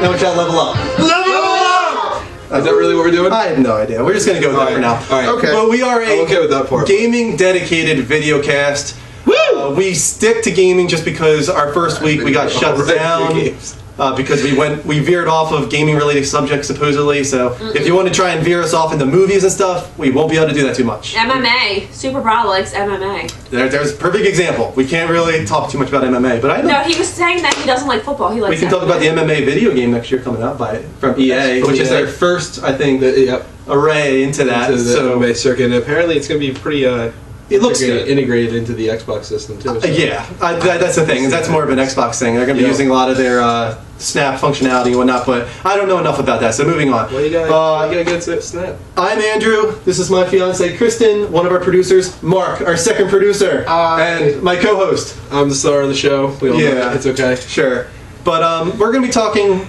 Now we shall level up. Level up! Is that really what we're doing? I have no idea. We're just gonna go with that for now. All right. Okay. But we are I'm okay with that part. gaming dedicated video cast. Woo! We stick to gaming just because our first week we got shut Alright, down video games. because we veered off of gaming related subjects supposedly. So if you want to try and veer us off into movies and stuff, we won't be able to do that too much. MMA. Super Brawl likes MMA. There's a perfect example. We can't really talk too much about MMA, but I know No, he was saying that he doesn't like football. He likes we can talk about the MMA video game next year coming out from EA, From which is EA. their first, I think, Yep. array into that. Into the So MMA circuit. And apparently it's going to be pretty it looks good. integrated into the Xbox system too. So. Yeah, that's the thing. That's more of an Xbox thing. They're going to be Yeah. using a lot of their Snap functionality and whatnot, but I don't know enough about that. So moving on. Well, you gotta get to Snap. I'm Andrew. This is my fiance Kristen, one of our producers. Mark, our second producer, and my co-host. I'm the star of the show. We all know Yeah. that. It's okay. Sure, but we're going to be talking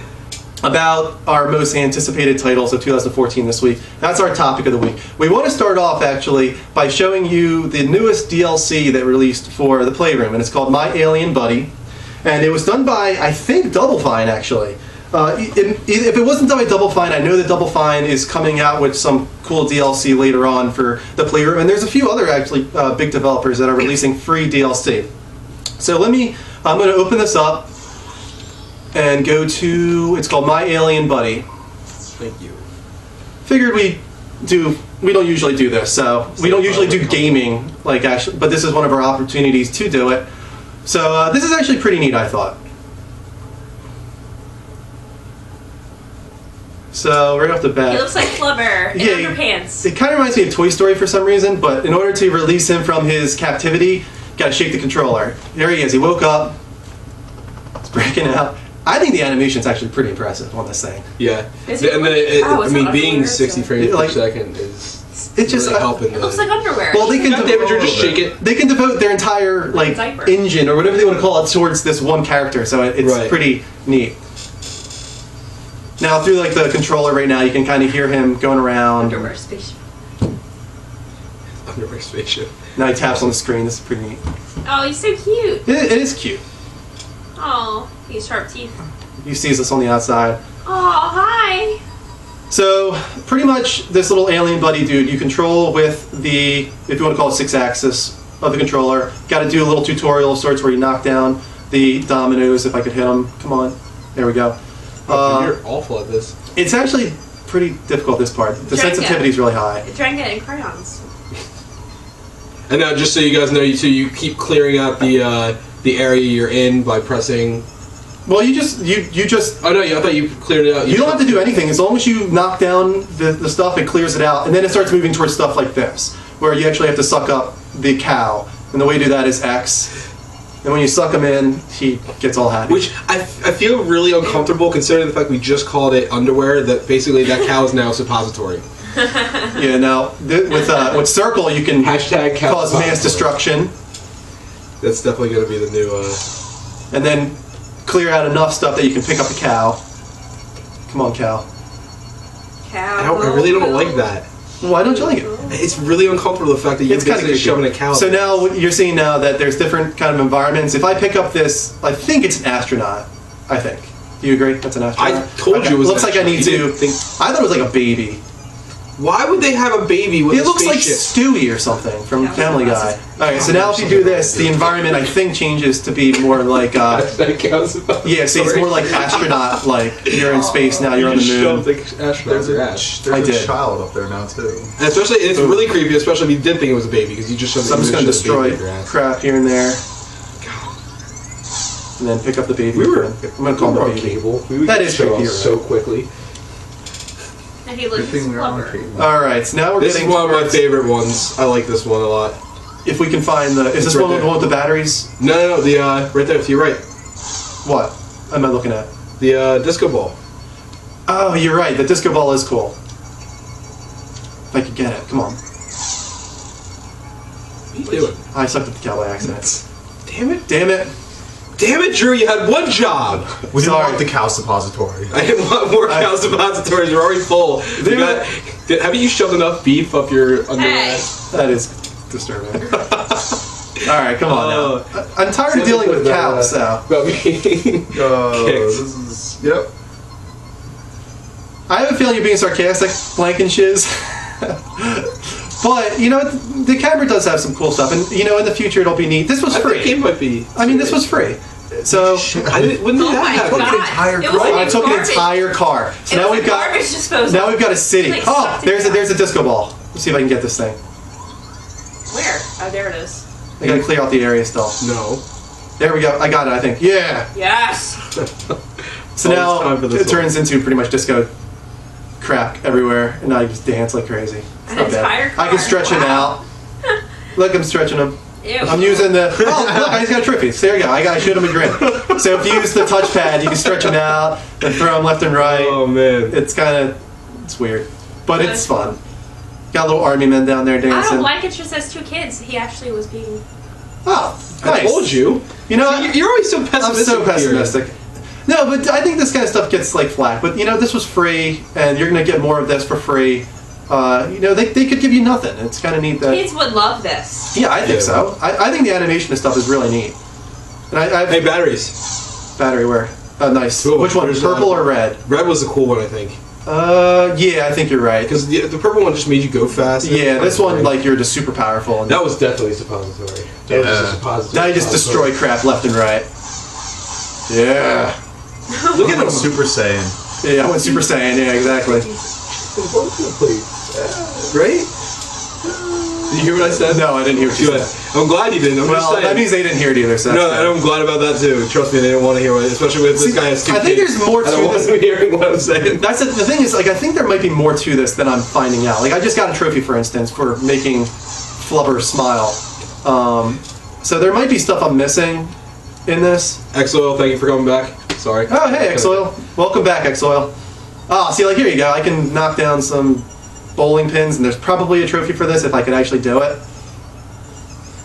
about our most anticipated titles of 2014 this week. That's our topic of the week. We want to start off actually by showing you the newest DLC that released for the Playroom, and it's called My Alien Buddy, and it was done by, I think, Double Fine actually. If it wasn't done by Double Fine, I know that Double Fine is coming out with some cool DLC later on for the Playroom, and there's a few other actually big developers that are releasing free DLC. So I'm going to open this up and go to, it's called My Alien Buddy. Thank you. Figured we don't usually do this, so we don't usually do gaming, like actually, but this is one of our opportunities to do it. So this is actually pretty neat, I thought. So right off the bat, He looks like Flubber in Yeah, underpants. it kind of reminds me of Toy Story for some reason, but in order to release him from his captivity, gotta shake the controller. There he is, he woke up, it's breaking out. I think the animation's actually pretty impressive on this thing. Yeah. Is it And then really? Oh, I it's mean, not being underwear, 60 so- frames Like- per second is It's just really helping. It looks like underwear. well, they can God damn it, Drew, just shake it. They can devote their entire like Diaper. engine or whatever they want to call it towards this one character, so it's Right. pretty neat. Now through like the controller right now, you can kind of hear him going around. Underwear spaceship. Underwear spaceship. Now he taps on the screen. This is pretty neat. Oh, he's so cute. It is cute. Oh, he has sharp teeth. He sees us on the outside. Oh, hi. So pretty much this little alien buddy dude you control with the, if you want to call it 6-axis of the controller. Got to do a little tutorial of sorts where you knock down the dominoes. If I could hit them, come on, there we go. You're awful at this. It's actually pretty difficult, this part. The Jenga. sensitivity is really high. Jenga and crayons. And now, just so you guys know, you keep clearing out the area you're in by pressing. Well, you just Oh no, I thought you cleared it out. you don't have to do anything as long as you knock down the stuff. It clears it out, and then it starts moving towards stuff like this, where you actually have to suck up the cow, and the way to do that is X. And when you suck him in, he gets all happy. Which I feel really uncomfortable considering the fact we just called it underwear. That basically that cow is now a suppository. Yeah. Now with circle, you can Hashtag cow cause mass suppository. destruction, That's definitely going to be the new. and then clear out enough stuff that you can pick up the cow. Come on, cow. Cow. I really don't like that. Why don't you like it? It's really uncomfortable the fact that you're It's kind of basically shoving a cow. So there. now what you're seeing now that there's different kind of environments. If I pick up this, I think it's an astronaut. I think. Do you agree? That's an astronaut. I told you it was Looks an like I need astronaut. to. You didn't I thought it was like a baby. Why would they have a baby with It a looks like spaceship? Stewie or something from Yeah, Family Guy. All right, so now if you do this, the environment I think changes to be more like That cow's about- yeah. See, it's more like astronaut. Like you're in space now. You're on the Shoved moon. the astronaut's ass. I There's a did. child up there now too. And especially, it's really creepy, especially if you did think it was a baby, because you just shoved So I'm just gonna shoved a baby destroy up your ass. crap here and there, and then pick up the baby. We were. again. I'm gonna call we were him on the baby. cable. We would That get is show creepy, off right? so quickly. And he Good looks thing we're on Flubber. cable. All right, so now we're This is getting one of my towards- favorite ones. I like this one a lot. If we can find the, is It's this right one there. with the batteries? No, the right there to your right, What am I looking at? the disco ball. Oh, you're right. The disco ball is cool. If I could get it, come on. What are you doing? I sucked at the cow by accident. Damn it! Damn it! Damn it, Drew! You had one job. We didn't Sorry. want the cow suppository. I didn't want more I- cow suppositories. You're already full. You Damn got, haven't you shoved enough beef up your underwear? Hey. That is disturbing. All right, come on now. I'm tired of dealing with cows, so. About me. Oh, Kicks. this is yep. I have a feeling you're being sarcastic, Blankenshiz. But, you know, the camera does have some cool stuff. And, you know, in the future it'll be neat. This was I think free. it might be. I mean, this was free. So, When did Oh that my happen? god! entire It was car. I took an garbage. entire car. So It now was we've a got... garbage disposal. Now we've got a city. Like, Oh, sucked it there's down. a disco ball. Let's see if I can get this thing. Where? Oh, there it is. I gotta clear out the area still. No. There we go. I got it, I think. Yeah! Yes. So Oh, now it's time for this it turns into pretty much disco crap everywhere, and I just dance like crazy. It's An not bad. entire I can car. stretch him Wow. out. Look, I'm stretching him. Ew. I'm using the. Oh, look, I just got a trophy. So there you go. I showed him a grin. So if you use the touchpad, you can stretch him out and throw him left and right. Oh man. It's it's weird, but it's fun. Got little army men down there I dancing. don't like it. Just has 2 kids. He actually was being. Oh, I nice. told you. You know, You're always so I'm pessimistic. so here. pessimistic. No, but I think this kind of stuff gets like flack. But you know, this was free, and you're gonna get more of this for free. You know, they could give you nothing. It's kind of neat that. Kids would love this. Yeah, I think Yeah. so. I think the animation and stuff is really neat. And I Hey, batteries. battery wear. Nice. Cool. Which one? There's Purple or red? Red was the cool one, I think, Yeah, I think you're right. because the purple one just made you go fast. Yeah, this one like you're just super powerful. And That was definitely suppository. That was just a suppository. now you just destroy crap left and right. Yeah. Look at him. Super Saiyan. Yeah, I went Super Saiyan. Yeah, exactly. Right? Did you hear what I said? No, I didn't hear what you Good. said. I'm glad you didn't. I'm Well, just saying. that means they didn't hear it either. So No, that's and I'm glad about that too. Trust me, they didn't want to hear it, especially with See, this guy has 2 I think kids. there's more I don't to want this. them hearing what I'm saying. That's the thing is, like, I think there might be more to this than I'm finding out. Like, I just got a trophy, for instance, for making Flubber smile. So there might be stuff I'm missing in this. X-Oil, thank you for coming back. Sorry. Oh, hey, X-Oil. Welcome back, X-Oil. Oh, see, like, here you go. I can knock down some bowling pins, and there's probably a trophy for this if I could actually do it.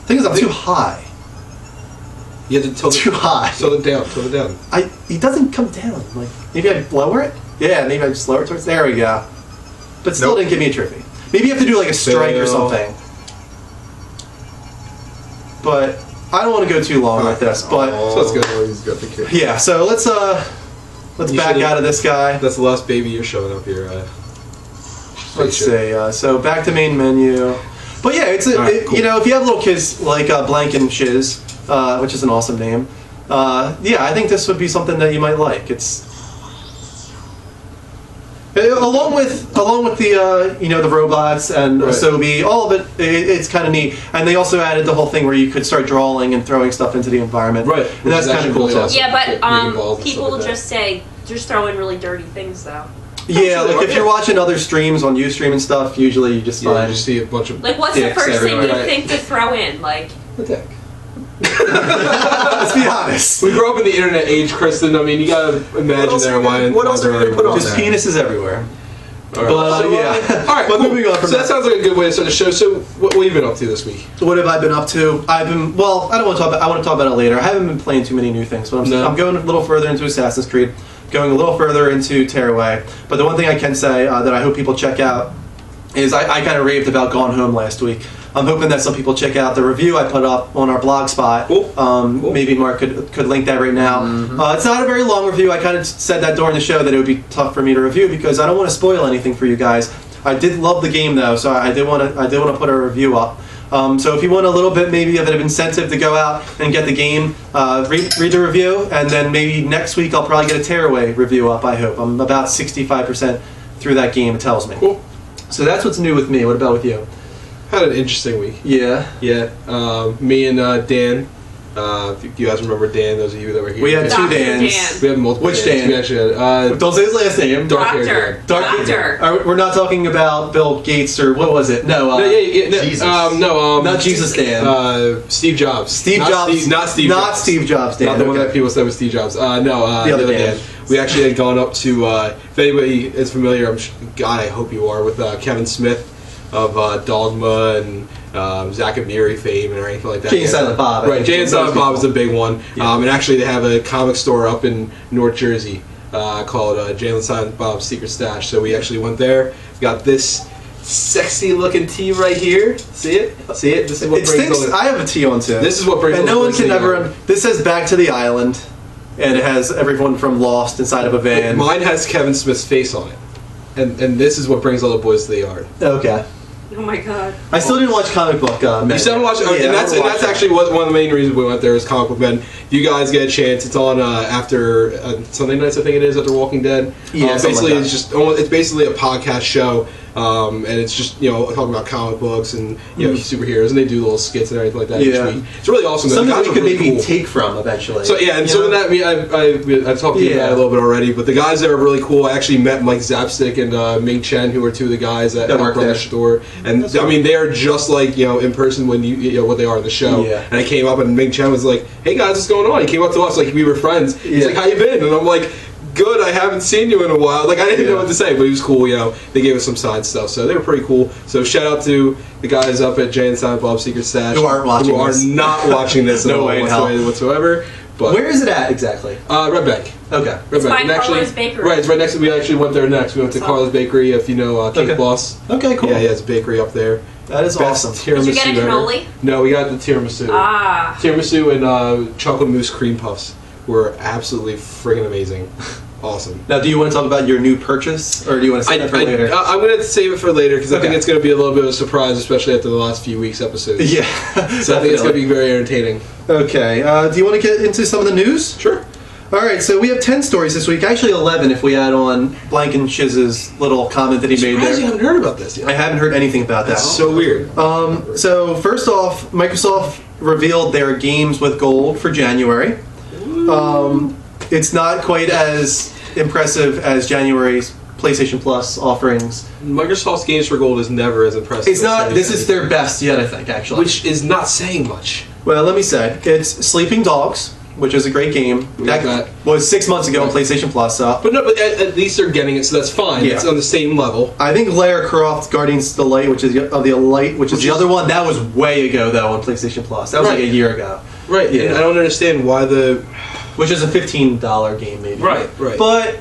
Thing is, I'm too high. You had to tilt Too high. Tilt it down. Tilt it down. He doesn't come down. Like, maybe I lower it? Yeah, maybe I just lower it towards... There we go. But still Nope. didn't give me a trophy. Maybe you have to do, like, a strike or Fail. something. But I don't want to go too long with this, but... So that's good. Oh, he's got the kid. Yeah, so let's You back should've- out of this guy. That's the last baby you're showing up here. Let's see. So back to main menu. But yeah, it's Alright, cool. you know, if you have little kids like Blankenshiz, which is an awesome name, yeah, I think this would be something that you might like. It's along with the you know, the robots and Right. Asobi, all of it's kind of neat. And they also added the whole thing where you could start drawing and throwing stuff into the environment. Right, and that's which is kind of actually cool really too. awesome. Yeah, Making but balls and people stuff like just say just throw in really dirty things though. Yeah, Absolutely. like if you're watching other streams on Ustream and stuff, usually you just Yeah, find you just see a bunch of. Like, what's the Dicks first thing everywhere. you Right. think to throw in? Like, Let's be honest. We grew up in the internet age, Kristen. I mean, you gotta imagine else there are why. what else are we gonna put on Just there? penises everywhere. All right. But, So, yeah. All right. But cool. moving on from so that. sounds like a good way to start the show. So, what have you been up to this week? What have I been up to? I've been well. I don't want to talk about. I want to talk about it later. I haven't been playing too many new things, but No. I'm going a little further into Assassin's Creed, going a little further into Tearaway. But the one thing I can say that I hope people check out is I kind of raved about Gone Home last week. I'm hoping that some people check out the review I put up on our blog spot. Cool. Cool. Maybe Mark could link that right now. It's not a very long review. I kind of said that during the show that it would be tough for me to review because I don't want to spoil anything for you guys. I did love the game though, so I did want to put a review up. So if you want a little bit maybe of an incentive to go out and get the game, read the review, and then maybe next week I'll probably get a Tearaway review up. I hope I'm about 65% through that game. It tells me. Cool. So that's what's new with me. What about with you? Had an interesting week. Yeah. Yeah. Me and Dan. If you guys remember Dan, those of you that were here. We had two Dr. Dans. Dan. We had multiple. Which Dans. Dan? We actually had. Don't say his last name. Doctor. Doctor. We're not talking about Bill Gates or what was it? No. Jesus. Not Jesus Dan. Steve Jobs. Steve Not Jobs. Steve, not Steve Not Jobs. Steve Jobs. Dan. Not the one okay. that people said was Steve Jobs. No, The other Dan. We actually had gone up to, if anybody is familiar, God, I hope you are, with Kevin Smith of Dogma and Zach and Miri fame and anything like that. Jay and Silent Bob, I Right, think. Jay and Silent Those Bob is a big one. Yeah. And actually they have a comic store up in North Jersey called Jay and Silent Bob's Secret Stash. So we actually went there, got this sexy looking tee right here. See it? See it? This is what It brings stinks. all the- I have a T on too. This is what brings and all no the one can things ever. together. This says "Back to the Island," and it has everyone from Lost inside of a van. Mine has Kevin Smith's face on it. and this is what brings all the boys to the yard. Okay. Oh my god. I still didn't watch Comic Book Men. You still haven't watched, Yeah, and I that's haven't watched that. actually one of the main reasons we went there is Comic Book Men. You guys get a chance. It's on after Sunday nights, I think it is, after Walking Dead. Yeah, something basically like that. it's basically a podcast show, and it's just talking about comic books and superheroes, and they do little skits and everything like that Yeah. each week. It's really awesome. The Something guys we are could really maybe cool. take from eventually. So yeah, and You so know? that I've talked to you about it a little bit already, but the guys there are really cool. I actually met Mike Zapstick and Ming Chen, who are two of the guys that work run there. the store, and That's I cool. mean they are just like in person when you what they are in the show. Yeah. And I came up and Ming Chen was like, "Hey guys, what's going on?" He came up to us like we were friends. He's Yeah. like, "How you been?" And I'm like, "Good. I haven't seen you in a while." Like I didn't know what to say, but he was cool. They gave us some side stuff, so they were pretty cool. So shout out to the guys up at Jay and Silent Bob's Secret Stash Who aren't watching who this. are not watching this at No all way in hell. whatsoever. But Where is it at exactly? Red Bank. Okay. Red It's Bank. by And Carlo's Bakery. Right, it's right next to. We actually went there next. We went to So- Carlo's Bakery. If you know Cake Okay. Boss. Okay, cool. Yeah, he has a bakery up there. That is Best awesome. tiramisu Did you get a ever. cannoli? No, we got the tiramisu. Ah. Tiramisu and chocolate mousse cream puffs were absolutely friggin' amazing. Awesome. Now, do you want to talk about your new purchase, or do you want to save that for later? I'm going to save it for later because I think Okay. it's going to be a little bit of a surprise, especially after the last few weeks' episodes. Yeah. So I think it's going to be very entertaining. Okay. Do you want to get into some of the news? Sure. All right. So we have 10 stories this week. Actually, 11 if we add on Blankenshiz's little comment that he made Surprised you there. haven't heard about this yet. I haven't heard anything about that. That's so weird. So first off, Microsoft revealed their games with gold for January. It's not quite as impressive as January's PlayStation Plus offerings. Microsoft's Games for Gold is never as impressive. It's not. This is their best yet, I think. Actually, which is not saying much. well, let me say it's Sleeping Dogs, which is a great game. We got that. was 6 months ago on PlayStation Plus. But no, but at least they're getting it, so that's fine. Yeah. It's on the same level. I think Lara Croft Guardians of the Light, which is the other one, that was way ago though on PlayStation Plus. That was like Right. a year ago. Right. Yeah. And I don't understand why the. Which is a $15 game maybe. Right, right. But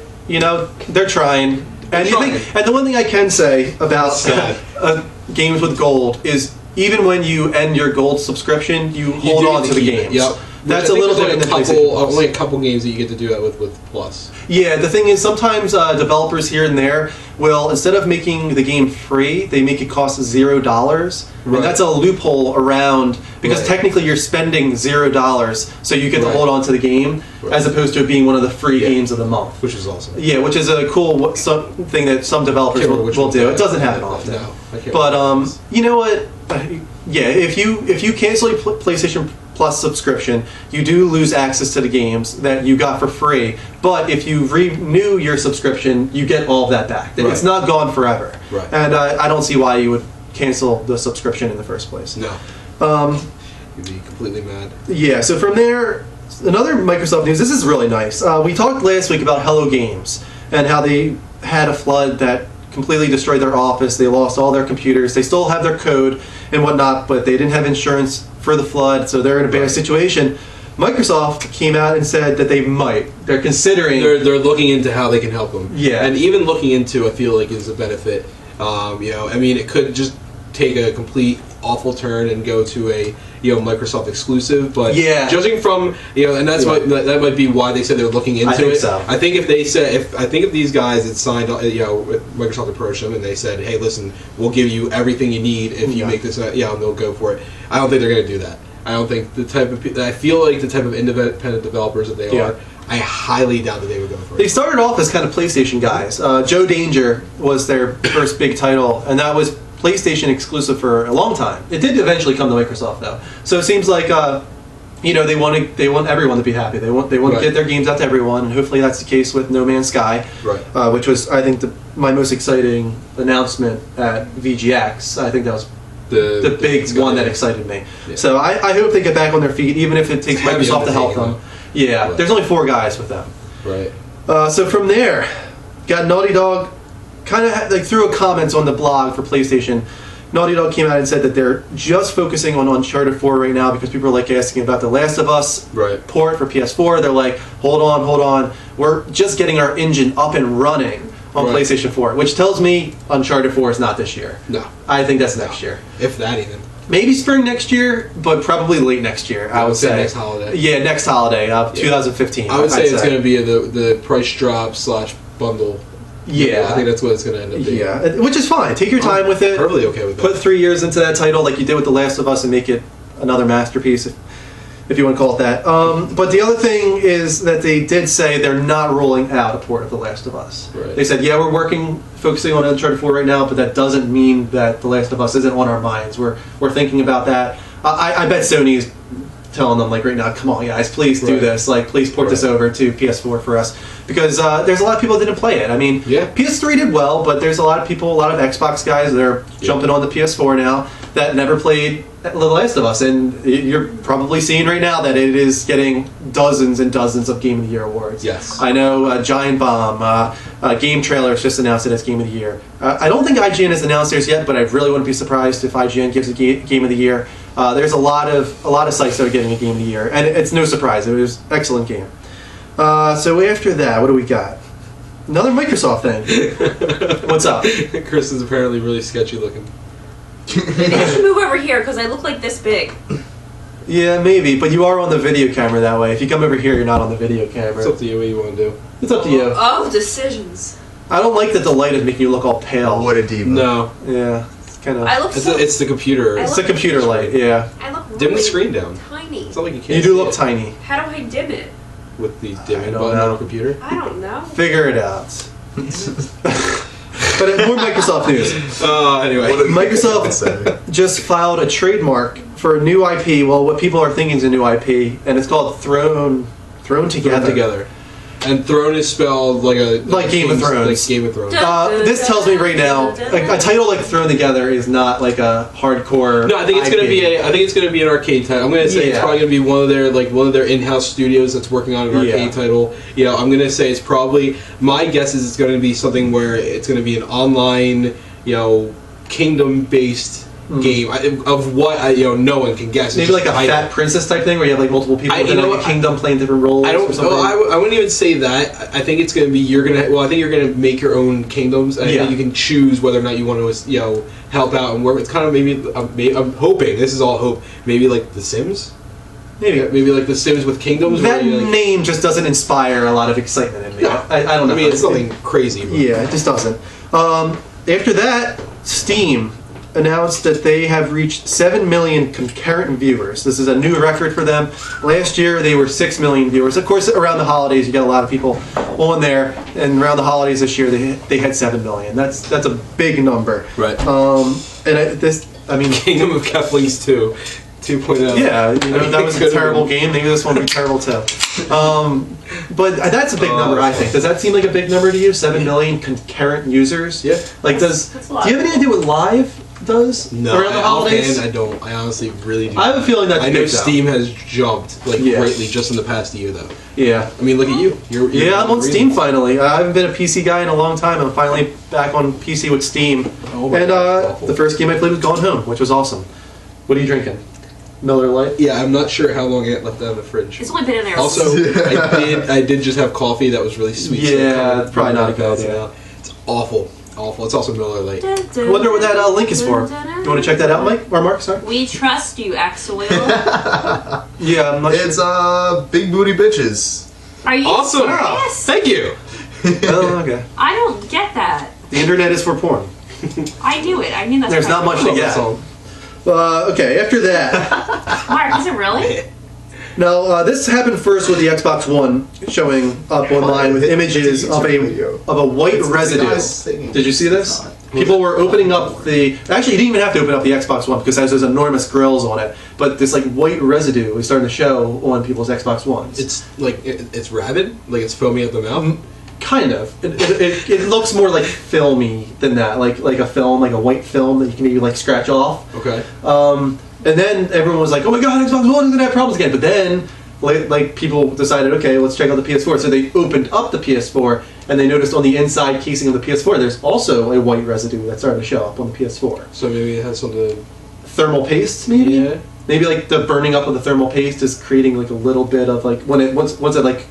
they're trying. And They're and the one thing I can say about That's sad. games with gold is even when you end your gold subscription, you hold do on get to the keep it, games. Yep. That's Which I a think little there's different than only PlayStation Plus. only a couple games that you get to do that with Plus. Yeah, the thing is sometimes developers here and there will, instead of making the game free, they make it cost $0. Right. And that's a loophole around, because Right. technically you're spending $0, so you get to Right. hold on to the game, Right. as opposed to it being one of the free Yeah. games of the month. Which is awesome. Yeah, which is a cool thing that some developers Can't remember will which will one's do. that. It doesn't happen often. No, I can't But remember. you know what? Yeah, if you cancel your PlayStation Plus subscription, you do lose access to the games that you got for free. But if you renew your subscription, you get all of that back. Right. It's not gone forever. Right. And I don't see why you would cancel the subscription in the first place. No. You'd be completely mad. Yeah, so from there, another Microsoft news. This is really nice. We talked last week about Hello Games and how they had a flood that completely destroyed their office. They lost all their computers. They still have their code and whatnot, but they didn't have insurance for the flood, so they're in a bad Right. situation. Microsoft came out and said that they might. They're considering. They're looking into how they can help them. Yeah. And even looking into, I feel like is a benefit. I mean, it could just take a complete awful turn and go to a Microsoft exclusive, but Yeah. judging from and that's Yeah. what that might be why they said they're looking into think it. so. I think if they said if these guys had signed Microsoft approached them and they said, hey, listen, we'll give you everything you need if you Yeah. make this, and they'll go for it. I don't think they're going to do that. I don't think I feel like the type of independent developers that they Yeah. are, I highly doubt that they would go for They it. started off as kind of PlayStation guys. Joe Danger was their first big title, and that was PlayStation exclusive for a long time. It did eventually come to Microsoft though, so it seems like they want everyone to be happy. They want Right. to get their games out to everyone, and hopefully that's the case with No Man's Sky, Right. which was I think my most exciting announcement at VGX. I think that was the big one that excited me. Yeah. So I hope they get back on their feet, even if it takes It's heavy Microsoft to help them. undertaking, Yeah, Right. there's only 4 guys with them. Right. So from there, got Naughty Dog, kind of threw a comment on the blog for PlayStation. Naughty Dog came out and said that they're just focusing on Uncharted 4 right now because people are asking about The Last of Us Right. port for PS4. They're like, hold on, we're just getting our engine up and running on Right. PlayStation 4, which tells me Uncharted 4 is not this year. No. I think that's next year. If that even. Maybe spring next year, but probably late next year. I would say next holiday. Yeah, next holiday, 2015. I would say I'd it's going to be the price drop / bundle Yeah. I think that's what it's going to end up being. Yeah, which is fine. Take your time with it. Perfectly okay with that. Put 3 years into that title like you did with The Last of Us and make it another masterpiece, if you want to call it that. But the other thing is that they did say they're not ruling out a port of The Last of Us. Right. They said, yeah, we're focusing on Uncharted 4 right now, but that doesn't mean that The Last of Us isn't on our minds. We're thinking about that. I bet Sony's telling them, like, right now, come on, guys, please do Right. this. Like, please port this Right. over to PS4 for us. Because there's a lot of people that didn't play it. I mean, Yeah. PS3 did well, but there's a lot of people, a lot of Xbox guys that are jumping on the PS4 now that never played The Last of Us. And you're probably seeing right now that it is getting dozens and dozens of Game of the Year awards. Yes. I know Giant Bomb, Game Trailers just announced it as Game of the Year. I don't think IGN has announced theirs yet, but I really wouldn't be surprised if IGN gives it Game of the Year. There's a lot of sites that are getting a Game of the Year, and it's no surprise. It was an excellent game. So after that, what do we got? Another Microsoft thing. What's up? Chris is apparently really sketchy looking. Maybe I should move over here because I look like this big. Yeah, maybe, but you are on the video camera that way. If you come over here, you're not on the video camera. It's up to you what you want to do. It's up to you. Oh, decisions. I don't like that the light is making you look all pale. Oh, what a diva. No, Yeah, it's kind of. I look so. it's the computer. I It's look- the computer light. Yeah, I look really Dim the screen down. tiny. It's not like you can't you do see look it tiny. How do I dim it? with the I dimming don't button on know. a computer. I don't know. Figure it out. But more Microsoft news. Anyway. What a Microsoft say. just filed a trademark for a new IP. Well, what people are thinking is a new IP, and it's called Thrown Together. Together. And Throne is spelled like a Like Game of Thrones. Like Game of Thrones. This tells me right now, a title like Thrown Together is not like a hardcore. No, I think it's IP. gonna be I think it's gonna be an arcade title. I'm gonna say it's Yeah. probably gonna be one of their in-house studios that's working on an arcade Yeah. title. You know, I'm gonna say it's probably, my guess is it's gonna be something where it's gonna be an online, kingdom-based game of what no one can guess. It's Maybe just like a title. fat princess type thing where you have like multiple people I- you within know like a what, kingdom playing different roles. I don't. Or something. I wouldn't even say that. I think it's going to be I think you're going to make your own kingdoms, and I Yeah. think you can choose whether or not you want to help out and work. It's kind of I'm hoping, this is all hope. Maybe like The Sims. Maybe like The Sims with kingdoms. That where you, like, name just doesn't inspire a lot of excitement in me. No. I don't know. I mean, it's nothing crazy. But Yeah, it just doesn't. After that, Steam announced that they have reached 7 million concurrent viewers. This is a new record for them. Last year, they were 6 million viewers. Of course, around the holidays, you get a lot of people on there, and around the holidays this year, they had 7 million. That's a big number. Right. I mean, Kingdom of Keflings 2.0. yeah, that was a Could've terrible been. game. Maybe this one will be terrible too. But that's a big number, I think. Does that seem like a big number to you? 7 million concurrent users? Yeah. Like, That's a lot. do you have any idea what Live does No, around the holidays? I don't. I honestly really do. I have a feeling that's I know big, though. Steam has jumped Yeah. greatly just in the past year, though. Yeah. I mean, look at you. You're Yeah, I'm on the Steam reason. finally. I haven't been a PC guy in a long time. I'm finally back on PC with Steam. Oh my And God, that's awful. the first game I played was Gone Home, which was awesome. What are you drinking? Miller Lite? Yeah, I'm not sure how long it left out in the fridge. It's only been in there. Also, I did just have coffee that was really sweet. so Yeah, it kinda it's probably not a good balances idea. out. It's awful. It's also Miller Lite. I wonder what that link is for. You want to check that out, Mike? Or Mark, sorry? We trust you, Axoil. Yeah, I'm not It's big booty bitches. Are you Awesome. serious? Thank you. Oh, okay. I don't get that. The internet is for porn. I knew it. I knew that's There's right. not much to get. That's all. Okay, after that. Mark, is it really? Now, this happened first with the Xbox One showing up online with images of a white It's residue. guys singing. Did you see this? People were opening up the. Actually, you didn't even have to open up the Xbox One because it has those enormous grills on it. But this like white residue was starting to show on people's Xbox Ones. It's like it's rabid, like it's foamy at the mouth. Kind of. It looks more like filmy than that, like a film, like a white film that you can maybe like scratch off. Okay. And then everyone was like, "Oh my God, Xbox One is gonna have problems again." But then, like people decided, okay, let's check out the PS4. So they opened up the PS4 and they noticed on the inside casing of the PS4, there's also a white residue that's starting to show up on the PS4. So maybe it has something. Thermal paste, maybe. Yeah. Maybe like the burning up of the thermal paste is creating like a little bit of like once it like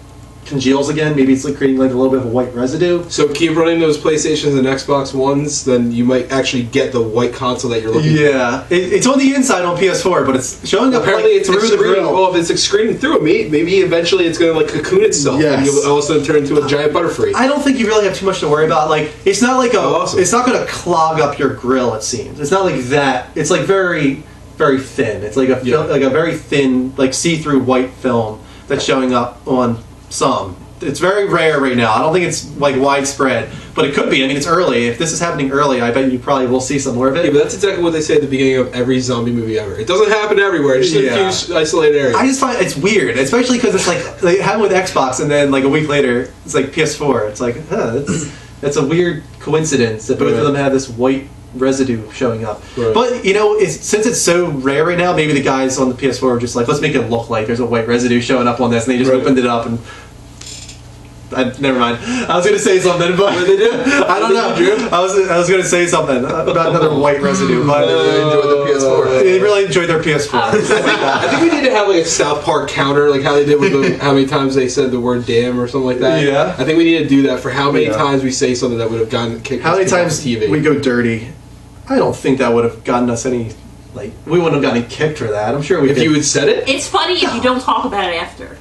congeals again. Maybe it's like creating like a little bit of a white residue. So keep running those PlayStations and Xbox Ones, then you might actually get the white console that you're looking for. Yeah, it's on the inside on PS4, but it's showing up Apparently, like, it's through the excreting. grill. Well, if it's excreting through it, maybe eventually it's going to like cocoon itself, and Yes. you'll also turn into a giant butterfree. I don't think you really have too much to worry about. Like, it's not like awesome. it's not going to clog up your grill. It seems it's not like that. It's like very, very thin. It's like Yeah. like a very thin, like see-through white film that's showing up on some. It's very rare right now. I don't think it's like widespread, but it could be. I mean, it's early. If this is happening early, I bet you probably will see some more of Yeah, it. but that's exactly what they say at the beginning of every zombie movie ever. It doesn't happen everywhere. It's just in Yeah. a few isolated areas. I just find it's weird, especially because it's like they have it with Xbox, and then like a week later, it's like PS4. It's like, that's a weird coincidence that both Right. of them have this white residue showing up. Right. But you know, since it's so rare right now, maybe the guys on the PS4 are just like, let's make it look like there's a white residue showing up on this, and they just Right. opened it up and. Never mind. I was going to say something, but What did they do? I don't know. What did they do? I was going to say something about another white residue, but They really enjoyed the PS4. they really enjoyed their PS4. I think we need to have like a South Park counter, like how they did with how many times they said the word "damn" or something like that. Yeah. I think we need to do that for how many Yeah. times we say something that would have gotten kicked. How many us off times TV. we go dirty? I don't think that would have gotten us any. Like, we wouldn't have gotten kicked for that. I'm sure we If did. you had said it, It's funny if you don't talk about it after.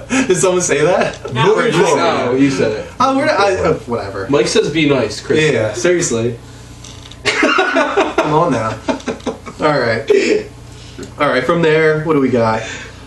Did someone say that? No. Or you No. say no, it? you said it. Oh, whatever. Mike says, "Be nice, Chris." Yeah, seriously. Come on now. All right. All right. From there, what do we got?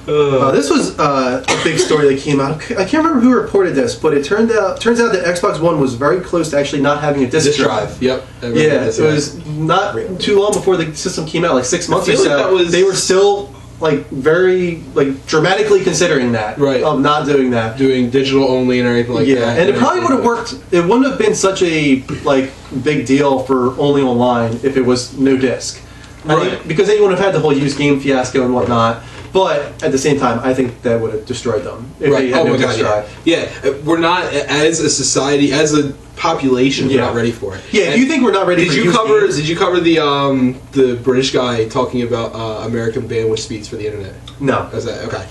This was a big story that came out. I can't remember who reported this, but it turns out that Xbox One was very close to actually not having a disc Disk drive. drive. Yep. I remember Yeah, this, it was not too long before the system came out, like 6 months or feel like so. that was- They were still like very like dramatically considering that, Right. Of not doing that. doing digital only and everything like Yeah, that. and it probably would have worked. It wouldn't have been such a like big deal for only online if it was no disc. I Right. think, because then you would have had the whole used game fiasco and whatnot. But at the same time, I think that would have destroyed them if Right. they had Oh no my disc god. drive. Yeah. Yeah. We're not as a society, as a population. Yeah. We're not ready for it. Yeah, if And you think we're not ready Did for you used cover? games- Did you cover the British guy talking about American bandwidth speeds for the internet? No. Is that okay?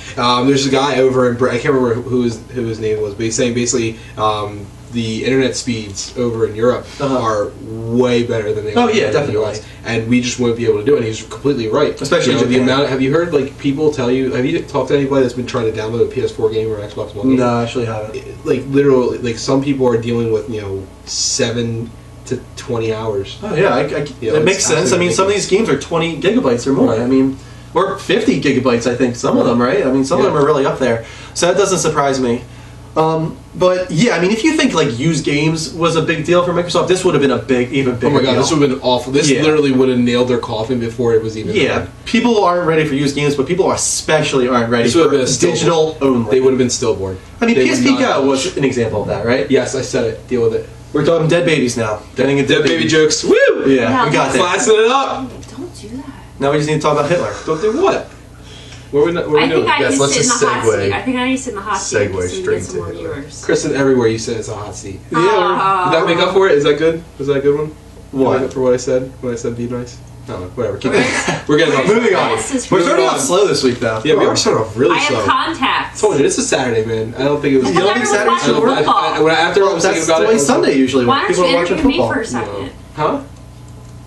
There's a guy over in I can't remember who his name was, but he's saying basically the internet speeds over in Europe Uh-huh. are way better than they Oh, are yeah, in definitely. the US, and we just wouldn't be able to do it. And he's completely right. Especially you know, in the Japan. amount. Have you heard like people tell you? Have you talked to anybody that's been trying to download a PS4 game or Xbox One game? No, I actually haven't. Like literally, like some people are dealing with 7 to 20 hours. Oh yeah, Yeah, that makes it's sense. I mean, some of these games are 20 gigabytes or more. Right. I mean, or 50 gigabytes. I think some of them, right? I mean, some of them Yeah. are really up there. So that doesn't surprise me. But yeah, I mean, if you think like used games was a big deal for Microsoft, this would have been even bigger. Oh my god, deal. this would have been awful. This Yeah. literally would have nailed their coffin before it was even. Yeah, done. people aren't ready for used games, but people especially aren't ready This would have for been a stillborn. digital only. They would have been stillborn. I mean, They would PSP not Go have- was an example of that, right? Yes, I said it. Deal with it. We're talking dead babies now. Getting a Dead baby jokes. Woo! Yeah, No, we got that. Classing it up. Don't do that. Now we just need to talk about Hitler. Don't do what? What are we I doing? think I Yes, need to let's sit in the just hot segue. seat. I think I need to sit in the hot seat Segue so we can straight get some to more Hitler. viewers. Kristen, everywhere you said it's a hot seat. Yeah, Did that make up for it? Is that good? Was that a good one? What? Make up for what I said when I said be nice? No, whatever. Keep going. We're getting off. Moving on. This is We're really starting on. off slow this week, though. Yeah, we are starting off really I slow. have contacts. I told you, it's a Saturday, man. I don't think it was. I You don't thought think everyone Saturdays watched should work? football. After I was thinking That's about the it, way I was like, Sunday usually Why works. don't People you are watching interview me football. for a second? Huh?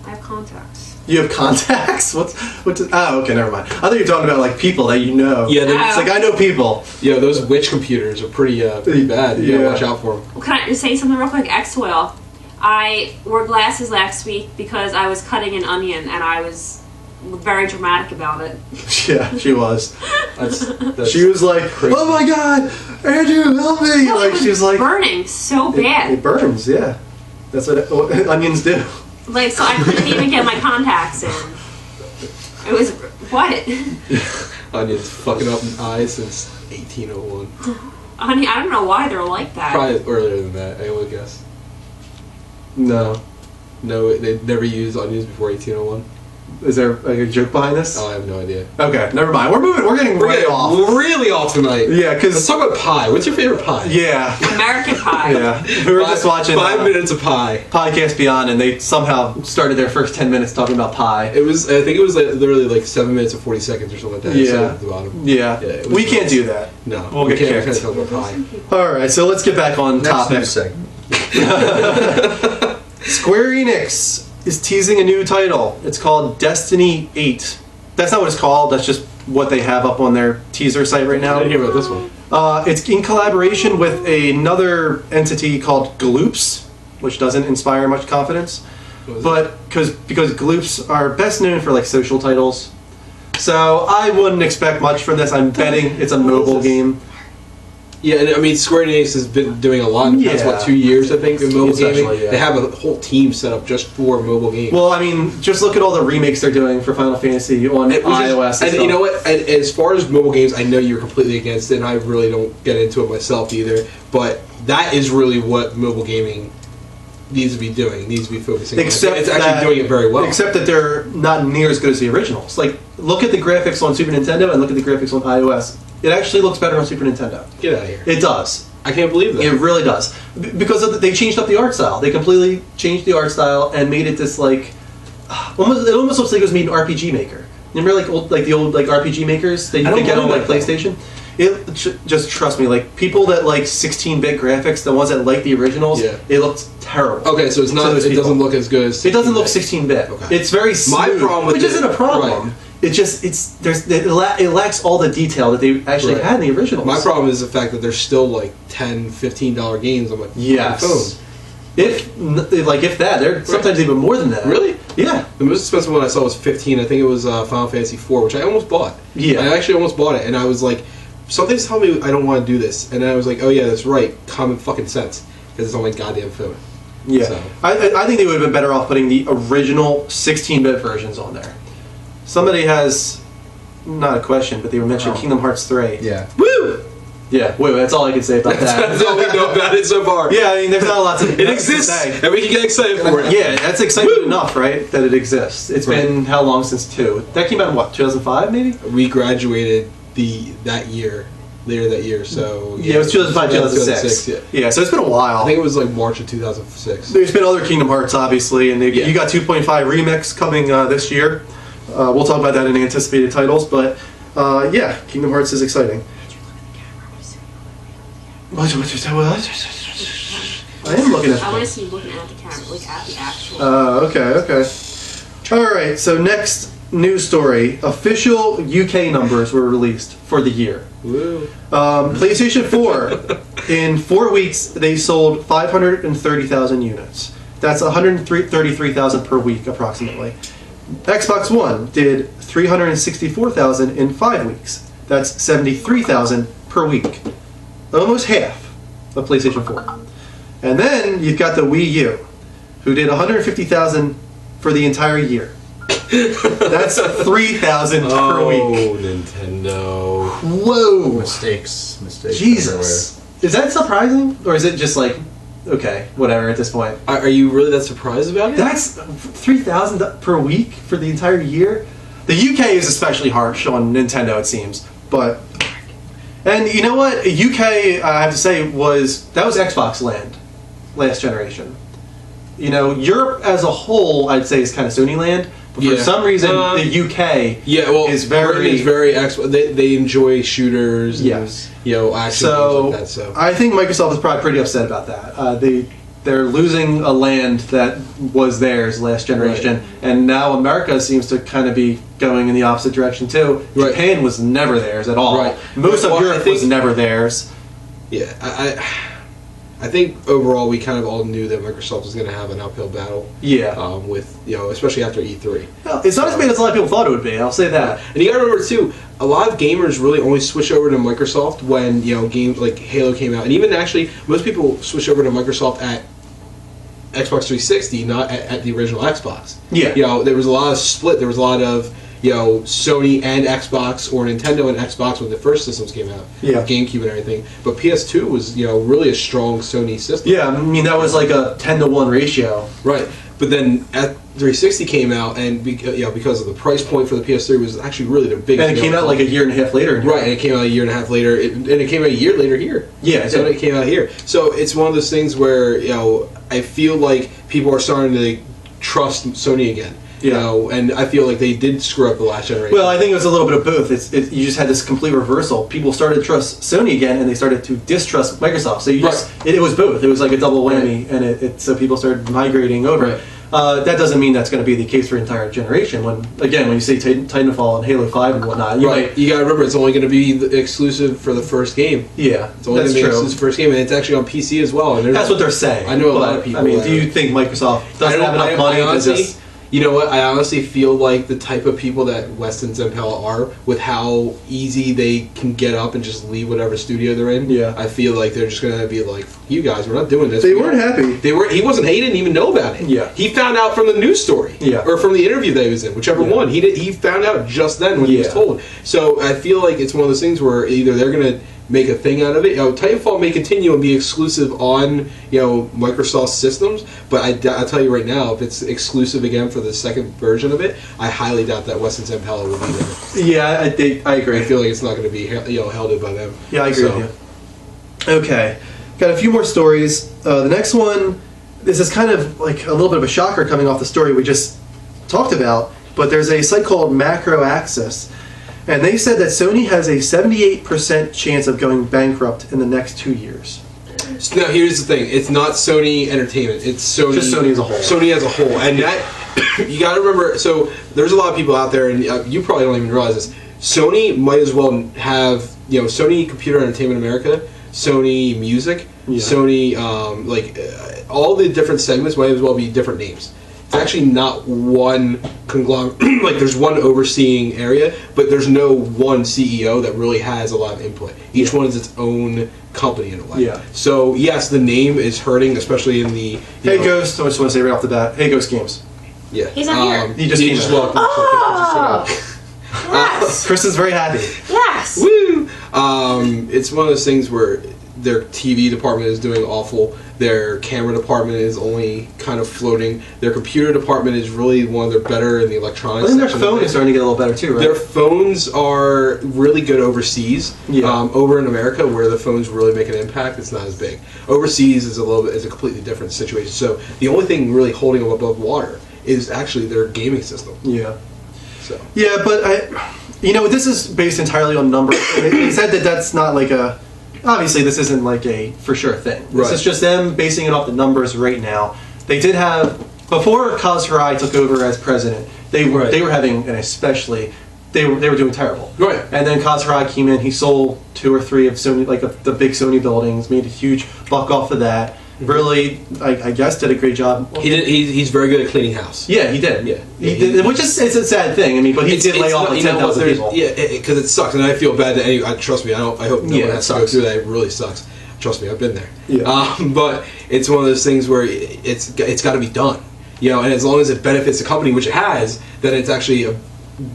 I have contacts. You have contacts? Oh, okay, never mind. I thought you were talking about like people that you know. Yeah, It's like I know people. Yeah, those witch computers are pretty bad. You gotta Yeah. watch out for them. Well, can I just say something real quick? Xwell. I wore glasses last week because I was cutting an onion and I was very dramatic about it. Yeah, she was. That's She was like, crazy. "Oh my God, Andrew, help me!" No, Like it she was like, burning so It bad. burns. Yeah, that's what onions do. Like, so I couldn't even get my contacts in. It was what? onions fucking up eyes since 1801. Honey, I don't know why they're like that. Probably earlier than that, I would guess. No. No, they never used onions before 1801. Is there like a joke behind this? Oh, I have no idea. Okay, never mind. We're moving. We're getting We're way getting off. really off tonight. Yeah, Let's because talk about pie. What's your favorite pie? yeah, American Pie. yeah. We were just watching 5 minutes of pie. Podcast Beyond, and they somehow started their first 10 minutes talking about pie. It was. I think it was literally like 7 minutes and 40 seconds or something like that. It said Yeah. at the bottom. Yeah, Yeah, it was we can't nice. do that. No, We'll we get can't. We kicked. can't talk about pie. All right, so let's get back on Next topic. news segment. Square Enix is teasing a new title. It's called Destiny 8. That's not what it's called. That's just what they have up on their teaser site right I now. didn't hear about this one. It's in collaboration with another entity called Gloops, which doesn't inspire much confidence. What is But because Gloops are best known for like social titles, so I wouldn't expect much from this. I'm betting it's a mobile game. Yeah, and I mean, Square Enix has been doing a lot in the past, Yeah. 2 years, I think, in mobile Essentially, gaming. yeah. They have a whole team set up just for mobile games. Well, I mean, just look at all the remakes they're doing for Final Fantasy on It was just- iOS. and stuff. you know what? And as far as mobile games, I know you're completely against it, and I really don't get into it myself either. But that is really what mobile gaming needs to be doing. Needs to be focusing Except on. It's actually that- doing it very well. Except that they're not near as good as the originals. Like, look at the graphics on Super Nintendo and look at the graphics on iOS. It actually looks better on Super Nintendo. Get out of here! It does. I can't believe that. It really does. Because they changed up the art style. They completely changed the art style and made it this like it almost looks like it was made in RPG Maker. Remember like the old like RPG makers that you I don't could get on mind like that, though. PlayStation? Just trust me, like people that like 16-bit graphics, the ones that like the originals, Yeah. it looked terrible. Okay, so it's to not. those It people. doesn't look as good as. It doesn't look 16-bit. 16-bit. Okay. It's very smooth, My problem with which it- isn't a problem. right. It just it lacks all the detail that they actually Right. had in the originals. My problem is the fact that there's still like $10, $15 games on my Yes. phone. If that, they're sometimes even more than that. Really? Yeah. The most expensive one I saw was 15. I think it was Final Fantasy 4, which I almost bought. Yeah. I actually almost bought it, and I was like, something's telling me I don't want to do this, and then I was like, oh yeah, that's right, common fucking sense, because it's on my goddamn phone. Yeah. So. I think they would have been better off putting the original 16-bit versions on there. Somebody has, not a question, but they were mentioning Oh. Kingdom Hearts 3. Yeah. Woo! Yeah, wait, that's all I can say about That's that. all we know about it so far. Yeah, I mean, there's not a lot to It exists, to say. and we can get excited for it. Yeah, that's exciting Woo! enough, right? That it exists. It's Right. been how long since 2? That came out in what, 2005 maybe? We graduated that year, later that year, so... Yeah, it was 2005, 2006. yeah. Yeah, so it's been a while. I think it was like March of 2006. There's been other Kingdom Hearts, obviously, and Yeah. you got 2.5 Remix coming this year. We'll talk about that in anticipated titles, but yeah, Kingdom Hearts is exciting. What? I am looking at. I want to see you looking at the camera, like at the actual. Okay. All right. So next news story: official UK numbers were released for the year. Woo. PlayStation 4, in 4 weeks, they sold 530,000 units. That's 133,000 per week, approximately. Xbox One did 364,000 in 5 weeks. That's 73,000 per week. Almost half of PlayStation 4. And then you've got the Wii U, who did 150,000 for the entire year. That's 3,000 per week. Oh, Nintendo. Whoa! Mistakes. Jesus. Is that surprising? Or is it just like, okay, whatever at this point? Are you really that surprised about it? That's 3,000 per week for the entire year? The UK is especially harsh on Nintendo, it seems. But, and you know what? UK, I have to say, that was Xbox land last generation. You know, Europe as a whole, I'd say, is kind of Sony land. But for Yeah. some reason, the UK Yeah, well, is Britain very... is very they enjoy shooters. And, Yes. action So, games like that. So I think Microsoft is probably pretty upset about that. They're losing a land that was theirs last generation, and now America seems to kind of be going in the opposite direction too. Right. Japan was never theirs at all. Right. Most of Well, I Europe think- was never theirs. yeah, I think overall we kind of all knew that Microsoft was going to have an uphill battle. Yeah. With especially after E3. Well, it's not as bad as a lot of people thought it would be. I'll say that. And you got to remember too, a lot of gamers really only switch over to Microsoft when games like Halo came out, and even actually most people switch over to Microsoft at Xbox 360, not at the original Xbox. Yeah. There was a lot of split. There was a lot of Sony and Xbox, or Nintendo and Xbox when the first systems came out. Yeah. GameCube and everything. But PS2 was really a strong Sony system. Yeah, I mean that was like a 10-to-1 ratio. Right. But then at 360 came out, and because of the price point for the PS3 was actually really the biggest. And it came out like a year and a half later. Right, and it came out a year and a half later, and it came out a year later here. Yeah, so it came out here. So it's one of those things where I feel like people are starting to trust Sony again. And I feel like they did screw up the last generation. Well, I think it was a little bit of both. You just had this complete reversal. People started to trust Sony again, and they started to distrust Microsoft. So it was both. It was like a double whammy, and so people started migrating over. Right. That doesn't mean that's going to be the case for an entire generation. When you say Titanfall and Halo 5 and whatnot, you gotta remember it's only going to be exclusive for the first game. Yeah, it's only going to be exclusive first game, and it's actually on PC as well. And that's what they're saying. I know a lot of people. I mean, do you think Microsoft doesn't have enough money to just? You know what? I honestly feel like the type of people that West and Zampella are, with how easy they can get up and just leave whatever studio they're in. Yeah. I feel like they're just gonna be like, "You guys, we're not doing this." They weren't happy. He wasn't. He didn't even know about it. Yeah. He found out from the news story. Yeah. Or from the interview that he was in, whichever one. He found out just then when he was told. So I feel like it's one of those things where either they're gonna make a thing out of it. Titanfall may continue and be exclusive on Microsoft systems, but I'll tell you right now, if it's exclusive again for the second version of it, I highly doubt that West and Zampella will be there. Yeah, I agree. I feel like it's not going to be held in by them. Yeah, I agree with you. Okay, got a few more stories. The next one, this is kind of like a little bit of a shocker coming off the story we just talked about, but there's a site called Macro Access. And they said that Sony has a 78% chance of going bankrupt in the next 2 years. So now here's the thing: it's not Sony Entertainment; it's Sony. Just Sony as a whole. Sony as a whole, and that you got to remember. So there's a lot of people out there, and you probably don't even realize this. Sony might as well have Sony Computer Entertainment America, Sony Music, Sony all the different segments might as well be different names. It's actually not one conglomerate. Like there's one overseeing area, but there's no one CEO that really has a lot of input. Each one is its own company in a way. Yeah. So yes, the name is hurting, especially in the. Hey Ghost, I just want to say right off the bat, Hey Ghost Games. Yeah. He's not here. He just walked in. Yes. Chris is very happy. Yes. Woo! It's one of those things where their TV department is doing awful. Their camera department is only kind of floating. Their computer department is really one of their better in the electronics. I think their phone is starting to get a little better too, right? Their phones are really good overseas. Yeah. Over in America, where the phones really make an impact, it's not as big. Overseas is a completely different situation. So the only thing really holding them above water is actually their gaming system. Yeah. So. Yeah, but this is based entirely on numbers. They said that that's not like a. Obviously, this isn't like a for sure thing. This is just them basing it off the numbers right now. They did have before Kaz Hirai took over as president. They were having, and especially they were doing terrible. Right. And then Kaz Hirai came in. He sold 2 or 3 of Sony, the big Sony buildings, made a huge buck off of that. Really, I guess, did a great job. He did. He's very good at cleaning house. Yeah, he did. Yeah, he did, which is it's a sad thing. I mean, but he did lay off like 10,000 people. Yeah, because it sucks, and I feel bad that trust me. I hope no one has to go through that. It really sucks. Trust me, I've been there. Yeah. But it's one of those things where it's got to be done. And as long as it benefits the company, which it has, then it's actually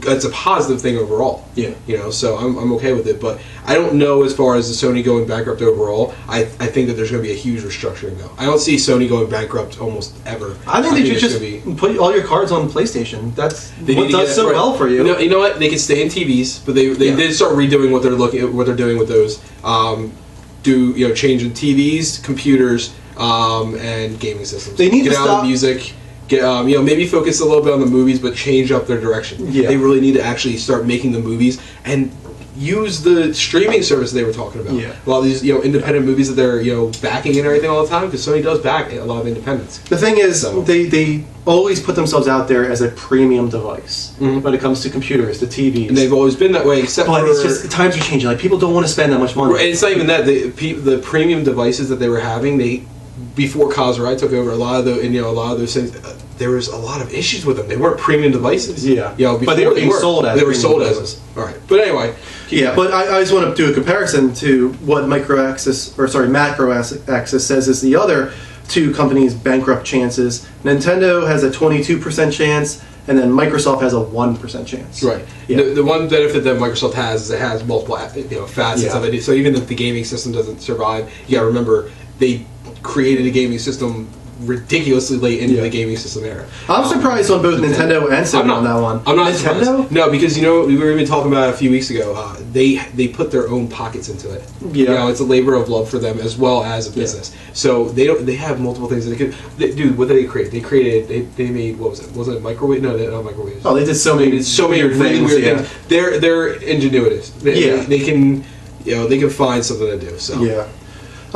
it's a positive thing overall. Yeah. So I'm okay with it, but I don't know as far as the Sony going bankrupt overall. I think that there's going to be a huge restructuring though. I don't see Sony going bankrupt almost ever. I think they should just put all your cards on PlayStation. That's what does so well for you. You know what? They can stay in TVs, but they did start redoing what they're doing with those. Changing TVs, computers, and gaming systems. They need get to out stop of music. Get maybe focus a little bit on the movies, but change up their direction. Yeah. They really need to actually start making the movies and use the streaming service they were talking about. Yeah. A lot of these independent movies that they're backing and everything all the time, because Sony does back a lot of independents. The thing is, they always put themselves out there as a premium device when it comes to computers, the TVs, and they've always been that way. Except but for it's just times are changing. Like people don't want to spend that much money. And it's not even that the premium devices that they were having, before Kaz Hirai took over, a lot of those things. There was a lot of issues with them. They weren't premium devices. Yeah. But they were being sold as devices. All right. But anyway. Yeah, but I just want to do a comparison to what Macro Access says is the other 2 companies' bankrupt chances. Nintendo has a 22% chance, and then Microsoft has a 1% chance. Right. Yeah. The one benefit that Microsoft has is it has multiple facets of it. So even if the gaming system doesn't survive, you got to remember they created a gaming system ridiculously late into Yeah. the gaming system era. I'm surprised on both Nintendo and Sony on that one. I'm not Nintendo. surprised. No, because we were even talking about it a few weeks ago. They put their own pockets into it. Yeah. It's a labor of love for them as well as a business. So they have multiple things that they could. Dude, what did they create? They made, what was it? Was it microwave? No, not microwaves. Oh, they did so many, They did so many really things. weird Yeah. things. They're ingenuitive. They can they can find something to do. So Yeah.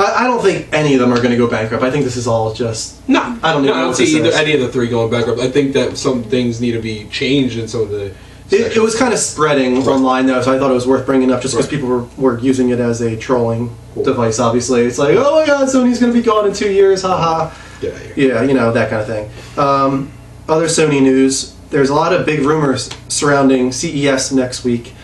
I don't think any of them are going to go bankrupt. I think this is all just. no, I don't even know I don't what see this either is. any of the three going bankrupt. I think that some things need to be changed in some of the. It was kind of spreading online though, so I thought it was worth bringing up just because Right. people were using it as a trolling Cool. device. Obviously, it's like, oh my God, Sony's going to be gone in 2 years, haha. Get out of here. Yeah, that kind of thing. Other Sony news: there's a lot of big rumors surrounding CES next week.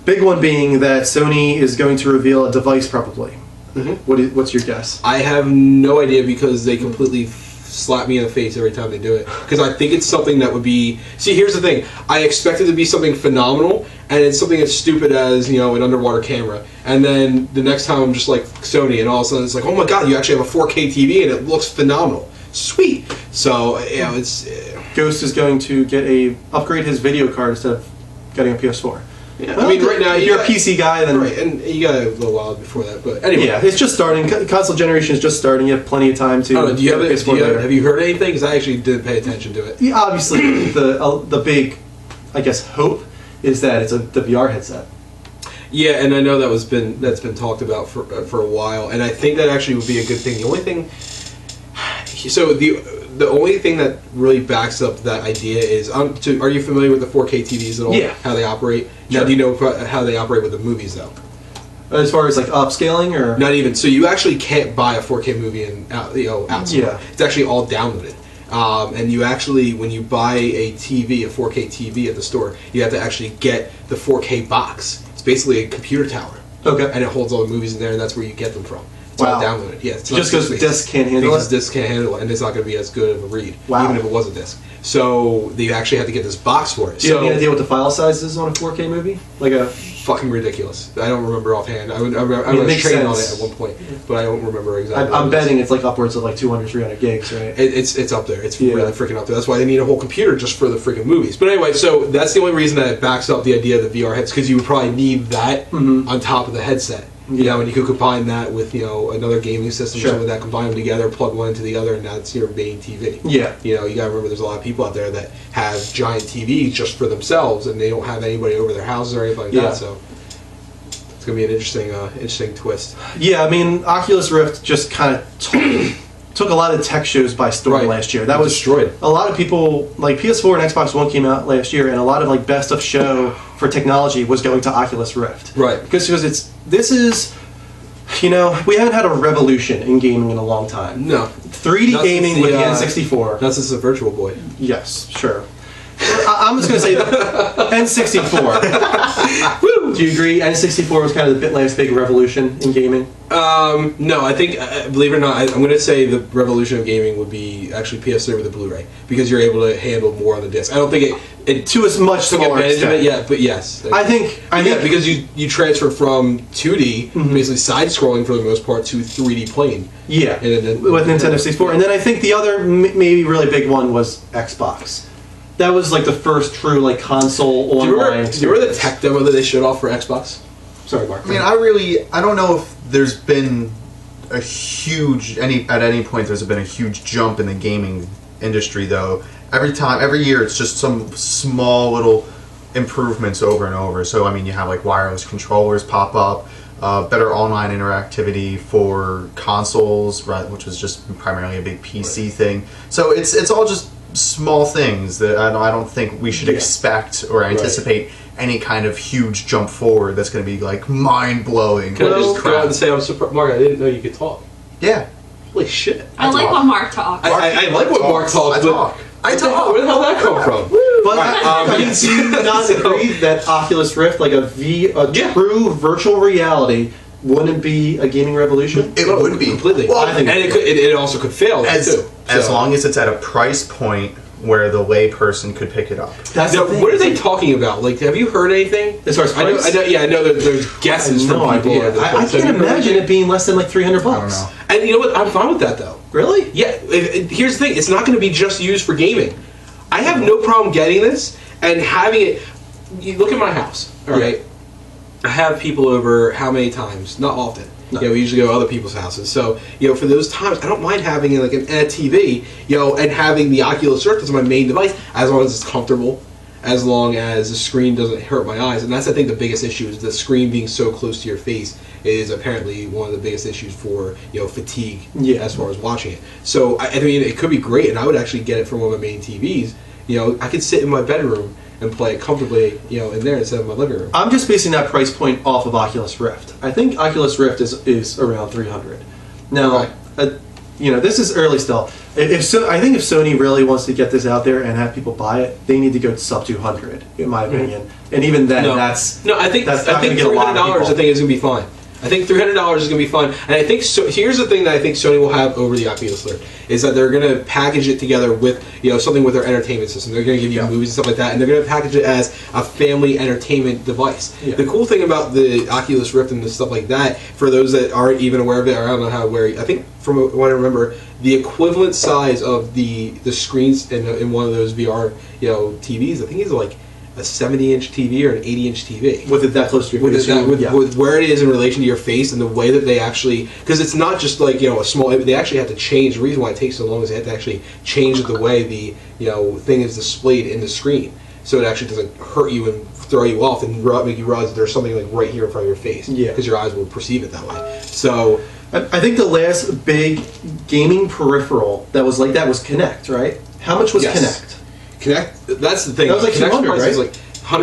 Big one being that Sony is going to reveal a device probably. Mhm. What's your guess? I have no idea because they completely slap me in the face every time they do it. Because I think it's something that would be. See, here's the thing. I expect it to be something phenomenal, and it's something as stupid as an underwater camera. And then the next time I'm just like Sony, and all of a sudden it's like, oh my God, you actually have a 4K TV, and it looks phenomenal. Sweet. So it's. Ghost is going to upgrade his video card instead of getting a PS4. Yeah, Well, I mean, right now if you're a PC guy, then right, and you got a little while before that, but anyway. yeah, it's just starting. Console generation is just starting. You have plenty of time to. I don't know, do you get have, a it, PS4 later. have you heard anything? Because I actually didn't pay attention to it. Yeah, obviously, the big, I guess, hope is that it's the VR headset. Yeah, and I know that's been talked about for a while, and I think that actually would be a good thing. The only thing, so the only thing that really backs up that idea is, are you familiar with the 4K TVs at all? Yeah. How they operate? Sure. Now, do you know how they operate with the movies though? As far as like upscaling or Not even. So you actually can't buy a 4K movie outside. Yeah. It's actually all downloaded. And you actually, when you buy a 4K TV at the store, you have to actually get the 4K box. It's basically a computer tower. Okay. And it holds all the movies in there, and that's where you get them from. It's all Wow. downloaded. Yeah. It's not just because disc-based. disc can't handle Because it. disc can't handle it, and it's not going to be as good of a read, Wow. even if it was a disc. So they actually had to get this box for it. Do you have So any idea what the file size is on a 4K movie? Like a fucking ridiculous. I don't remember offhand. I it was makes trained on sense. it at one point, but I don't remember exactly. what I'm it was. betting it's like upwards of like 200, 300 gigs, right? It's up there. It's Yeah. really freaking up there. That's why they need a whole computer just for the freaking movies. But anyway, so that's the only reason that it backs up the idea of the VR heads, because you would probably need that on top of the headset. Yeah. And you could combine that with another gaming system, Sure. something that combine them together, plug one into the other, and that's your main TV. Yeah. You gotta remember, there's a lot of people out there that have giant TVs just for themselves, and they don't have anybody over their houses or anything like Yeah. that. So it's gonna be an interesting twist. Yeah, I mean, Oculus Rift just kind of took a lot of tech shows by storm Right. last year. That It was destroyed. a lot of people, like PS4 and Xbox One came out last year, and a lot of like best of show for technology was going to Oculus Rift. Right. Because this is, we haven't had a revolution in gaming in a long time. No. 3D Not gaming since with the, the N64. Not since the Virtual Boy. Yes, sure. I'm just going to say N64. Do you agree? N64 was kind of the last big revolution in gaming. No, I think, believe it or not, I'm going to say the revolution of gaming would be actually PS3 with the Blu-ray, because you're able to handle more on the disc. I don't think it To a much took smaller advantage of it extent. yet, but yes. I think because you transfer from 2D, basically side-scrolling for the most part, to 3D plane. Yeah, And then- with Nintendo 64. And then I think the other maybe really big one was Xbox. That was like the first true like console Do you online. remember the tech demo that they showed off for Xbox? Sorry, Mark. I mean, I don't know if there's been a huge at any point there's been a huge jump in the gaming industry though. Every year it's just some small little improvements over and over. So I mean, you have like wireless controllers pop up, better online interactivity for consoles, right, which was just primarily a big PC thing. So it's all just small things that I don't think we should expect or anticipate any kind of huge jump forward that's going to be like mind blowing. Can I just go out and say I'm surprised, Mark? I didn't know you could talk. Yeah, Holy shit! I like when Mark talks. I like what Mark talks. I talk. Where the hell did that come from? But I mean, yes. do you not agree that Oculus Rift, like a Yeah. true virtual reality, wouldn't be a gaming revolution? it would be completely. Well, I think and it also could fail too. as So- long as it's at a price point where the layperson could pick it up. That's Now, the thing. what are they talking about? Like, have you heard anything? As far as I know, price? I know that there's I guesses have from no people. idea. at this I point. So can't have you heard imagine anything? it being less than like $300. I don't know. And you know what? I'm fine with that though. Really? Yeah, here's the thing. It's not going to be just used for gaming. I have no problem getting this and having it. You look at my house, all right? I have people over how many times? Not often. No. We usually go to other people's houses. So, for those times, I don't mind having like a TV, and having the Oculus Rift as my main device, as long as it's comfortable, as long as the screen doesn't hurt my eyes. And that's, I think, the biggest issue is the screen being so close to your face is apparently one of the biggest issues for, fatigue as far as watching it. So, I mean, it could be great, and I would actually get it from one of my main TVs. I could sit in my bedroom and play it comfortably, in there instead of my living room. I'm just basing that price point off of Oculus Rift. I think Oculus Rift is around $300. Now, Right. this is early still. I think if Sony really wants to get this out there and have people buy it, they need to go sub $200, in my opinion. And even then, I think that's not gonna get a lot of $300 people. I think is going to be fine. I think $300 is going to be fine, and I think here's the thing that I think Sony will have over the Oculus Rift is that they're going to package it together with something with their entertainment system. They're going to give you movies and stuff like that, and they're going to package it as a family entertainment device. Yeah. The cool thing about the Oculus Rift and the stuff like that, for those that aren't even aware of it, or I don't know how aware, I think from what I remember, the equivalent size of the screens in one of those VR TVs, I think is like a 70-inch TV or an 80-inch TV. with it that close to your face. With where it is in relation to your face and the way that they actually, because it's not just like a small. They actually have to change. The reason why it takes so long is they have to actually change the way the thing is displayed in the screen, so it actually doesn't hurt you and throw you off and make you realize that there's something like right here in front of your face. Yeah. Because your eyes will perceive it that way. So. I think the last big gaming peripheral that was like that was Kinect, right? How much was Yes. Kinect? Kinect. That's the thing. That was like Kinect's $200, price right? is like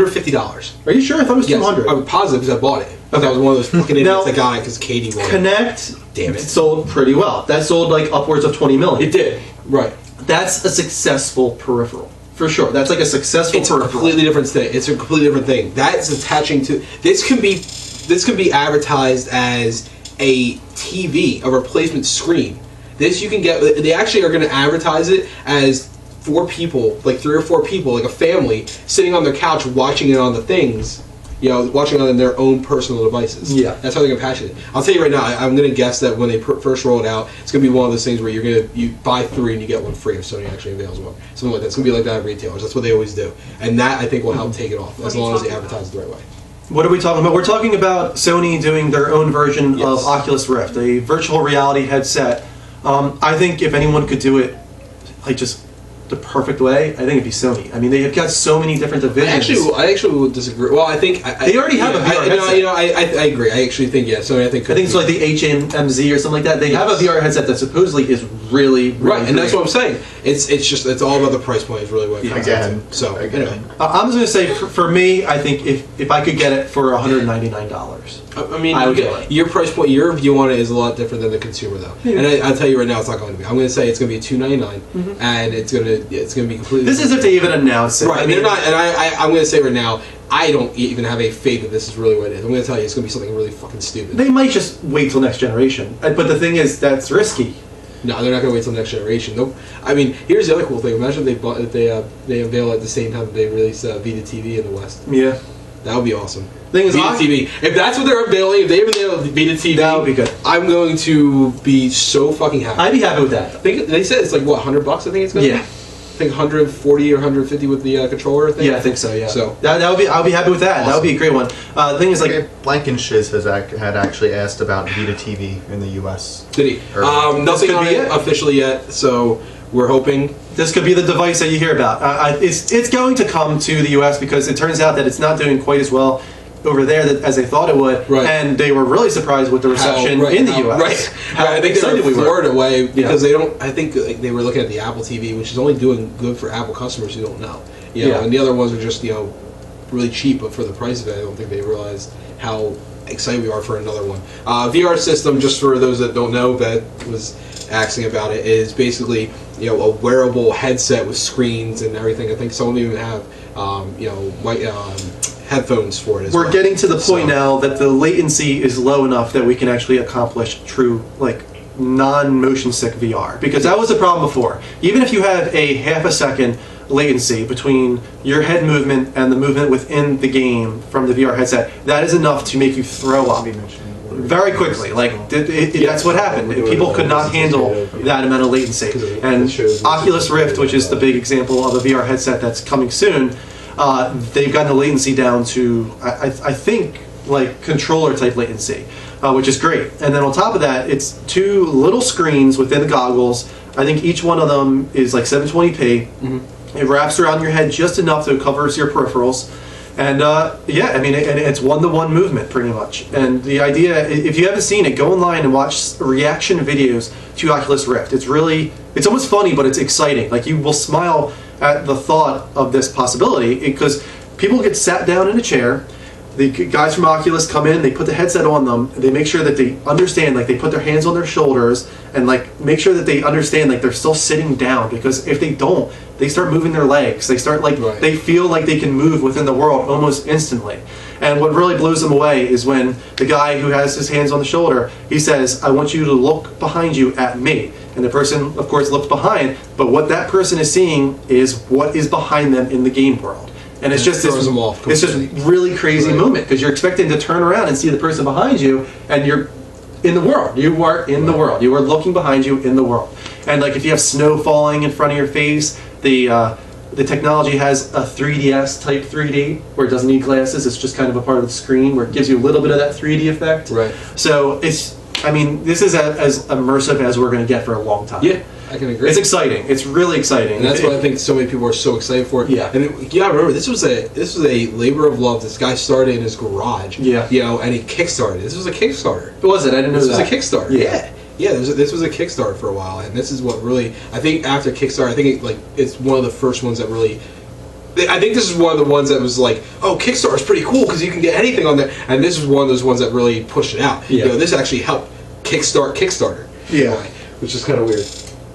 $150. Are you sure? I thought it was Yes, $200. I'm positive because I bought it. But that was one of those fucking idiots Now, that got it because Katie wanted it. Kinect Damn it. sold pretty well. That sold like upwards of 20 million. It did. Right. That's a successful peripheral. For sure. That's like a successful It's a peripheral. completely different thing. It's a completely different thing. That's attaching to this can be advertised as a TV, a replacement screen. This you can get. They actually are going to advertise it as 4 people, like 3 or 4 people, like a family sitting on their couch watching it on the things. Watching it on their own personal devices. Yeah. That's how they're going to patch it. I'll tell you right now, I'm going to guess that when they first roll it out, it's going to be one of those things where you buy 3 and you get one free if Sony actually avails one. Something like that. It's going to be like that at retailers. That's what they always do. And that, I think, will help take it off, as long as they advertise it the right way. What are we talking about? We're talking about Sony doing their own version Yes. of Oculus Rift, a virtual reality headset. I think if anyone could do it, like just the perfect way, I think it'd be Sony. I mean, they have got so many different divisions. I actually would disagree. Well, I think They already have a VR headset. I agree. I actually think Sony. I think it's like the HMZ or something like that. They have a VR headset that supposedly is really, really right, and that's great. what I'm saying. It's all about the price point. Is really what it comes down Again. to. So anyway, I'm just going to say, for me, I think if I could get it for $199. I mean, I would do it. your price point, your view on it is a lot different than the consumer, though. Yeah. And I'll tell you right now, it's not going to be. I'm going to say it's going to be $299, and it's going to be completely. This is if they even announce it. right. I mean, They're not, and I'm going to say right now, I don't even have a faith that this is really what it is. I'm going to tell you, it's going to be something really fucking stupid. they might just wait till next generation. But the thing is, that's risky. No, they're not going to wait till next generation. Nope. I mean, here's the other cool thing. Imagine if they unveil at the same time that they release Vita TV in the West. Yeah. That would be awesome. Thing is, Vita I- TV. If that's what they're unveiling, if they unveil Vita TV, That would be good. I'm going to be so fucking happy. I'd be happy with that. I think they said it's like what, $100? I think it's going to Yeah. be. I think 140 or 150 with the controller thing. Yeah, I think so. Yeah. So that would be. I would be happy with that. That would be a great one. The thing is, like, Blankenshiz had actually asked about Vita TV in the U.S. did he? Or- Nothing could on be it it. officially yet. So we're hoping. this could be the device that you hear about. It's going to come to the U.S. because it turns out that it's not doing quite as well over there as they thought it would, Right. and they were really surprised with the reception in the U.S. Right. How I think they excited were we were. floored away because Yeah. they don't. I think like, they were looking at the Apple TV, which is only doing good for Apple customers who don't know. Yeah. And the other ones are just really cheap, but for the price of it, I don't think they realized how excited we are for another one. VR system, just for those that don't know, that was asking about it, is basically a wearable headset with screens and everything. I think some of them even have white headphones for it as well. We're getting to the point So- now that the latency is low enough that we can actually accomplish true, like, non-motion sick VR. Because that was the problem before. Even if you have a half a second latency between your head movement and the movement within the game from the VR headset, that is enough to make you throw up. very quickly. Like that's what happened. People could not handle that amount of latency. And Oculus Rift, which is the big example of a VR headset that's coming soon, they've gotten the latency down to I think like controller type latency, which is great. And then on top of that, it's two little screens within the goggles. I think each one of them is like 720p. Mm-hmm. It wraps around your head just enough so it covers your peripherals. And yeah, I mean, it's one-to-one movement pretty much. And the idea, if you haven't seen it, go online and watch reaction videos to Oculus Rift. It's almost funny, but it's exciting. Like, you will smile at the thought of this possibility because people get sat down in a chair. The guys from Oculus come in, they put the headset on them, they make sure that they understand, like they put their hands on their shoulders and like make sure that they understand like they're still sitting down, because if they don't, they start moving their legs. They start like, they feel like they can move within the world almost instantly. And what really blows them away is when the guy who has his hands on the shoulder, he says, I want you to look behind you at me. And the person, of course, looks behind, but what that person is seeing is what is behind them in the game world. And it's just throws them off it's just really crazy moment because you're expecting to turn around and see the person behind you, and you're in the world. You are in the world. You are looking behind you in the world. And like if you have snow falling in front of your face, the technology has a 3DS type 3D where it doesn't need glasses. It's just kind of a part of the screen where it gives you a little bit of that 3D effect. Right. So I mean, this is as immersive as we're going to get for a long time. Yeah. I can agree. It's exciting. It's really exciting, and that's why I think so many people are so excited for it. Yeah, and remember this was a labor of love. This guy started in his garage. Yeah, and he kickstarted. This was a Kickstarter. Was it? I didn't know this that. was a Kickstarter. Yeah. This was a Kickstarter for a while, and this is what really I think after Kickstarter, I think it's one of the first ones that really. I think this is one of the ones that was like, oh, Kickstarter's pretty cool because you can get anything on there, and this is one of those ones that really pushed it out. Yeah. This actually helped kickstart Kickstarter. Yeah, which is kind of weird.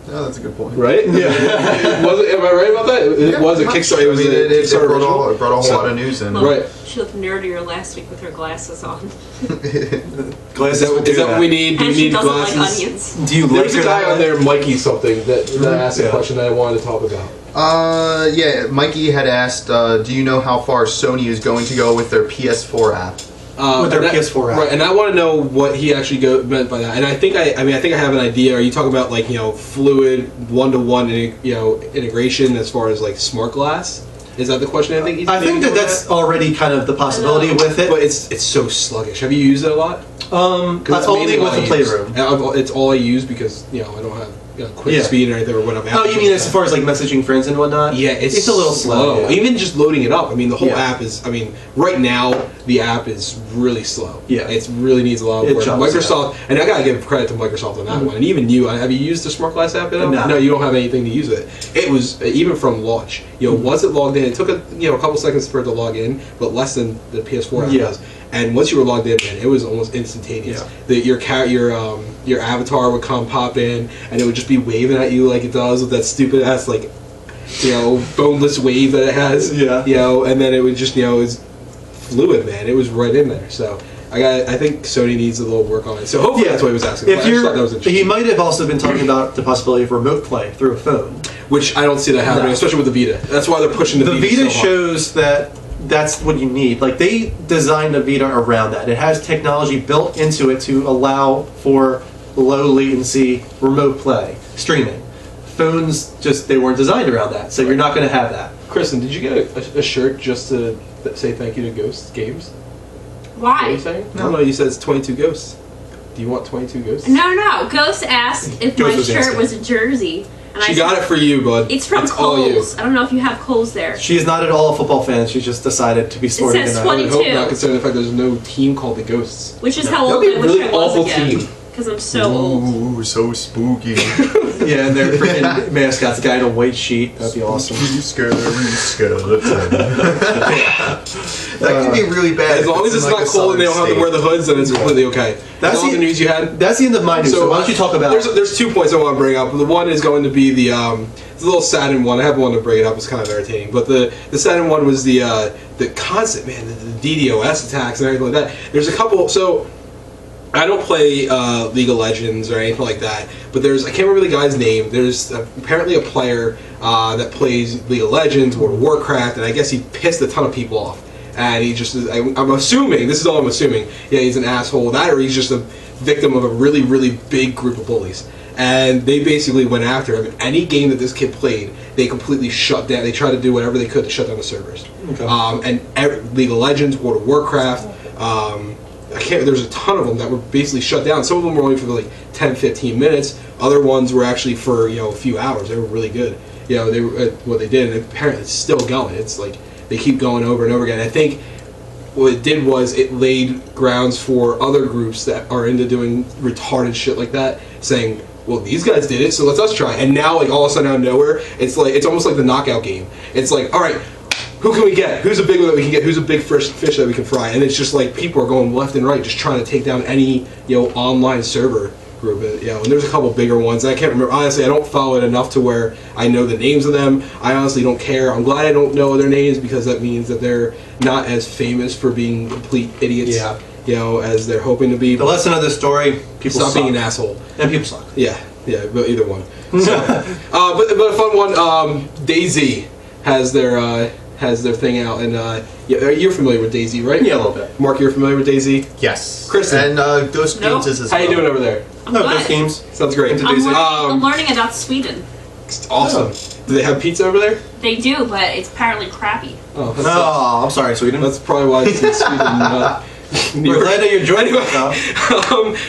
No, that's a good point. Right? Yeah. Am I right about that? It was a Kickstarter. It was a Kickstarter original. It brought a whole lot of news in. Right. She looked nerdier last week with her glasses on. Glasses. Is that what we need? Do And we she need doesn't glasses? like onions. Do you There's like a guy on there, Mikey something, that asked a Yeah. question that I wanted to talk about. Yeah, Mikey had asked, do you know how far Sony is going to go with their PS4 app? With their PS4 app. Right, and I want to know what he actually meant by that. And I think I have an idea. Are you talking about like fluid one-to-one integration as far as like smart glass? Is that the question? I think that's already kind of the possibility with it. But it's so sluggish. Have you used it a lot? That's only with the Playroom. It's all I use because I don't have quick speed or anything or whatever. Oh, you mean as far as like messaging friends and whatnot? Yeah, it's a little slow. Yeah. Even just loading it up. I mean, the whole app is. I mean, right now the app is really slow. Yeah, it really needs a lot of work. Microsoft, and I gotta give credit to Microsoft on that one. And even you, have you used the Smart Glass app? No, you don't have anything to use with it. It was even from launch. Once it logged in, it took a couple seconds for it to log in, but less than the PS4 app does. And once you were logged in, man, it was almost instantaneous. Yeah. Your avatar would come pop in, and it would just be waving at you like it does with that stupid ass boneless wave that it has. Yeah. And then it would just it's fluid, man. It was right in there. So I think Sony needs a little work on it. So hopefully that's what he was asking. He might have also been talking about the possibility of remote play through a phone, which I don't see that happening, especially with the Vita. That's why they're pushing the Vita. The Vita so shows that. That's what you need. Like, they designed the Vita around that. It has technology built into it to allow for low latency remote play streaming. Phones they weren't designed around that, so you're not going to have that. Kristen, did you get a shirt just to say thank you to Ghost Games? Why? What are you saying? No. I don't know. You said it's 22 ghosts. Do you want 22 ghosts? No. Ghost asked if my shirt was a jersey. And she got it for you, bud. It's from Kohl's. I don't know if you have Kohl's there. She is not at all a football fan. She just decided to be sporty tonight. It says 22. I hope not, considering the fact there's no team called the Ghosts. Which is how old I wish I was again. Because I'm so old. Ooh, so spooky. Yeah, and their freaking mascot's a guy in a white sheet. That'd be awesome. Scary skeleton. That could be really bad. As long as it's not cold and they don't have to wear the hoods, then it's completely okay. That's all the news you had? That's the end of my news. So why don't you talk about... There's 2 points I want to bring up. The one is going to be it's a little Saturn one. I have one to bring it up. It's kind of entertaining. But the Saturn one was the constant, man, the DDoS attacks and everything like that. There's a couple... So... I don't play League of Legends or anything like that, but I can't remember the guy's name. There's apparently a player that plays League of Legends, World of Warcraft, and I guess he pissed a ton of people off. and he just is, I'm assuming, this is all I'm assuming, yeah, he's an asshole, that or he's just a victim of a really, really big group of bullies. And they basically went after him. Any game that this kid played, they completely shut down. They tried to do whatever they could to shut down the servers. Okay. League of Legends, World of Warcraft, there's a ton of them that were basically shut down. Some of them were only for like 10, 15 minutes. Other ones were actually for, a few hours. They were really good. They were what they did, and apparently it's still going. It's like they keep going over and over again. I think what it did was it laid grounds for other groups that are into doing retarded shit like that, saying, well, these guys did it, so let's us try. And now, like, all of a sudden out of nowhere, it's almost like the knockout game. It's like, all right, who can we get? Who's a big one that we can get? Who's a big fish that we can fry? And it's just like people are going left and right, just trying to take down any online server group. And there's a couple bigger ones. I can't remember. Honestly, I don't follow it enough to where I know the names of them. I honestly don't care. I'm glad I don't know their names because that means that they're not as famous for being complete idiots. Yeah. As they're hoping to be. The lesson of this story: people Stop suck. being an asshole. And people suck. Yeah, but either one. So, but a fun one. DayZ has their thing out, and you're familiar with DayZ, right? Yeah, a little bit. Mark, you're familiar with DayZ? Yes. Kristen. And Ghost No. Games is as How you well. doing over there? I'm No, good. those games. Sounds great. Into I'm DayZ. I'm learning about Sweden. Awesome. Do they have pizza over there? They do, but it's apparently crappy. Oh, that's, Oh, I'm sorry, Sweden. that's probably why it's in Sweden. We're glad that you're joining us now.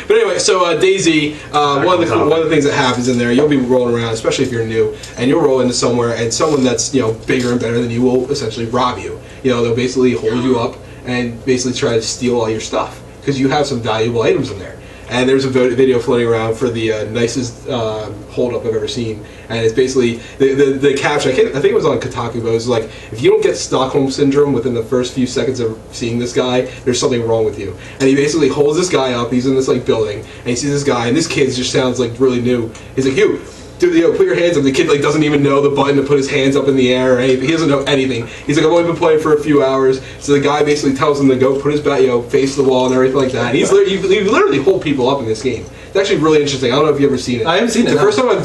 But anyway, so DayZ, one of the things that happens in there, you'll be rolling around, especially if you're new, and you'll roll into somewhere, and someone that's bigger and better than you will essentially rob you. They'll basically hold you up and basically try to steal all your stuff because you have some valuable items in there. And there's a video floating around for the nicest hold-up I've ever seen. And it's basically, the caption, I think it was on Kotaku, but it was like, if you don't get Stockholm Syndrome within the first few seconds of seeing this guy, there's something wrong with you. And he basically holds this guy up, he's in this building, and he sees this guy, and this kid just sounds like really new. He's like, you, dude, put your hands up. The kid doesn't even know the button to put his hands up in the air or anything. He doesn't know anything. He's like, I've only been playing for a few hours. So the guy basically tells him to go put his back, face to the wall and everything like that. And you literally hold people up in this game. It's actually really interesting. I don't know if you've ever seen it. I haven't seen it. The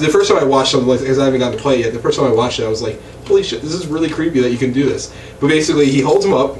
first time I watched something like this, because I haven't gotten to play it yet. The first time I watched it, I was like, holy shit, this is really creepy that you can do this. But basically, he holds him up,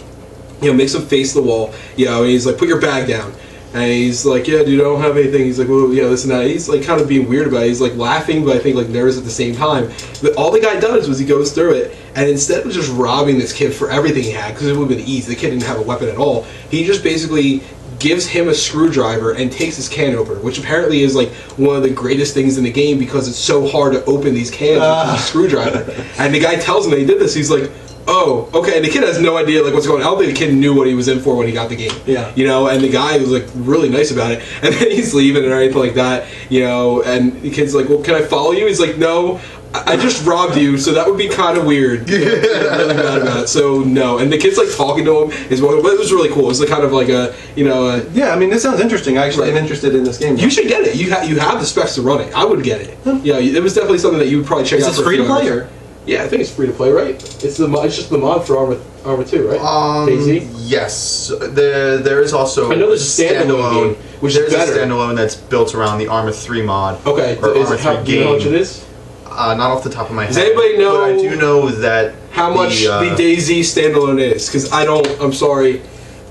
makes him face the wall, and he's like, put your bag down. And he's like, yeah, dude, I don't have anything. He's like, well, this and that. He's like kind of being weird about it. He's like laughing, but I think like nervous at the same time. But all the guy does was he goes through it, and instead of just robbing this kid for everything he had, because it would have been easy, the kid didn't have a weapon at all, he just basically gives him a screwdriver and takes his can opener, which apparently is like one of the greatest things in the game because it's so hard to open these cans with a screwdriver. And the guy tells him that he did this. He's like, oh, okay. And the kid has no idea like what's going on. I don't think the kid knew what he was in for when he got the game. Yeah. And the guy was like really nice about it. And then he's leaving and everything like that. And the kid's like, well, can I follow you? He's like, no. I just robbed you, so that would be kind of weird. Really bad about it. So no, and the kid's like talking to him. But it was really cool. It was like kind of like Yeah, I mean, this sounds interesting. I actually am interested in this game. You should get it. You have the specs to run it. I would get it. Yeah, it was definitely something that you would probably check out. Is it free to play or? Yeah, I think it's free to play, right? It's just the mod for Arma 2, right? DayZ? Yes. There is also I know there's a standalone game, which is there's better. a standalone that's built around the Arma 3 mod. Okay, Or is Arma it how 3 do you know how much game. it is? Not off the top of my head. Does anybody know But I do know that How much the DayZ standalone is? Because I don't. I'm sorry,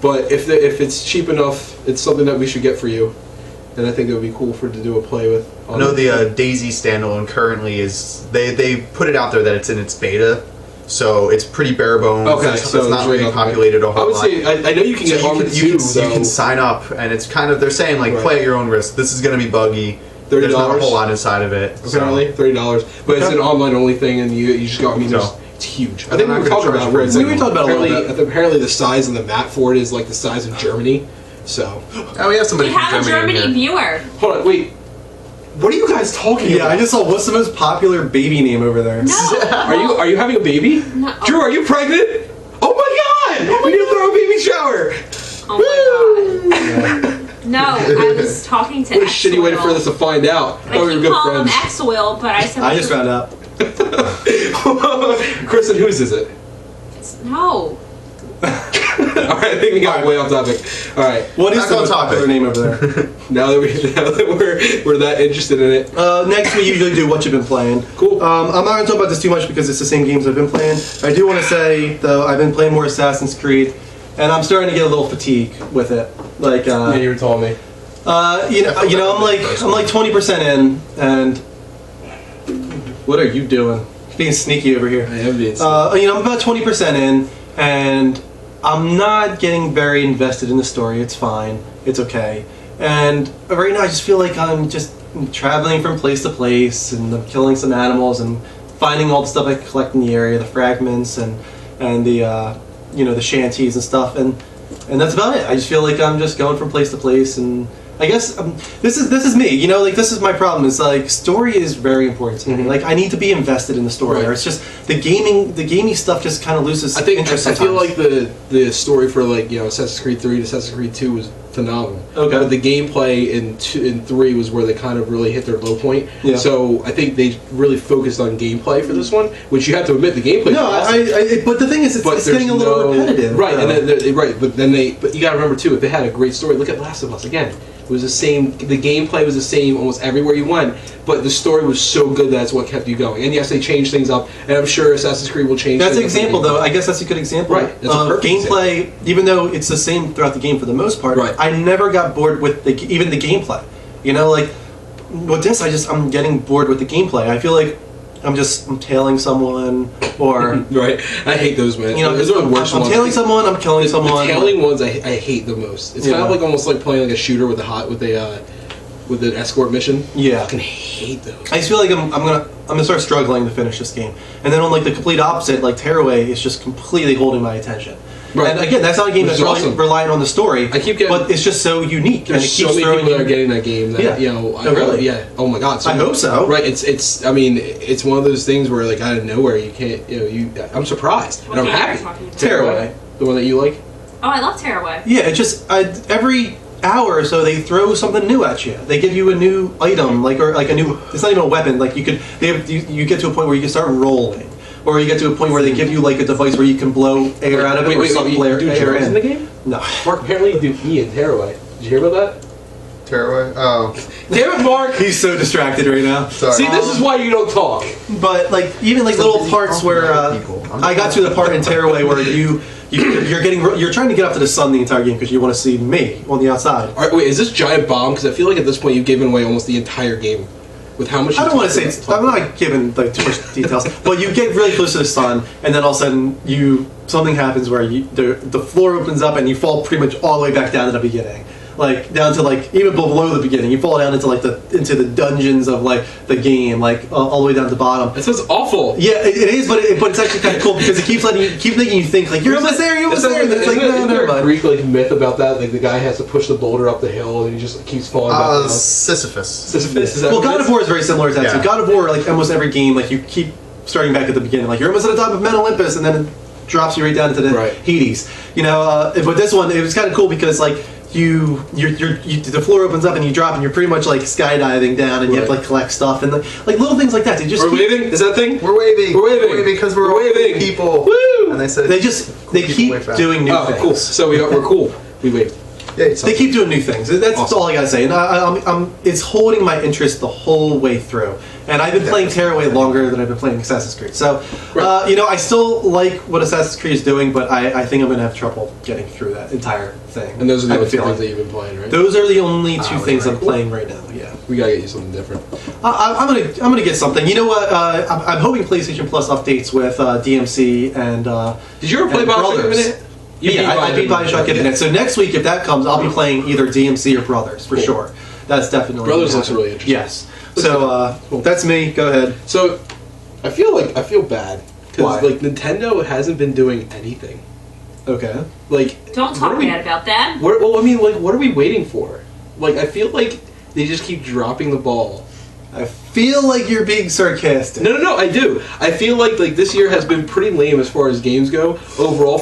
but if it's cheap enough, it's something that we should get for you. And I think it would be cool to do a play with. I know the DayZ standalone currently is they put it out there that it's in its beta, so it's pretty bare bones. Okay, it's so not it's really populated a I whole would lot. say I know you can get Arma 2 you though. can sign up, and it's kind of they're saying like Right. play at your own risk. This is going to be buggy. There's not a whole lot inside of it. so- Apparently, $30, but it's Okay. an online only thing, and you just go. I mean, So- it's huge. I I'm think we not were gonna talking charge about for where it. it's We like were talking about it a little apparently, apparently the size of the map for it is like the size of Germany. So Oh, we have somebody We from have a Germany in Germany here. viewer. hold on, wait. What are you guys talking Yeah, about? I just saw what's the most popular baby name over there. No. Are you having a baby? No. Drew, are you pregnant? Oh my God! We need to throw a baby shower. Oh my god. No, I was talking to What a shitty way for us to find out. I Oh, we were keep good calling him friends. X-Will, but I said I just found out. Kristen, whose is it? no. Alright, I think we got way off topic. Alright, What is Back the on most topic. popular name over there? now that we're that interested in it. Next, we usually do what you've been playing. Cool. I'm not going to talk about this too much because it's the same games I've been playing. I do want to say, though, I've been playing more Assassin's Creed. and I'm starting to get a little fatigue with it. Like, Yeah, you were telling me. I'm like 20% in, and what are you doing? Being sneaky over here. I am being I'm about 20% in, and I'm not getting very invested in the story. It's fine. It's okay. And right now, I just feel like I'm just traveling from place to place, and I'm killing some animals and finding all the stuff I collect in the area, the fragments and the the shanties and stuff, and that's about it. I just feel like I'm just going from place to place, and I guess this is me. Like this is my problem. Is like story is very important to me. Like I need to be invested in the story, Right. or it's just the gaming stuff just kind of loses I think interest. I feel sometimes. like the story for Assassin's Creed 3 to Assassin's Creed 2 was phenomenal. Okay. But the gameplay in 2 and 3 was where they kind of really hit their low point. Yeah. So I think they really focused on gameplay for this one, which you have to admit the gameplay. No, was awesome. but the thing is, it's But getting a there's little no- repetitive. right? And then but you got to remember too, if they had a great story, look at Last of Us again. It was the same. The gameplay was the same almost everywhere you went, but the story was so good that's what kept you going. And yes, they changed things up, and I'm sure Assassin's Creed will change. That's an things up in example, the though. I guess that's a good example. Right, that's a of perfect gameplay. Even though it's the same throughout the game for the most part, Right. I never got bored with even the gameplay. Like with this, I'm getting bored with the gameplay. I feel like I'm tailing someone, or Right, I hate those, man. Those are the worst I'm ones. tailing someone. I'm killing someone. The tailing ones I hate the most. It's kind Yeah. of like almost like playing like a shooter with with an escort mission. Yeah. I fucking hate those. I just feel like I'm gonna start struggling to finish this game, and then on like the complete opposite, like Tearaway is just completely holding my attention. Right. And again, that's not a game Which that's is really awesome. relying on the story. I keep getting- but it's just so unique, and it There's keeps so many throwing people that you. are getting that game that Yeah. Oh, really? Yeah. Oh my god. I hope so. Right. It's. I mean, it's one of those things where like out of nowhere you can't. I'm surprised What and I'm game are you happy. talking about? Tearaway. The one that you like. Oh, I love Tearaway. Yeah, it just every hour or so they throw something new at you. They give you a new item, or a new. It's not even a weapon. Like you get to a point where you can start rolling, or you get to a point where they give you like a device where you can blow air out of it, or suck you air do air drugs in the in. game? No. Mark, apparently you do E in Tearaway. Did you hear about that? Tearaway. Oh, Damn it, Mark! He's so distracted right now. sorry. See, this is why you don't talk. But like even like little busy parts talking where to other people. I got to the part in Tearaway where you're trying to get up to the sun the entire game because you want to see me on the outside. All right, wait, is this giant bomb? Because I feel like at this point you've given away almost the entire game with how much. I don't want to say it's. I'm not giving like too much details, but you get really close to the sun, and then all of a sudden something happens where the floor opens up and you fall pretty much all the way back down to the beginning, like down to like even below the beginning. You fall down into like into the dungeons of like the game, like all the way down to the bottom. That sounds awful. Yeah, it is, but it's actually kind of cool because it keeps making you think like you're almost there, you're almost there. And it's like no, isn't there never a mind. Greek like myth about that? Like the guy has to push the boulder up the hill and he just keeps falling back down. Sisyphus. Sisyphus, is that Well, what it God is? of War is very similar to that. Yeah. So God of War, like almost every game, like you keep starting back at the beginning. Like you're almost at the top of Mount Olympus, and then it drops you right down into the Right. Hades. But this one, it was kind of cool because like the floor opens up and you drop and you're pretty much like skydiving down and you have to Right. like collect stuff and like little things like that. They just We're waving? Is that a thing? We're waving. We're waving. because we're We're all waving. people. Woo! And they said they Keep keep away fast. doing new Oh, things. cool. So we're cool. We waved. Yeah, it's They keep doing new things. That's Awesome. all I gotta say. And it's holding my interest the whole way through. And I've been playing Tearaway longer than I've been playing Assassin's Creed. So, Right. I still like what Assassin's Creed is doing, but I think I'm gonna have trouble getting through that entire thing. And those are I the have only a two feeling. things that you've been playing, right? Those are the only two right, things right. I'm playing right now. Yeah, We gotta get you something different. I'm gonna get something. You know what? I'm hoping PlayStation Plus updates with DMC and. Did you ever play and Bioshock Brothers. Infinite? You Yeah, I beat Bioshock Yeah. Infinite. So next week, if that comes, I'll be playing either DMC or Brothers for Cool. sure. That's definitely Brothers gonna looks happen. really interesting. Yes. Looks So Cool. that's me. Go ahead. So, I feel bad Why? because like Nintendo hasn't been doing anything. Okay. Like, Don't what talk are we- bad about that. Well, I mean, like, what are we waiting for? Like, I feel like they just keep dropping the ball. I feel like you're being sarcastic. No, I do. I feel like this year has been pretty lame as far as games go overall.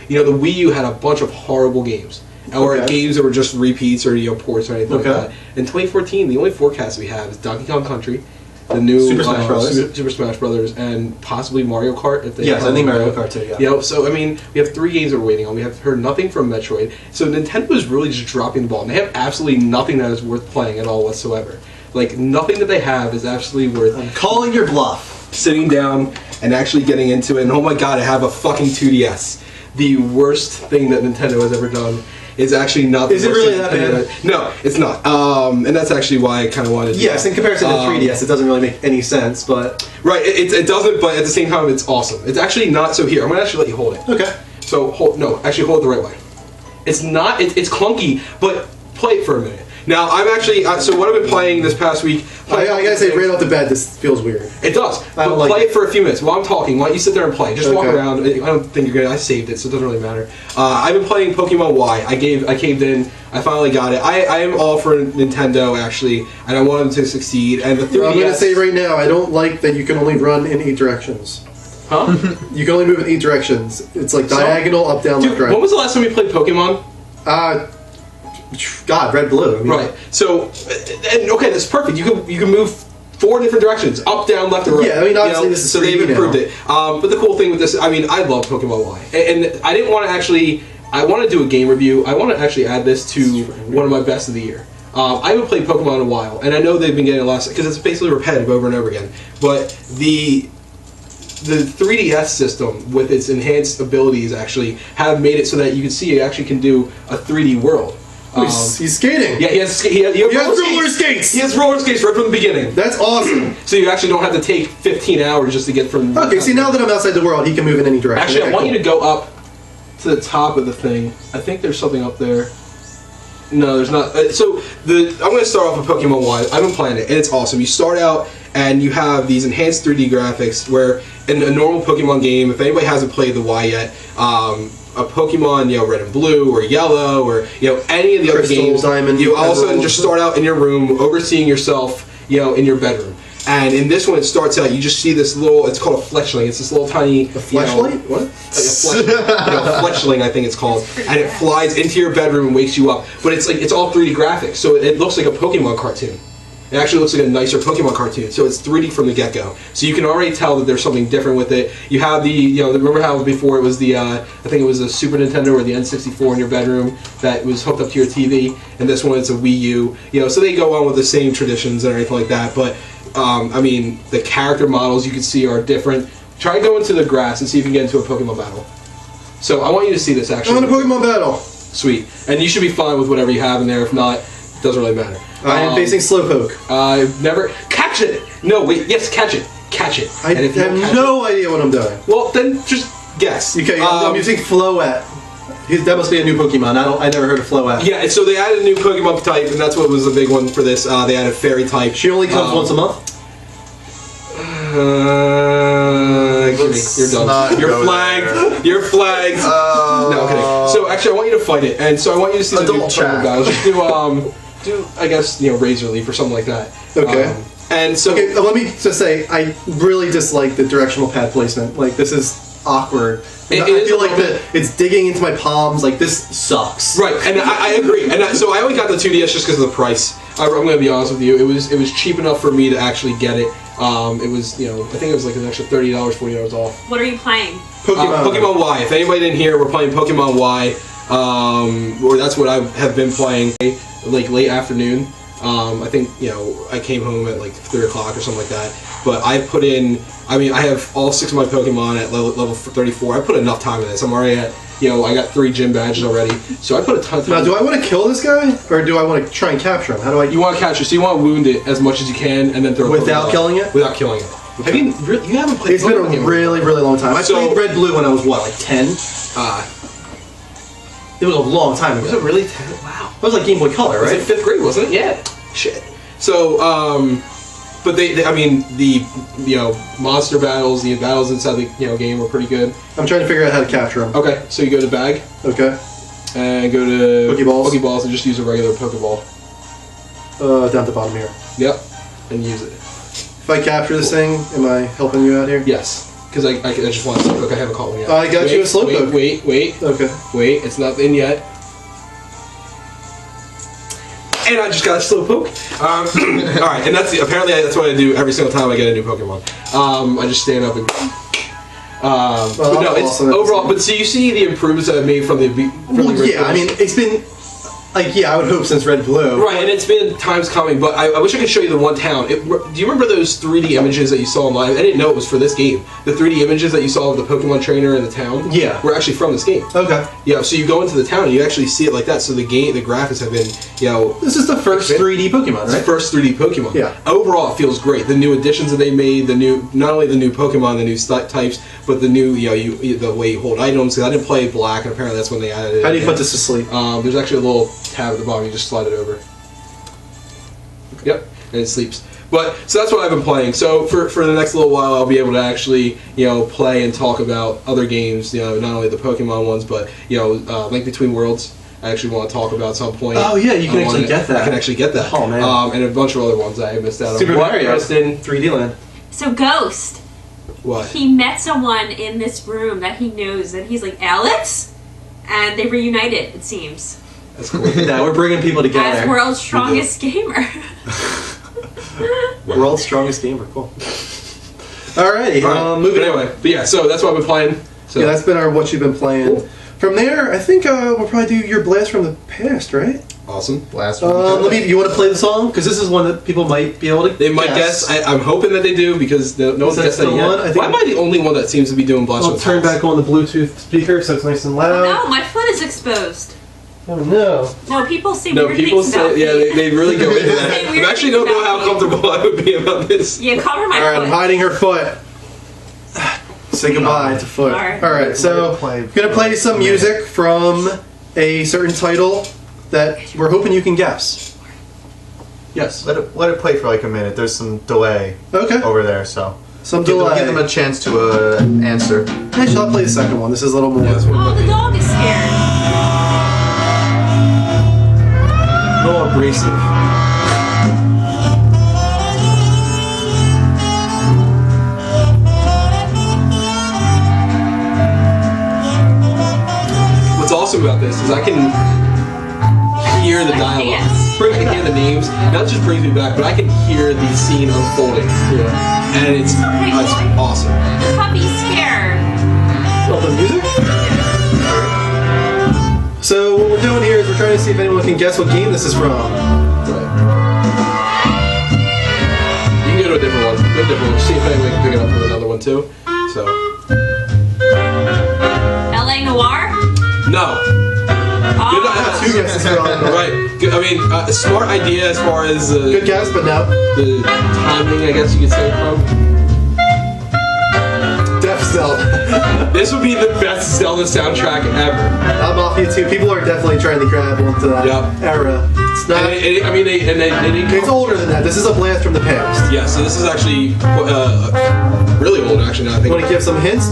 The Wii U had a bunch of horrible games, or Okay. games that were just repeats or ports or anything Okay. like that. In 2014, the only forecast we have is Donkey Kong Country, the new Super Smash Brothers. Super Smash Brothers, and possibly Mario Kart. If they Yes, I think Mario Kart too. Yeah. You know, so I mean, we have 3 games that we're waiting on. We have heard nothing from Metroid. So Nintendo is really just dropping the ball, and they have absolutely nothing that is worth playing at all whatsoever. Like nothing that they have is absolutely worth I'm calling your bluff. sitting down and actually getting into it. And oh my god, I have a fucking 2DS. the worst thing that Nintendo has ever done. Is actually not. Is it really that bad? No, it's not. And that's actually why I kind of wanted to do Yes, that. in comparison to 3DS, it doesn't really make any sense, but... Right, it doesn't, but at the same time, it's awesome. It's actually not, so here, I'm going to actually let you hold it. Okay. So, hold it the right way. It's not, it's clunky, but play it for a minute. Now, I'm actually, so what I've been playing this past week... I gotta say, right off the bat, this feels weird. It does. I don't But like play it. it for a few minutes. While I'm talking, why don't you sit there and play? Just walk Okay. around. I don't think you're gonna. I saved it, so it doesn't really matter. I've been playing Pokemon Y. I caved in. I finally got it. I am all for Nintendo actually, and I want them to succeed. And the 3DS. I'm gonna say right now, I don't like that you can only run in 8 directions. Huh? You can only move in 8 directions. It's like diagonal, up, down, Dude, left, right. when was the last time you played Pokemon? God, red, blue. I mean, Right. So, and okay, that's perfect. You can move 4 different directions: up, down, left, and right. Yeah, I mean, obviously this is so they've 3D improved now. it. But the cool thing with this, I mean, I love Pokemon Y, and I didn't want to actually. I want to do a game review. I want to actually add this to one of my best of the year. I haven't played Pokemon in a while, and I know they've been getting a lot because it's basically repetitive over and over again. But the 3DS system with its enhanced abilities actually have made it so that you can see it actually can do a 3D world. He's skating. Yeah, he has roller skates. He has roller skates right from the beginning. That's awesome. So you actually don't have to take 15 hours just to get from... Okay, see, now that I'm outside the world, he can move in any direction. Actually, I Okay, want cool. you to go up to the top of the thing. I think there's something up there. No, there's not. I'm going to start off with Pokemon Y. I've been playing it, and it's awesome. You start out, and you have these enhanced 3D graphics, where in a normal Pokemon game, if anybody hasn't played the Y yet, a Pokemon, red and blue, or yellow, or any of the Crystal, other games, Diamond, you all of a sudden Emerald. just start out in your room, overseeing yourself, in your bedroom. And in this one, it starts out, you just see this little, it's called a fletchling. It's this little tiny... A flashlight? What? Fletchling, I think it's called. And it flies into your bedroom and wakes you up. But it's all 3D graphics, so it looks like a Pokemon cartoon. It actually looks like a nicer Pokemon cartoon, so it's 3D from the get-go. So you can already tell that there's something different with it. You have the, remember how before it was the, I think it was the Super Nintendo or the N64 in your bedroom that was hooked up to your TV, and this one it's a Wii U. So they go on with the same traditions and everything like that, but, I mean, the character models you can see are different. Try and go into the grass and see if you can get into a Pokemon battle. So I want you to see this, actually. I'm in a Pokemon battle. Sweet. And you should be fine with whatever you have in there. If not, it doesn't really matter. I am facing Slowpoke. I've never... Catch it! No, wait, yes, catch it. Catch it. I And if you don't have catch no idea what I'm doing. it- well, then just guess. Okay, I'm using Floette. That must be a new Pokemon. I never heard of Floette. Yeah, and so they added a new Pokemon type, and that's what was the big one for this. They added Fairy type. She only comes once a month? Jimmy, you're done. not You're go flagged. there. You're flagged. No, I'm kidding. So actually, I want you to fight it, and so I want you to see the new Adult chat. Pokemon battles. Just do I guess Razor Leaf or something like that. Okay. And so Okay, let me just say, I really dislike the directional pad placement. Like, this is awkward. It I is feel a like little bit. it's digging into my palms. Like, this sucks. right, and I agree. And so I only got the 2DS just because of the price. I'm going to be honest with you. It was cheap enough for me to actually get it. It was I think it was like an extra $30, $40 off. What are you playing? Pokemon Y. If anybody didn't hear, we're playing Pokemon Y. Or that's what I have been playing, like late afternoon. I think I came home at like 3 o'clock or something like that. But I put in. I mean, I have all 6 of my Pokemon at level 34. I put enough time in this. I'm already at. I got 3 gym badges already. So I put a ton of time. Now, do I want to kill this guy? Or do I want to try and capture him? How do I... You want to catch it, so you want to wound it as much as you can, and then throw. Without Pokemon. killing it? Without killing it. Have you really? You haven't played. It's been Pokemon a game. really, really long time. I So- played Red Blue when I was, what, like 10? It was a long time Was ago. it really? Wow. It was like Game Boy Color, Was right? it 5th grade? Wasn't it? Yeah. Shit. So, but they I mean, the monster battles, the battles inside the game were pretty good. I'm trying to figure out how to capture him. Okay, so you go to bag Okay. and go to Pokeballs. and just use a regular Pokeball. Down at the bottom here. Yep, and use it. If I capture this thing, am I helping you out here? Yes, because I just want to Slowpoke. I haven't caught one yet. I got you a Slowpoke. Wait. Okay. It's not in yet. And I just got a Slowpoke. All right, and apparently that's what I do every single time I get a new Pokemon. I just stand up and. But no, it's awesome. overall. But so you see the improvements that I've made from the Well, original. yeah, I mean, it's been... like, yeah, I would hope since Red Blue. Right, and it's been times coming, but I wish I could show you the one town. Do you remember those 3D images that you saw online? I didn't know it was for this game. The 3D images that you saw of the Pokemon trainer in the town Yeah. were actually from this game. Okay. Yeah, so you go into the town and you actually see it like that. So the graphics have been, This is the first 3D Pokemon, it's the right? first 3D Pokemon. Yeah. Overall, it feels great. The new additions that they made, not only the new Pokemon, the new types, but the new, the way you hold items. 'Cause I didn't play Black, and apparently that's when they added it. How do you put this to sleep? There's actually a little tab at the bottom. You just slide it over. Yep, and it sleeps. But so that's what I've been playing. So for the next little while, I'll be able to actually play and talk about other games. Not only the Pokemon ones, but Link Between Worlds. I actually want to talk about at some point. Oh, yeah, you can I actually get that. I can actually get that. Oh, man. And a bunch of other ones that I missed out on. Super What, Mario. Kristen? 3D Land. So Ghost, What? he met someone in this room that he knows, and he's like, Alex? And they reunited, it seems. That's cool. Yeah, we're bringing people As together. world's strongest gamer. World's strongest gamer. Cool. Alrighty, All right. moving But on. anyway, but yeah, so that's what I've been playing. So Yeah, that's been our what you've been playing. From there, I think we'll probably do your blast from the past, right? awesome. Last one. You want to play the song? Because this is one that people might be able to They might guess. I'm hoping that they do because no one's that guessed that the yet. one? I think- Why am I the only one that seems to be doing Blast I'll from the turn Past? back on the Bluetooth speaker so it's nice and loud. No, my foot is exposed. Oh no. No, people say No, weird people things about say, yeah, me. they really go into People that. say I weird actually things don't know about how me. comfortable I would be about this. Yeah, cover my Alright, I'm foot. hiding her foot. Say goodbye to foot. Alright. Alright, so I'm gonna play some music from a certain title that we're hoping you can guess. Yes. Let it play for like a minute. There's some delay Okay. over there, so Some give delay. them a chance to answer. Actually, I'll play the second one. This is a little more. Yeah, that's what Oh, the dog is scared. A little abrasive. What's awesome about this is I can hear the dialogue. Yes. I can hear the names. That just brings me back, but I can hear the scene unfolding. Yeah. And it's awesome. The puppy's scared. Oh, the music? So what we're doing here is we're trying to see if anyone can guess what game this is from. Right. You can go to a different one. Go to a different one. See if anyone can pick it up from another one too. So LA Noir? no. Oh, Two guesses wrong. Right. Good, I mean, a smart idea as far as Good guess, but no. the timing, I guess you could say, from. Death Zelda. This would be the best Zelda soundtrack ever. I'm off you too. People are definitely trying to grab onto that Yep. era. It's not. I mean, they didn't. It's older than that. This is a blast from the past. Yeah, so this is actually really old, actually. Now I think. Want to give some hints?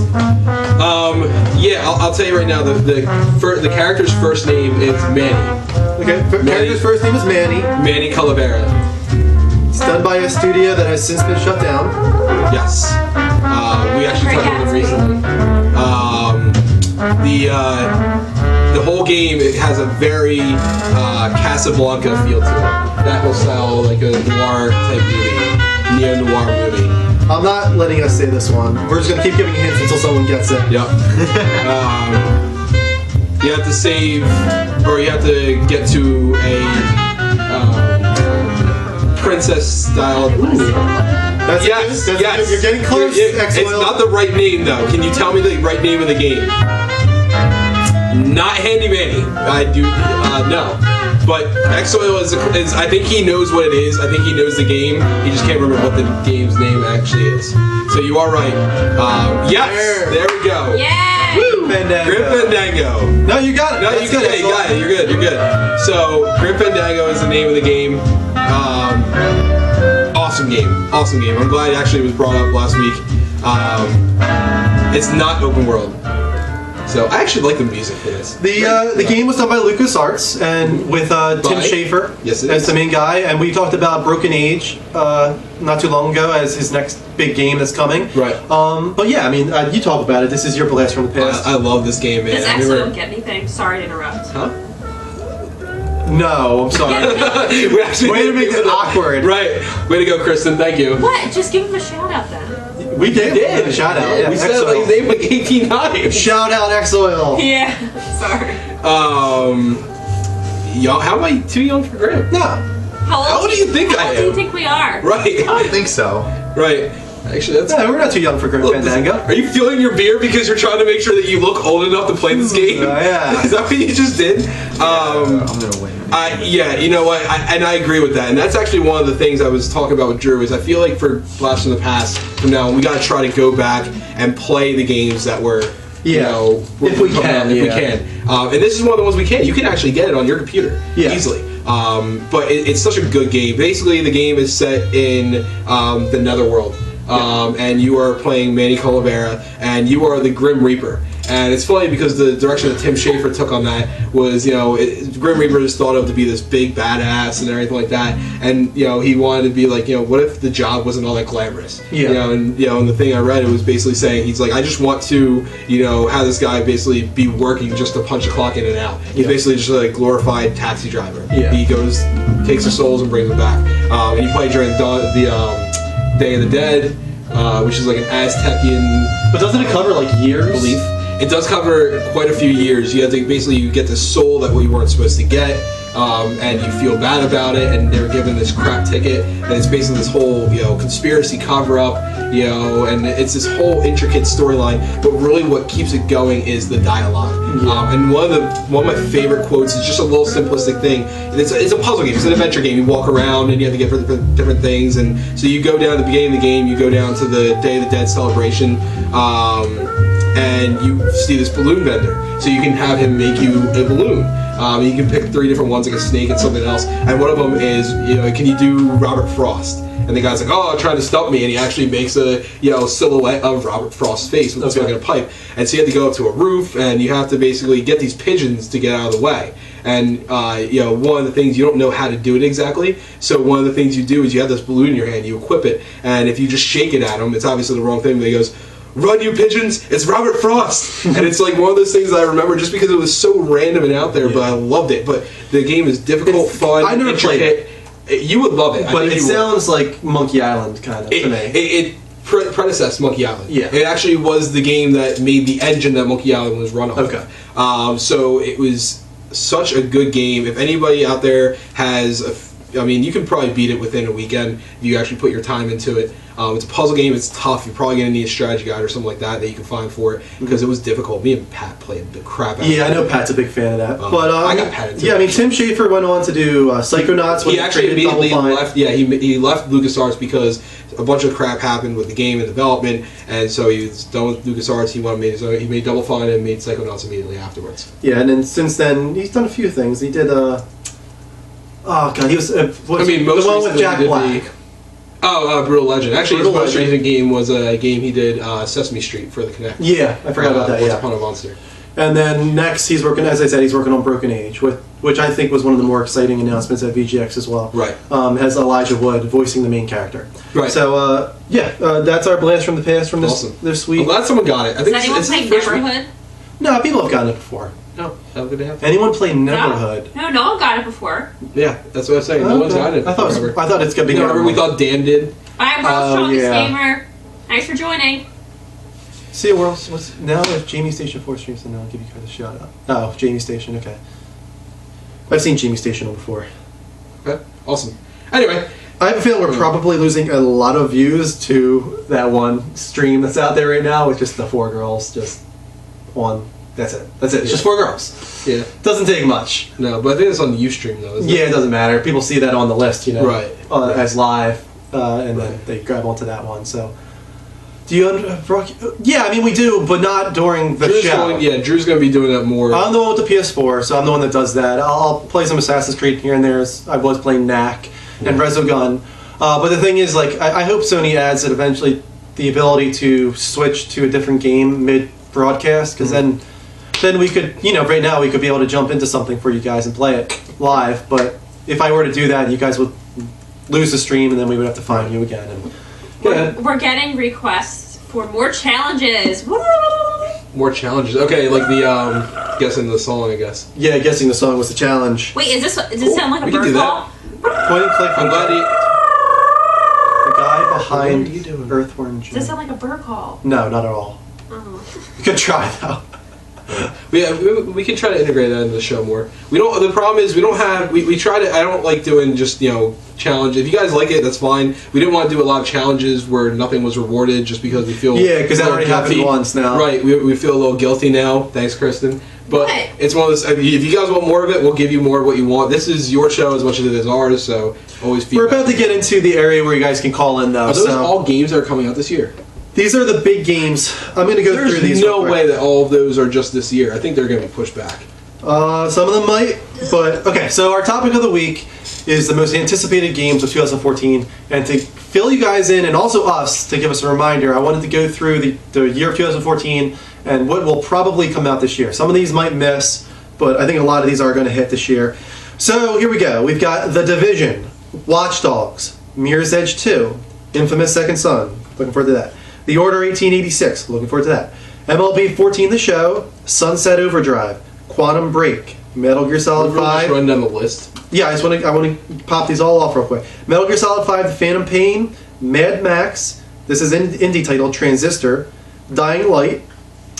Yeah, I'll tell you right now. The character's first name is Manny. Okay. Character's first name is Manny. Manny Calavera. It's done by a studio that has since been shut down. Yes. We actually talked about it recently. The whole game, it has a very Casablanca feel to it. That whole style, like a noir type movie, neo-noir movie. I'm not letting us say this one. We're just gonna keep giving hints until someone gets it. Yep. You have to save, or you have to get to a princess-style. That's Yes, good. yes. You're getting close. It's Excellent. not the right name though. Can you tell me the right name of the game? Not Handy Manny. I do. No. But Exoil is. I think he knows what it is. I think he knows the game. He just can't remember what the game's name actually is. So you are right. Yes. There we go. Yay! Woo! Fandango. Grim Fandango. No, you got it. No, That's you good. got it. You got it. You're good. You're good. So Grim Fandango is the name of the game. Awesome game. Awesome game. I'm glad it actually was brought up last week. It's not open world. So I actually like the music for this. The game was done by LucasArts and with Tim By? Schafer Yes, it as is. the main guy. And we talked about Broken Age not too long ago as his next big game that's coming. Right. But yeah, I mean, you talk about it. This is your blast from the past. I love this game, man. Does I Exo remember- get anything? Sorry to interrupt. Huh? No, I'm sorry. We actually Way to make it awkward. Right. Way to go, Kristen. Thank you. What? Just give him a shout out then. We did. A shout out. Yeah, We said Exoil. like his name like 18 times. Shout out Exoil. Yeah. Sorry. young. How am I too young for Graham? No. How old do you think How I old do you am? think we are? Right. I don't think so. Right. Actually, that's. No, we're not too young for Grim Look, Fandango. Are you feeling your beer because you're trying to make sure that you look old enough to play this game? yeah. Is that what you just did? I'm gonna win. Yeah, you know what? I agree with that, and that's actually one of the things I was talking about with Drew. Is I feel like for Blast from the Past, from now on, we got to try to go back and play the games that were, you Yeah. know, If we can, if we yeah. can. And this is one of the ones we can. You can actually get it on your computer easily. But it's such a good game. Basically, the game is set in the Netherworld. And you are playing Manny Calavera, and you are the Grim Reaper. And it's funny because the direction that Tim Schafer took on that was, you know, Grim Reaper is thought of to be this big badass and everything like that. And, you know, he wanted to be like, you know, what if the job wasn't all that glamorous? Yeah. And the thing I read, it was basically saying, he's like, I just want to, you know, have this guy basically be working just to punch a clock in and out. He's Yeah. basically just like a glorified taxi driver. Yeah. He goes, takes the souls and brings them back. And he played during the Day of the Dead, which is like an Aztecian But doesn't it cover like years? belief. It does cover quite a few years. You have to basically you get this soul that we weren't supposed to get, and you feel bad about it. And they're given this crap ticket, and it's basically this whole conspiracy cover up, and it's this whole intricate storyline. But really, what keeps it going is the dialogue. And one of my favorite quotes is just a little simplistic thing. And it's a puzzle game. It's an adventure game. You walk around and you have to get different things. And so you go down at the beginning of the game. You go down to the Day of the Dead celebration. And you see this balloon vendor, so you can have him make you a balloon. You can pick 3 different ones, like a snake and something else. And one of them is, can you do Robert Frost? And the guy's like, oh, trying to stump me, and he actually makes a silhouette of Robert Frost's face with smoking a pipe. And so you have to go up to a roof, and you have to basically get these pigeons to get out of the way. And one of the things, you don't know how to do it exactly. So one of the things you do is you have this balloon in your hand, you equip it, and if you just shake it at him, it's obviously the wrong thing. But he goes, "Run, you pigeons! It's Robert Frost!" And it's like one of those things that I remember just because it was so random and out there, but I loved it. But the game is difficult, fun, I never played intricate. You would love it. I But think it you would. sounds like Monkey Island kind of to me. It predecessed Monkey Island. Yeah. It actually was the game that made the engine that Monkey Island was run on. Okay. So it was such a good game. If anybody out there has you can probably beat it within a weekend if you actually put your time into it. It's a puzzle game. It's tough. You're probably going to need a strategy guide or something like that you can find for it because it was difficult. Me and Pat played the crap out of it. Yeah, I know Pat's a big fan of that. But I got Pat into yeah, it. I mean, Tim Schafer went on to do Psychonauts. When He actually created Double immediately Fine. left. Yeah, he left LucasArts because a bunch of crap happened with the game and development, and so he was done with LucasArts. He wanted to make his own. He made Double Fine and made Psychonauts immediately afterwards. Yeah, and then since then he's done a few things. He did oh god, he was most the one with recently Jack he did Black. Brutal Legend. Actually, Brutal his most Legend. recent game was a game he did, Sesame Street for the Kinect. Yeah, I forgot about that. Once Yeah, Upon a Monster. and then next he's working, as I said, he's working on Broken Age, which I think was one of the more exciting announcements at VGX as well. Right. Has Elijah Wood voicing the main character. Right. So that's our blast from the past from Awesome. this I'm week. glad someone got it. I Does think anyone it's play the first week. Neighborhood? No, people have gotten it before. No, have a good day. Anyone play Neverhood? No one got it before. Yeah, that's what I was saying. No one's Okay. got it. I thought it's gonna be. Remember we thought Dan did. I'm Oh, World's Strongest yeah. Gamer. Thanks for joining. See, what's now if Jamie Station 4 streams, then I'll give you guys a shout out. Oh, Jamie Station, okay. I've seen Jamie Station before. Okay, awesome. Anyway, I have a feeling we're probably losing a lot of views to that one stream that's out there right now with just the 4 girls just on. That's it. It's just 4 girls. yeah, Doesn't take much. no, but I think it's on the Ustream though. Isn't Yeah, it doesn't matter. People see that on the list, Right. as live, and then Right. they grab onto that one. So, do you? Yeah, I mean we do, but not during the show. Drew's going to be doing that more. I'm the one with the PS4, so I'm the one that does that. I'll play some Assassin's Creed here and there. I was playing Knack and Resogun. But the thing is, like, I hope Sony adds it eventually the ability to switch to a different game mid-broadcast, because then we could, right now we could be able to jump into something for you guys and play it live. But if I were to do that, you guys would lose the stream, and then we would have to find you again. And go ahead. We're getting requests for more challenges. Woo! More challenges. Okay, like the guessing the song, I guess. Yeah, guessing the song was the challenge. Wait, does this sound like a we can bird do that. call? Point and click. I'm glad he. The guy behind What are you doing? Earthworm Does Jim. this sound like a bird call? No, not at all. Oh. You could try though. We can try to integrate that into the show more. We don't. The problem is we don't have. We try to. I don't like doing just challenge. If you guys like it, that's fine. We didn't want to do a lot of challenges where nothing was rewarded just because we feel. Yeah, because that already happened once now. Right. We feel a little guilty now. Thanks, Kristen. But What? it's one of those. If you guys want more of it, we'll give you more of what you want. This is your show as much as it is ours. So always. We're feedback. about to get into the area where you guys can call in, though. Are those so all games that are coming out this year? these are the big games. I'm going to go through There's these. no real quick. way that all of those are just this year. I think they're going to be pushed back. Some of them might, but okay. So our topic of the week is the most anticipated games of 2014, and to fill you guys in, and also us to give us a reminder, I wanted to go through the year of 2014 and what will probably come out this year. Some of these might miss, but I think a lot of these are going to hit this year. So here we go. We've got The Division, Watch Dogs, Mirror's Edge 2, Infamous Second Son. Looking forward to that. The Order 1886. Looking forward to that. MLB 14 The Show, Sunset Overdrive, Quantum Break, Metal Gear Solid We'll just 5. run down the list. Yeah, I want to pop these all off real quick. Metal Gear Solid 5, The Phantom Pain, Mad Max. This is an indie title, Transistor, Dying Light.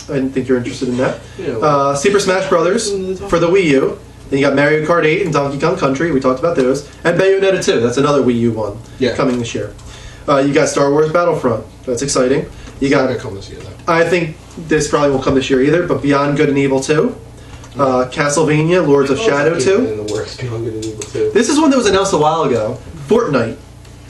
I didn't think you're interested in that. Yeah, Super Smash Brothers for the Wii U. Then you got Mario Kart 8 and Donkey Kong Country. We talked about those. And Bayonetta 2. That's another Wii U one coming this year. You got Star Wars Battlefront. That's exciting. You Not got. gonna come this year though. I think this probably won't come this year either. But Beyond Good and Evil 2, Castlevania, Lords of Shadow 2. In the works, Beyond Good and Evil 2. This is one that was announced a while ago. Fortnite.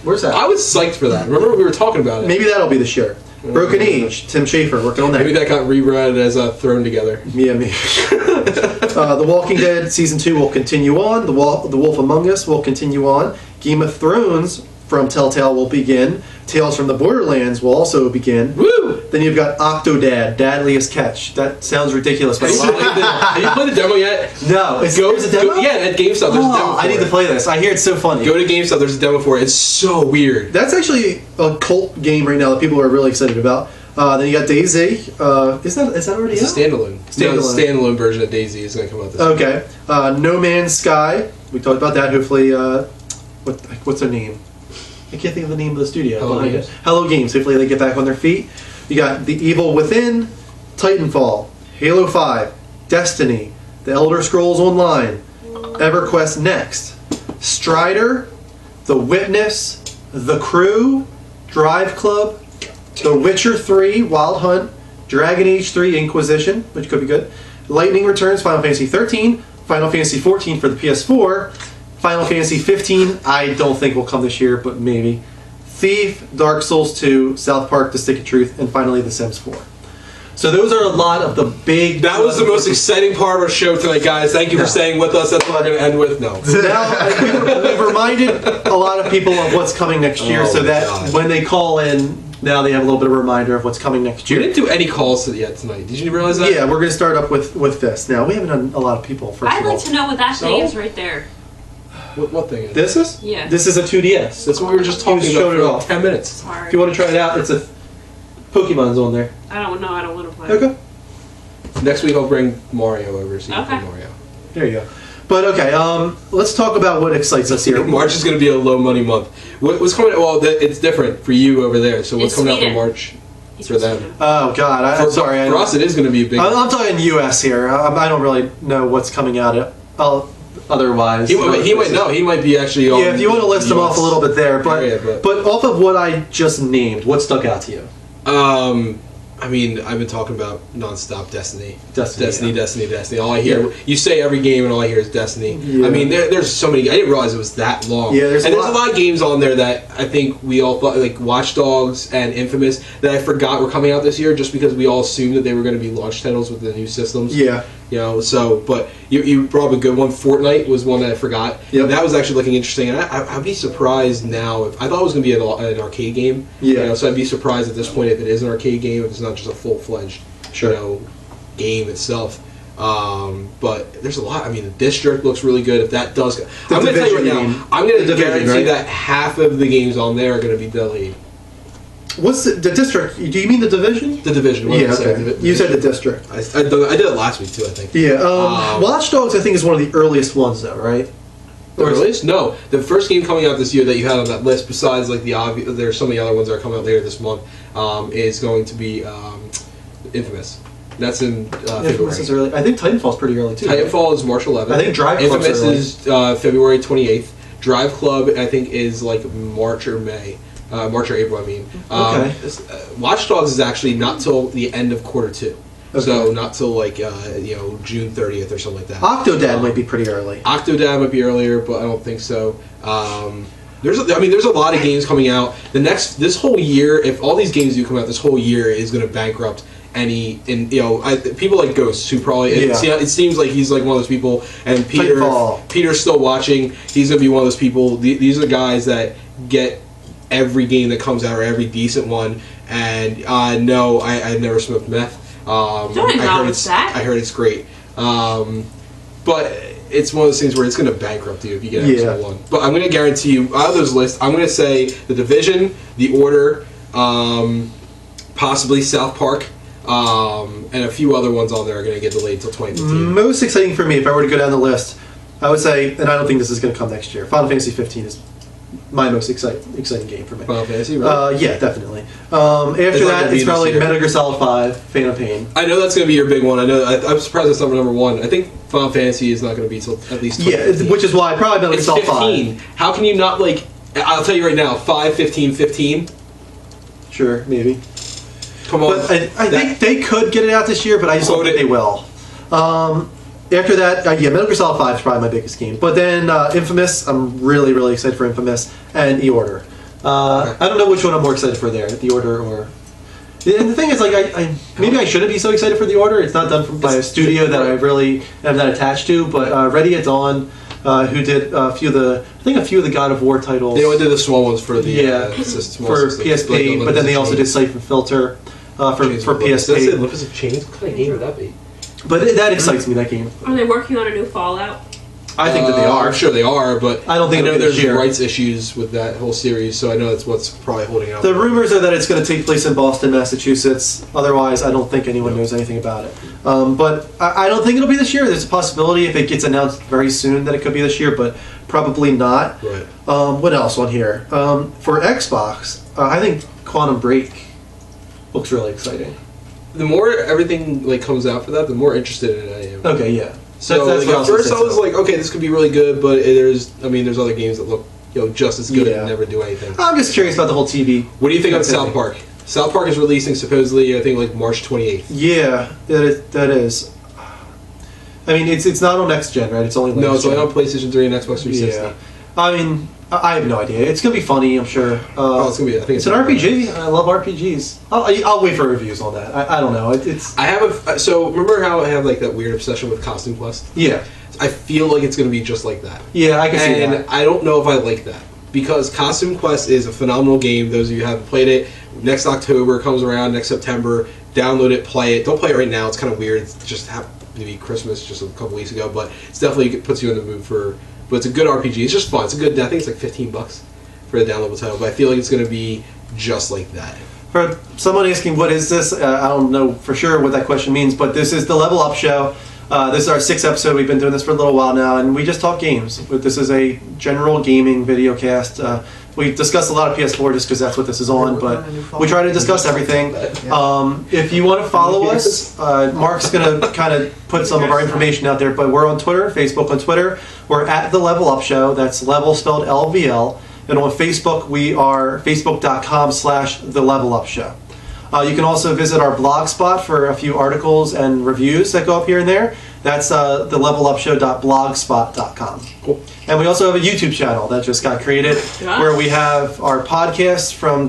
Where's that? I was psyched for that. Remember we were talking about it. Maybe that'll be this year. Broken Age. Tim Schafer working on that. Maybe that got reread as Thrown Together. Yeah, me. The Walking Dead Season 2 will continue on. The Wolf Among Us will continue on. Game of Thrones from Telltale will begin. Tales from the Borderlands will also begin. Woo! Then you've got Octodad, Dadliest Catch. That sounds ridiculous, but Have you played the demo yet? no. There's a demo? yeah, at GameStop there's a demo Oh, for I need it. to play this. I hear it's so funny. Go to GameStop, there's a demo for it. It's so weird. That's actually a cult game right now that people are really excited about. Then you got DayZ. Is that already It's a out? standalone. Standalone. No, the standalone version of DayZ is going to come out this year. Okay. No Man's Sky. We talked about that. Hopefully, what's their name? I can't think of the name of the studio. Hello behind Games. it. Hello Games. Hopefully they get back on their feet. You got The Evil Within, Titanfall, Halo 5, Destiny, The Elder Scrolls Online, EverQuest Next, Strider, The Witness, The Crew, Drive Club, The Witcher 3, Wild Hunt, Dragon Age 3, Inquisition, which could be good, Lightning Returns, Final Fantasy 13, Final Fantasy 14 for the PS4, Final Fantasy 15, I don't think will come this year, but maybe. Thief, Dark Souls 2, South Park, The Stick of Truth, and finally The Sims 4. So those are a lot of the big... That was the most exciting part of our show tonight, guys. Thank you for staying with us. That's what we're going to end with. No. Now, we've reminded a lot of people of what's coming next year, Oh so my that God. when they call in, now they have a little bit of a reminder of what's coming next We year. didn't do any calls yet tonight. Did you realize that? Yeah, we're going to start up with this. Now, we haven't done a lot of people, first I'd of all. like to know what that So? thing is right there. What thing is it? This is? Yeah. This is a 2DS. That's what we were just He talking was about showing for it like off. 10 minutes. Sorry. If you want to try it out, it's a... Pokemon's on there. I don't know. I don't want to play. Okay. Next week I'll bring Mario over so you can Okay. play Mario. There you go. But okay, let's talk about what excites us here. March is going to be a low money month. What's coming? Well, it's different for you over there. So what's It's coming out for Sweden. March He's for them? Sweden. Oh God, I'm sorry. For us, it is going to be a big. I'm talking U.S. here. I don't really know what's coming out. Otherwise, He might know. He might be actually. Yeah, if you want to list them off a little bit there, area, but off of what I just named, what stuck out to you? I mean, I've been talking about nonstop Destiny. Destiny, yeah. Destiny. All I hear, you say every game, and all I hear is Destiny. Yeah. I mean, there's so many. I didn't realize it was that long. Yeah, there's and a there's a lot. lot of games on there that I think we all thought, like Watch Dogs and Infamous, that I forgot were coming out this year, just because we all assumed that they were going to be launch titles with the new systems. Yeah. You know, so, but you brought up a good one. Fortnite was one that I forgot. Yep. That was actually looking interesting, and I'd be surprised now if I thought it was going to be an arcade game. Yeah. You know, so I'd be surprised at this point if it is an arcade game, if it's not just a full-fledged, Sure. you know, game itself. But there's a lot. I mean, the District looks really good. If that does, I'm going to tell you right Division now. game. I'm going The to Division, guarantee right? that half of the games on there are going to be delayed. What's the District? Do you mean the Division? The Division. What did Yeah. I say? Okay. You said the District. I did it last week too. I think. Yeah. Watch Dogs, I think, is one of the earliest ones, though, right? The Or is- earliest? No, the first game coming out this year that you had on that list, besides like the obvious, there's so many other ones that are coming out later this month, is going to be Infamous. That's in Infamous is February. early. I think Titanfall's pretty early too. Titanfall is March 11th. I think Drive Club's Infamous early. is February 28th. Drive Club, I think, is like March or May. March or April, I mean. Okay. Watch Dogs is actually not till the end of quarter 2. Okay. So not till like June 30th or something like that. Octodad might be pretty early. Octodad might be earlier, but I don't think so. There's a lot of games coming out. This whole year, if all these games do come out, this whole year is going to bankrupt people like Ghosts, who probably it seems like he's like one of those people, and Peter's still watching. He's going to be one of those people. These are the guys that get every game that comes out or every decent one. And no, I've never smoked meth. Don't acknowledge that. I heard it's great. But it's one of those things where it's going to bankrupt you if you get every single one. But I'm going to guarantee you, out of those lists, I'm going to say The Division, The Order, possibly South Park, and a few other ones on there are going to get delayed until 2015. Most exciting for me, if I were to go down the list, I would say, and I don't think this is going to come next year, Final Fantasy 15 is my most exciting game for me. Final Fantasy, right? Yeah, definitely. After that, it's probably Metal Gear Solid 5, Phantom Pain. I know that's going to be your big one. I know. I'm surprised that's number one. I think Final Fantasy is not going to be till at least 2015. Yeah, which is why probably Metal Gear It's Solid 15. 5. How can you not, like... I'll tell you right now, 5, 15, 15. Sure, maybe. Come on. But I think they could get it out this year, but I just don't think they will. After that, Metal Gear Solid 5 is probably my biggest game. But then Infamous, I'm really, really excited for Infamous, and The Order. I don't know which one I'm more excited for there, The Order or... And the thing is, like, maybe I shouldn't be so excited for The Order. It's not done by a studio that I really am not attached to, but Ready at Dawn, who did a few of the God of War titles. They only did the small ones for the for PSP, but then they also did Siphon Filter for PSP. Does that say Olympus of Chains? What kind of game would that be? But that excites me, that game. Are they working on a new Fallout? I think that they are. I'm sure they are, but I don't think I know it'll be this there's year. rights issues with that whole series, so I know that's what's probably holding out. The rumors are that it's going to take place in Boston, Massachusetts. Otherwise, I don't think anyone knows anything about it. But I don't think it'll be this year. There's a possibility if it gets announced very soon that it could be this year, but probably not. Right. What else on here? For Xbox, I think Quantum Break looks really exciting. The more everything like comes out for that, the more interested in it I am. Okay, yeah. So That's like, what at first I gonna was say, like, okay, this could be really good, but there's other games that look just as good Yeah. and never do anything. I'm just curious about the whole TV. What do you think of activity. South Park? South Park is releasing supposedly, I think, like March 28th. Yeah, that is. I mean, it's not on next gen, right? It's only No, last it's only gen. on PlayStation 3 and Xbox 360. Yeah. I mean, I have no idea. It's gonna be funny, I'm sure. It's gonna be. I think It's an RPG. I love RPGs. I'll wait for reviews on that. I don't know. It's I have so remember how I have like that weird obsession with Costume Quest? yeah, I feel like it's gonna be just like that. yeah. I can see And that. I don't know if I like that because Costume Quest is a phenomenal game. Those of you who haven't played it, next October comes around, next September, download it, play it. Don't play it right now. It's kind of weird. It just happened to be Christmas just a couple weeks ago, but it's definitely puts you in the mood for. But it's a good RPG. It's just fun. It's a good. I think it's like $15 for the downloadable title. But I feel like it's gonna be just like that. For someone asking, what is this? I don't know for sure what that question means, but this is the Level Up Show. This is our 6th episode. We've been doing this for a little while now, and we just talk games. But this is a general gaming video cast. We discuss a lot of PS4 just because that's what this is on, but we try to discuss everything. If you want to follow us, Mark's going to kind of put some of our information out there, but we're on Twitter, Facebook on Twitter. We're at The Level Up Show. That's level spelled LVL. And on Facebook, we are facebook.com/The Level Up Show. You can also visit our blog spot for a few articles and reviews that go up here and there. That's thelevelupshow.blogspot.com. Cool. And we also have a YouTube channel that just got created where we have our podcasts from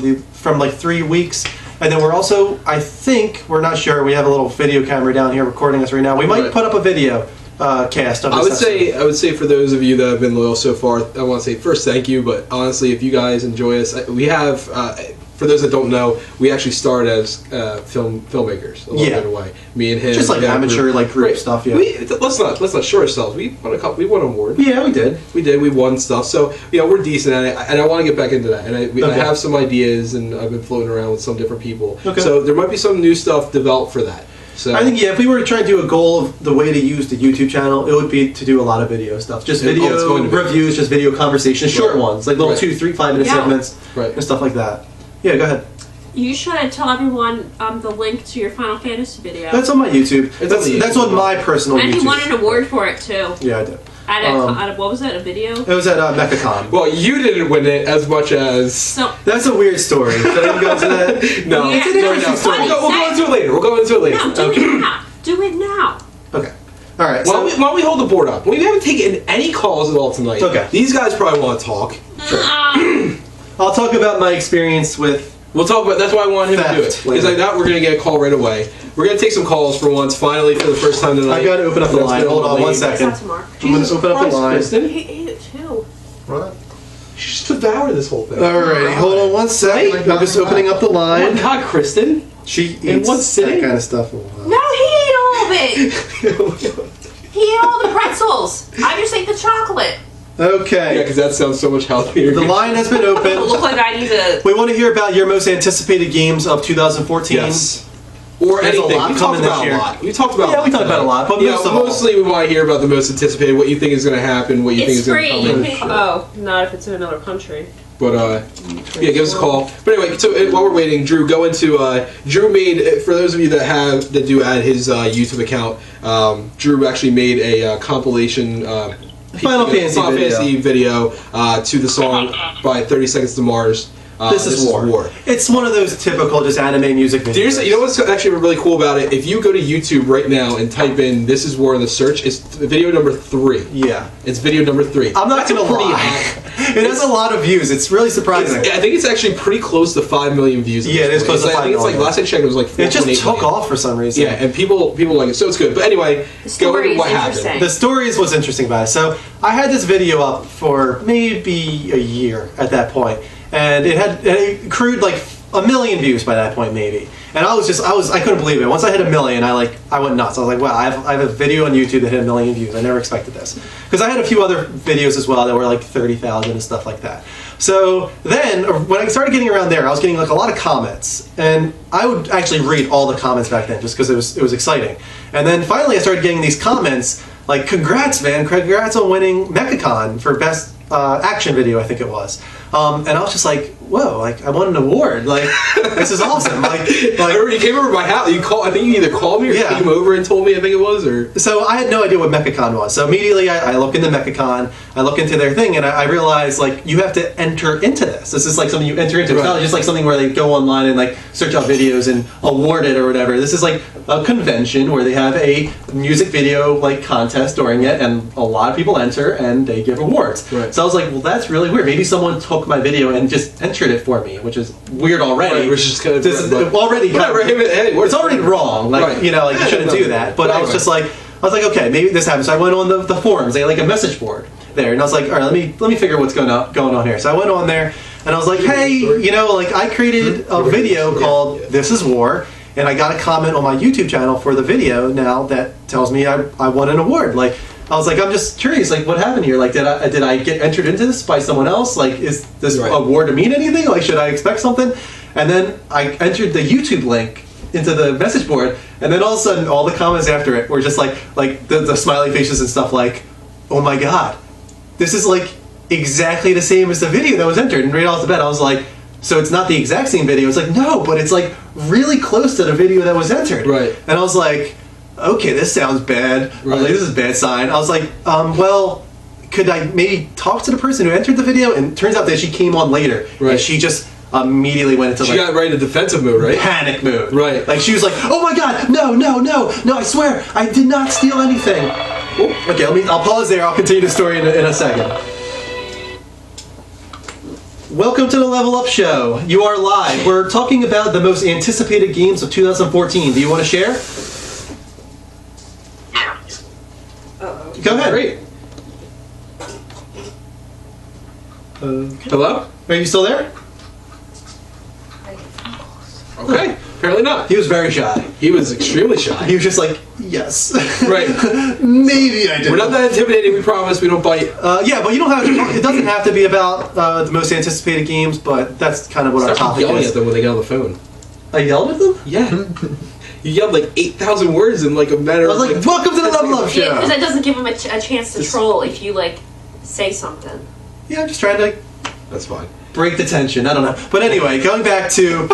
like 3 weeks. And then we're also, I think, we're not sure, we have a little video camera down here recording us right now. We might Right. put up a video cast of this I would say for those of you that have been loyal so far, I want to say first thank you, but honestly, if you guys enjoy us, we have, for those that don't know, we actually started as filmmakers along Yeah. the way. Me and him. Just like we had a amateur, like group Right. stuff, yeah. Let's not short ourselves. We won an award. Yeah, we did. We won stuff. So, we're decent at it, and I want to get back into that. And I Okay. have some ideas, and I've been floating around with some different people. Okay. So there might be some new stuff developed for that. So I think, if we were to try to do a goal of the way to use the YouTube channel, it would be to do a lot of video stuff. Just Yeah, video it's going to be. reviews, just video conversations, short Right. ones, like little Right. 2, 3, 5 minute Yeah. segments Right. and stuff like that. Yeah, go ahead. You should tell everyone the link to your Final Fantasy video. That's on my YouTube. It's on the That's YouTube. on my personal And YouTube. he won an award for it too. Yeah, I did. At a, what was it? A video? It was at MechaCon. Well, you didn't win it as much as. So That's a weird story. Should I even go into that? No, Yeah, It's an no, interesting no. story. We'll go into it later. We'll go into it later. no, do it now. Do it now. Okay. All right. Why So don't we hold the board up? We haven't taken any calls at all tonight. Okay. These guys probably want to talk. I'll talk about my experience with. We'll talk about. That's why I want him to do it. Theft Because later. I thought we're gonna get a call right away. We're gonna take some calls for once. Finally, for the first time tonight. I got to open up the That's line. been Hold on one late. second. That's Mark. I'm going to open up the Christ, line. Kristen. He ate it too. What? You should just devour this whole thing. Alrighty, hold on one second. Right? I'm just opening up the Oh my line. God, Kristen. She In eats one that sitting? kind of stuff. No, he ate all of it. He ate all the pretzels. I just ate the chocolate. Yeah, Okay. because that sounds so much healthier. The line has been It looked opened. like I need to. We want to hear about your most anticipated games of 2014. Yes. Or There's a anything. lot We talked coming this about year. a lot. We talked about. Yeah, we talked about a lot, but Yeah, most of all. mostly we want to hear about the most anticipated. What you think is going to happen. What you think It's is going free. to You come. can, oh, not if it's in another country. But yeah, give us a call. But anyway, so while we're waiting, Drew, go into Drew made for those of you that do add his YouTube account. Drew actually made a compilation. Final Fantasy video to the song by 30 Seconds to Mars. This is War. It's one of those typical just anime music videos. You know what's actually really cool about it? If you go to YouTube right now and type in "This Is War" in the search, it's video number 3. Yeah. It's video number 3. I'm not That's a going to pretty lie. high- It has a lot of views. It's really surprising. I think it's actually pretty close to 5 million views. at Yeah, this it is point. close to I think 5 it's like million. last I checked, it was like 4.8 It just took million. off for some reason. Yeah, and people like it, so it's good. But anyway, The go story into what is happened. interesting. The stories was interesting about it. So I had this video up for maybe a year at that point, and it accrued like 1 million views by that point, maybe. And I couldn't believe it. Once I hit 1 million, I went nuts. I was like, wow, I have a video on YouTube that hit 1 million views. I never expected this, because I had a few other videos as well that were like 30,000 and stuff like that. So then, when I started getting around there, I was getting like a lot of comments, and I would actually read all the comments back then, just because it was exciting. And then finally, I started getting these comments like, "Congrats, man! Congrats on winning MechaCon for best action video," I think it was. And I was just like, "Whoa! Like, I won an award! Like, this is awesome!" I remember you came over to my house. I think you either called me or Yeah. came over and told me. I think it was, or So I had no idea what MechaCon was. So immediately I look into MechaCon, I look into their thing, and I realize like you have to enter into this. This is like something you enter into. It's Right. not just like something where they go online and like search out videos and award it or whatever. This is like a convention where they have a music video like contest during it, and a lot of people enter and they give awards. Right. So I was like, well, that's really weird. Maybe someone took my video and just entered it for me, which is weird already. Right, which is kind of This is but- already kind of, Whatever, hey, it's already wrong. Like Right. you know, like you shouldn't do that. But I was Right. just like, I was like, okay, maybe this happens. So I went on the forums. They had like a message board there, and I was like, all right, let me figure what's going on here. So I went on there, and I was like, hey, you know, like I created a video called "This Is War," and I got a comment on my YouTube channel for the video now that tells me I won an award. Like, I was like, I'm just curious, like, what happened here? Like, did I get entered into this by someone else? Like, is this Right. award to mean anything? Like, should I expect something? And then I entered the YouTube link into the message board, and then all of a sudden, all the comments after it were just like the smiley faces and stuff. Like, oh my god, this is like exactly the same as the video that was entered. And right off the bat, I was like, so it's not the exact same video. It's like, no, but it's like really close to the video that was entered. Right. And I was like, okay, this sounds bad. I was Right. like, this is a bad sign. I was like, well, could I maybe talk to the person who entered the video? And it turns out that she came on later, Right. and she just immediately went into she like got right into defensive mode, right? panic mode. Right. Like she was like, "Oh my god, no, I swear, I did not steal anything." Oh, okay, I'll pause there. I'll continue the story in a second. Welcome to the Level Up Show. You are live. We're talking about the most anticipated games of 2014. Do you want to share? Go ahead. Great. Hello? Are you still there? Okay. Apparently not. He was very shy. He was extremely shy. He was just like, "Yes, Right. maybe I did." We're not that intimidating. We promise. We don't bite. Yeah, but you don't have to. It doesn't have to be about the most anticipated games, but that's kind of what our Start topic yelling is. at them when they get on the phone. I yelled at them. Yeah. You yelled like 8,000 words in like a matter I of was like, "Welcome to the Level Up Yeah, because Show." that doesn't give him a chance to troll if you like say something. Yeah, I'm just trying to That's fine. break the tension. I don't know. But anyway, going back to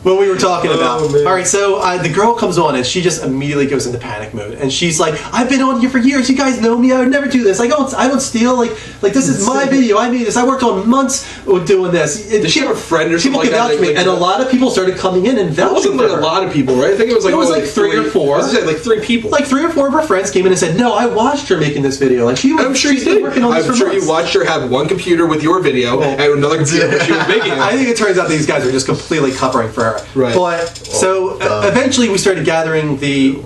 what we were talking about. Oh, man. All right, so the girl comes on and she just immediately goes into panic mode, and she's like, "I've been on here for years. You guys know me. I would never do this. I don't steal. Like this is my video. I made this. I worked on months doing this." Does she have a friend or something People like can vouch that? for me, and a lot of people started coming in and It vouching wasn't for like her. a lot of people, right? I think it was like It was only like three or four. I was gonna say, like 3 people. Like 3 or 4 of her friends came in and said, "No, I watched her making this video. Like she was. I'm sure she's you been did. working on this I'm for sure months." you watched her have one computer with your video Well, and another computer where she was making it. I think it turns out these guys are just completely covering for her. Right. But so eventually we started gathering the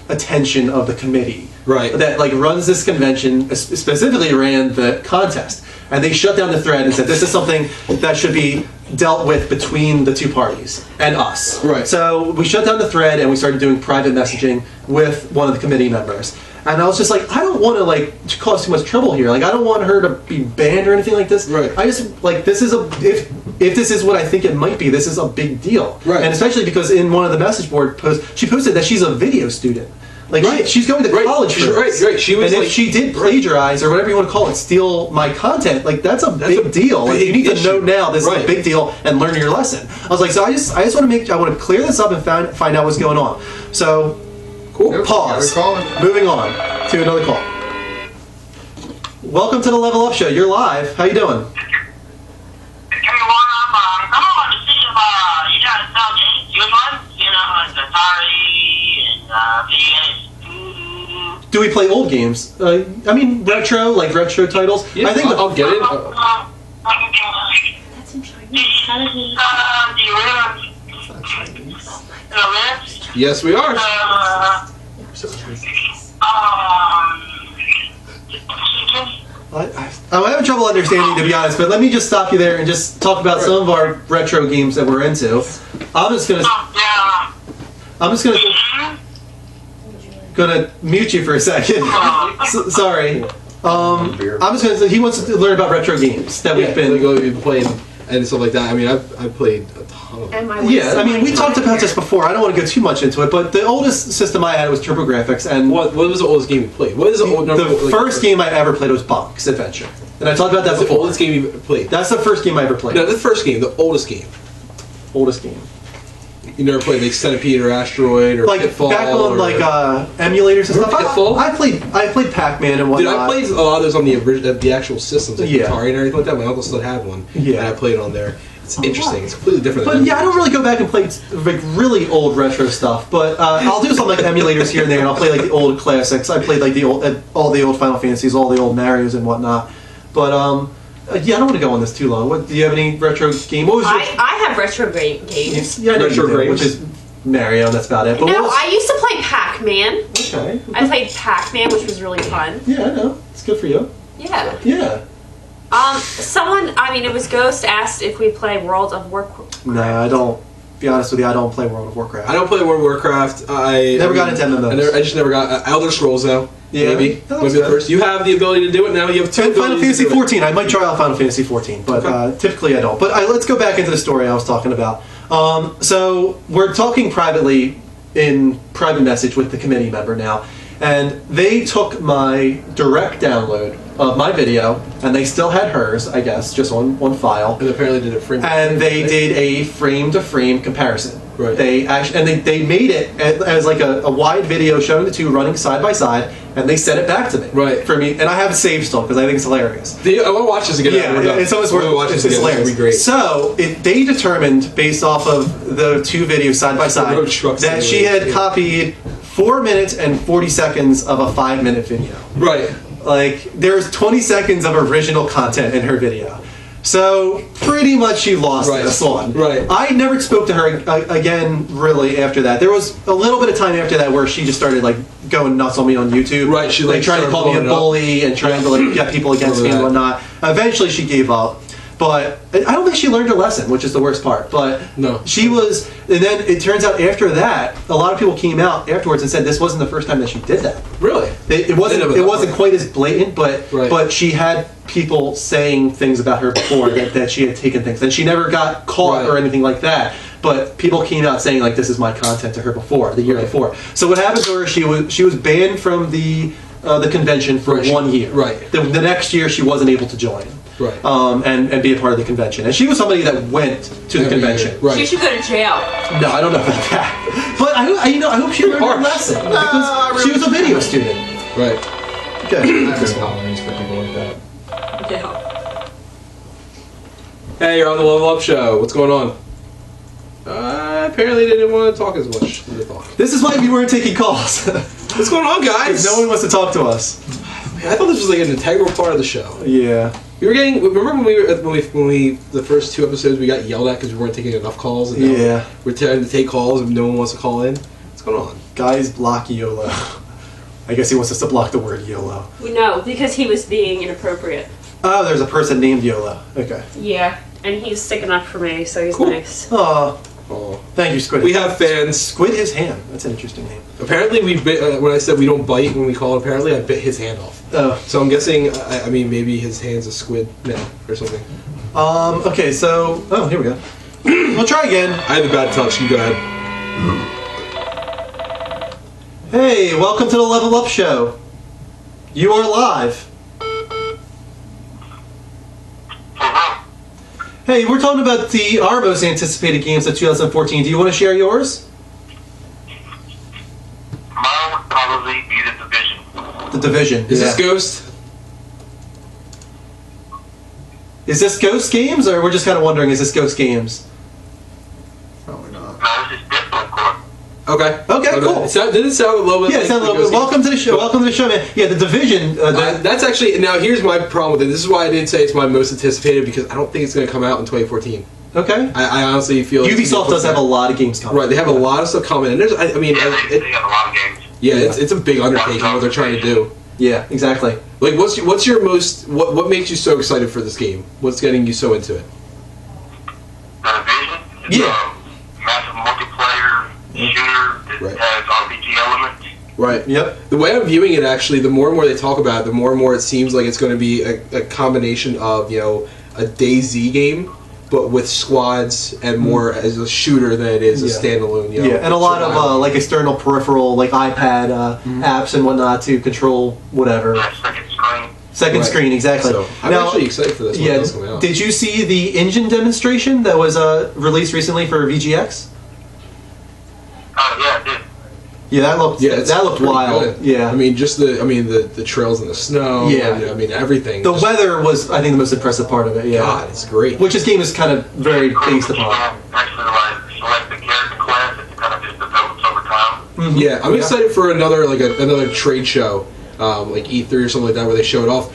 attention of the committee. Right. That runs this convention, specifically ran the contest. And they shut down the thread and said this is something that should be dealt with between the two parties and us. Right. So we shut down the thread and we started doing private messaging with one of the committee members. And I was just like, I don't want to cause too much trouble here. Like, I don't want her to be banned or anything like this. Right. I just this is if this is what I think it might be, this is a big deal. Right. And especially because in one of the message board posts, she posted that she's a video student. Like Right. she's going to Right. college for Right, this. right. She was and like- if she did plagiarize or whatever you want to call it, steal my content, that's a big deal. Like, big you need to know issue. now this is Right. a big deal and learn your lesson. I was like, so I just want to clear this up and find out what's going on. So Cool. Yep. pause. Got a call. Moving on to another call. Welcome to the Level Up Show. You're live. How you doing? Hey, I'm calling to see if you guys sell games, good ones, like Atari and PS2. Do we play old games? I mean, retro titles. Yeah, I think I'll get it. That's in Chinese. How did he? Do you live? Yes, we are. I'm having trouble understanding, to be honest, but let me just stop you there and just talk about some of our retro games that we're into. I'm just gonna mute you for a second. Sorry. I'm just gonna say he wants to learn about retro games that we've been. we've been playing and stuff like that. I mean, I've played a ton of them. And my Yeah, I mean, we talked about this before. I don't want to go too much into it, but the oldest system I had was TurboGrafx, and What was the oldest game you played? What is the old number? the first game I ever played was Bonk's Adventure, and I talked about that That's the before. oldest game you played. That's the first game I ever played. No, the first game, the oldest game. Oldest game. You never played like Centipede or Asteroid or Like Pitfall back on or... emulators and stuff. Pitfall? I played Pac-Man and Dude, whatnot. I played a lot of those on the actual systems, like Yeah. Atari and everything like that. My uncle still had one, Yeah. and I played on there. It's interesting. It's completely different. But than yeah, I don't really go back and play like really old retro stuff. But I'll do some like emulators here and there, and I'll play like the old classics. I played like all the old Final Fantasies, all the old Marios and whatnot. But yeah, I don't want to go on this too long. What do you have any retro game? What was your I have retro games. yeah, I know you Retro do, games? which is Mario. That's about it. But No, what was, I used to play Pac-Man. okay. I played Pac-Man, which was really fun. Yeah, I know. It's good for you. Yeah. Yeah. It was Ghost asked if we play World of Warcraft. No, I don't. Be honest with you, I don't play World of Warcraft. I don't play World of Warcraft. I Never got into any of those. I just never got Elder Scrolls though. Yeah, maybe. that Maybe was the good. first. You have the ability to do it now. You have two. And Final abilities Fantasy to do it. 14. I might try out Final Fantasy 14, but Okay. typically I don't. But let's go back into the story I was talking about. So we're talking privately in private message with the committee member now, and they took my direct download of my video, and they still had hers, I guess, just on one file. And apparently did a frame. And they did a frame-to-frame comparison. Right. They actually, and they made it as like a wide video showing the two running side by side, and they sent it back to me. Right. For me, and I have it saved still because I think it's hilarious. I want to watch this again. after we're done. It's always I wanna worth watch it's this again. hilarious. This would be great. So they determined, based off of the two videos side by side, Road trucks that she had anyways, yeah. copied 4 minutes and 40 seconds of a 5-minute video. Right. Like, there's 20 seconds of original content in her video. So, pretty much she lost Right. this one. Right. I never spoke to her again, really, after that. There was a little bit of time after that where she just started, like, going nuts on me on YouTube. Right, she, like like, trying to started call me a blowing it up. bully and trying to, like, get people against me and Remember whatnot. Eventually, she gave up. But I don't think she learned her lesson, which is the worst part. But No. she was, and then it turns out after that, a lot of people came out afterwards and said this wasn't the first time that she did that. Really. It wasn't. They never It got wasn't one. quite as blatant, but Right. but she had people saying things about her before that she had taken things, and she never got caught Right. or anything like that. But people came out saying like this is my content to her before the year Right. before. So what happened to her? She was banned from the convention for Right, 1 year. right. The next year she wasn't able to join. Right. and be a part of the convention. And she was somebody that went to the Every convention. year. Right. She should go to jail. No, I don't know about that. But I hope she learned her harsh. lesson because she was a video student. Right. Okay. I have no tolerance for people like that. Yeah. Hey, you're on the Level Up Show. What's going on? Apparently they didn't want to talk as much as they thought. This is why we weren't taking calls. What's going on, guys? No one wants to talk to us. I thought this was like an integral part of the show. Yeah. We were getting. Remember when we the first 2 episodes we got yelled at because we weren't taking enough calls. And now Yeah. We're trying to take calls and no one wants to call in. What's going on? Guys block YOLO. I guess he wants us to block the word YOLO. No, because he was being inappropriate. Oh, there's a person named YOLO. Okay. Yeah. And he's sick enough for me, so he's Cool. nice. Oh, Oh, thank you, Squid. we have fans. Squid his hand. That's an interesting name. Apparently, we bit. When I said we don't bite when we call. Apparently, I bit his hand off. Oh. So I'm guessing. I mean, maybe his hand's a squid now or something. Okay, so here we go. We'll try again. I have a bad touch. You go ahead. Hey, welcome to the Level Up Show. You are live. Hey, we're talking about our most anticipated games of 2014. Do you want to share yours? Mine would probably be The Division. The Division. Is yeah. this Ghost? Is this Ghost Games, or we're just kind of wondering, is this Ghost Games? Probably not. No, this is different, Court. Okay. Okay, cool. Did it sound a little bit? Yeah, like it sounds a little Ghost bit. Welcome to the show. Games? Welcome to the show, man. Yeah, The Division. That's actually now. Here's my problem with it. This is why I didn't say it's my most anticipated because I don't think it's going to come out in 2014. Okay. I honestly feel like Ubisoft does have a lot of games coming. Right, they have a lot of stuff coming, and there's. I mean, Yeah, they have a lot of games. yeah, it's a big undertaking what they're trying to do. Yeah, exactly. Like, what's your most what makes you so excited for this game? What's getting you so into it? The Division. It's Yeah. a massive multiplayer shooter that Right. has RPG elements. Right. Yep. The way I'm viewing it, actually, the more and more they talk about it, the more and more it seems like it's going to be a combination of a DayZ game, but with squads and more as a shooter than it is a Yeah. standalone. Yeah, and a lot of survival. like external peripheral, like iPad apps and whatnot to control whatever. That second screen. Second Right. screen, exactly. So I'm Now, actually excited for this when it yeah, does come out. did you see the engine demonstration that was released recently for VGX? Oh, yeah, it did. Yeah, that looked it's that looked pretty wild. good. Yeah, I mean, just the trails in the snow. Yeah. and, I mean everything. the Just- weather was, I think, the most impressive part of it. Yeah, God, it's great. which this game is kind of very It's cool based that you upon. can actually select the character class. It kind of just develops over time. Yeah, I'm Yeah. excited for another trade show, like E3 or something like that, where they show it off.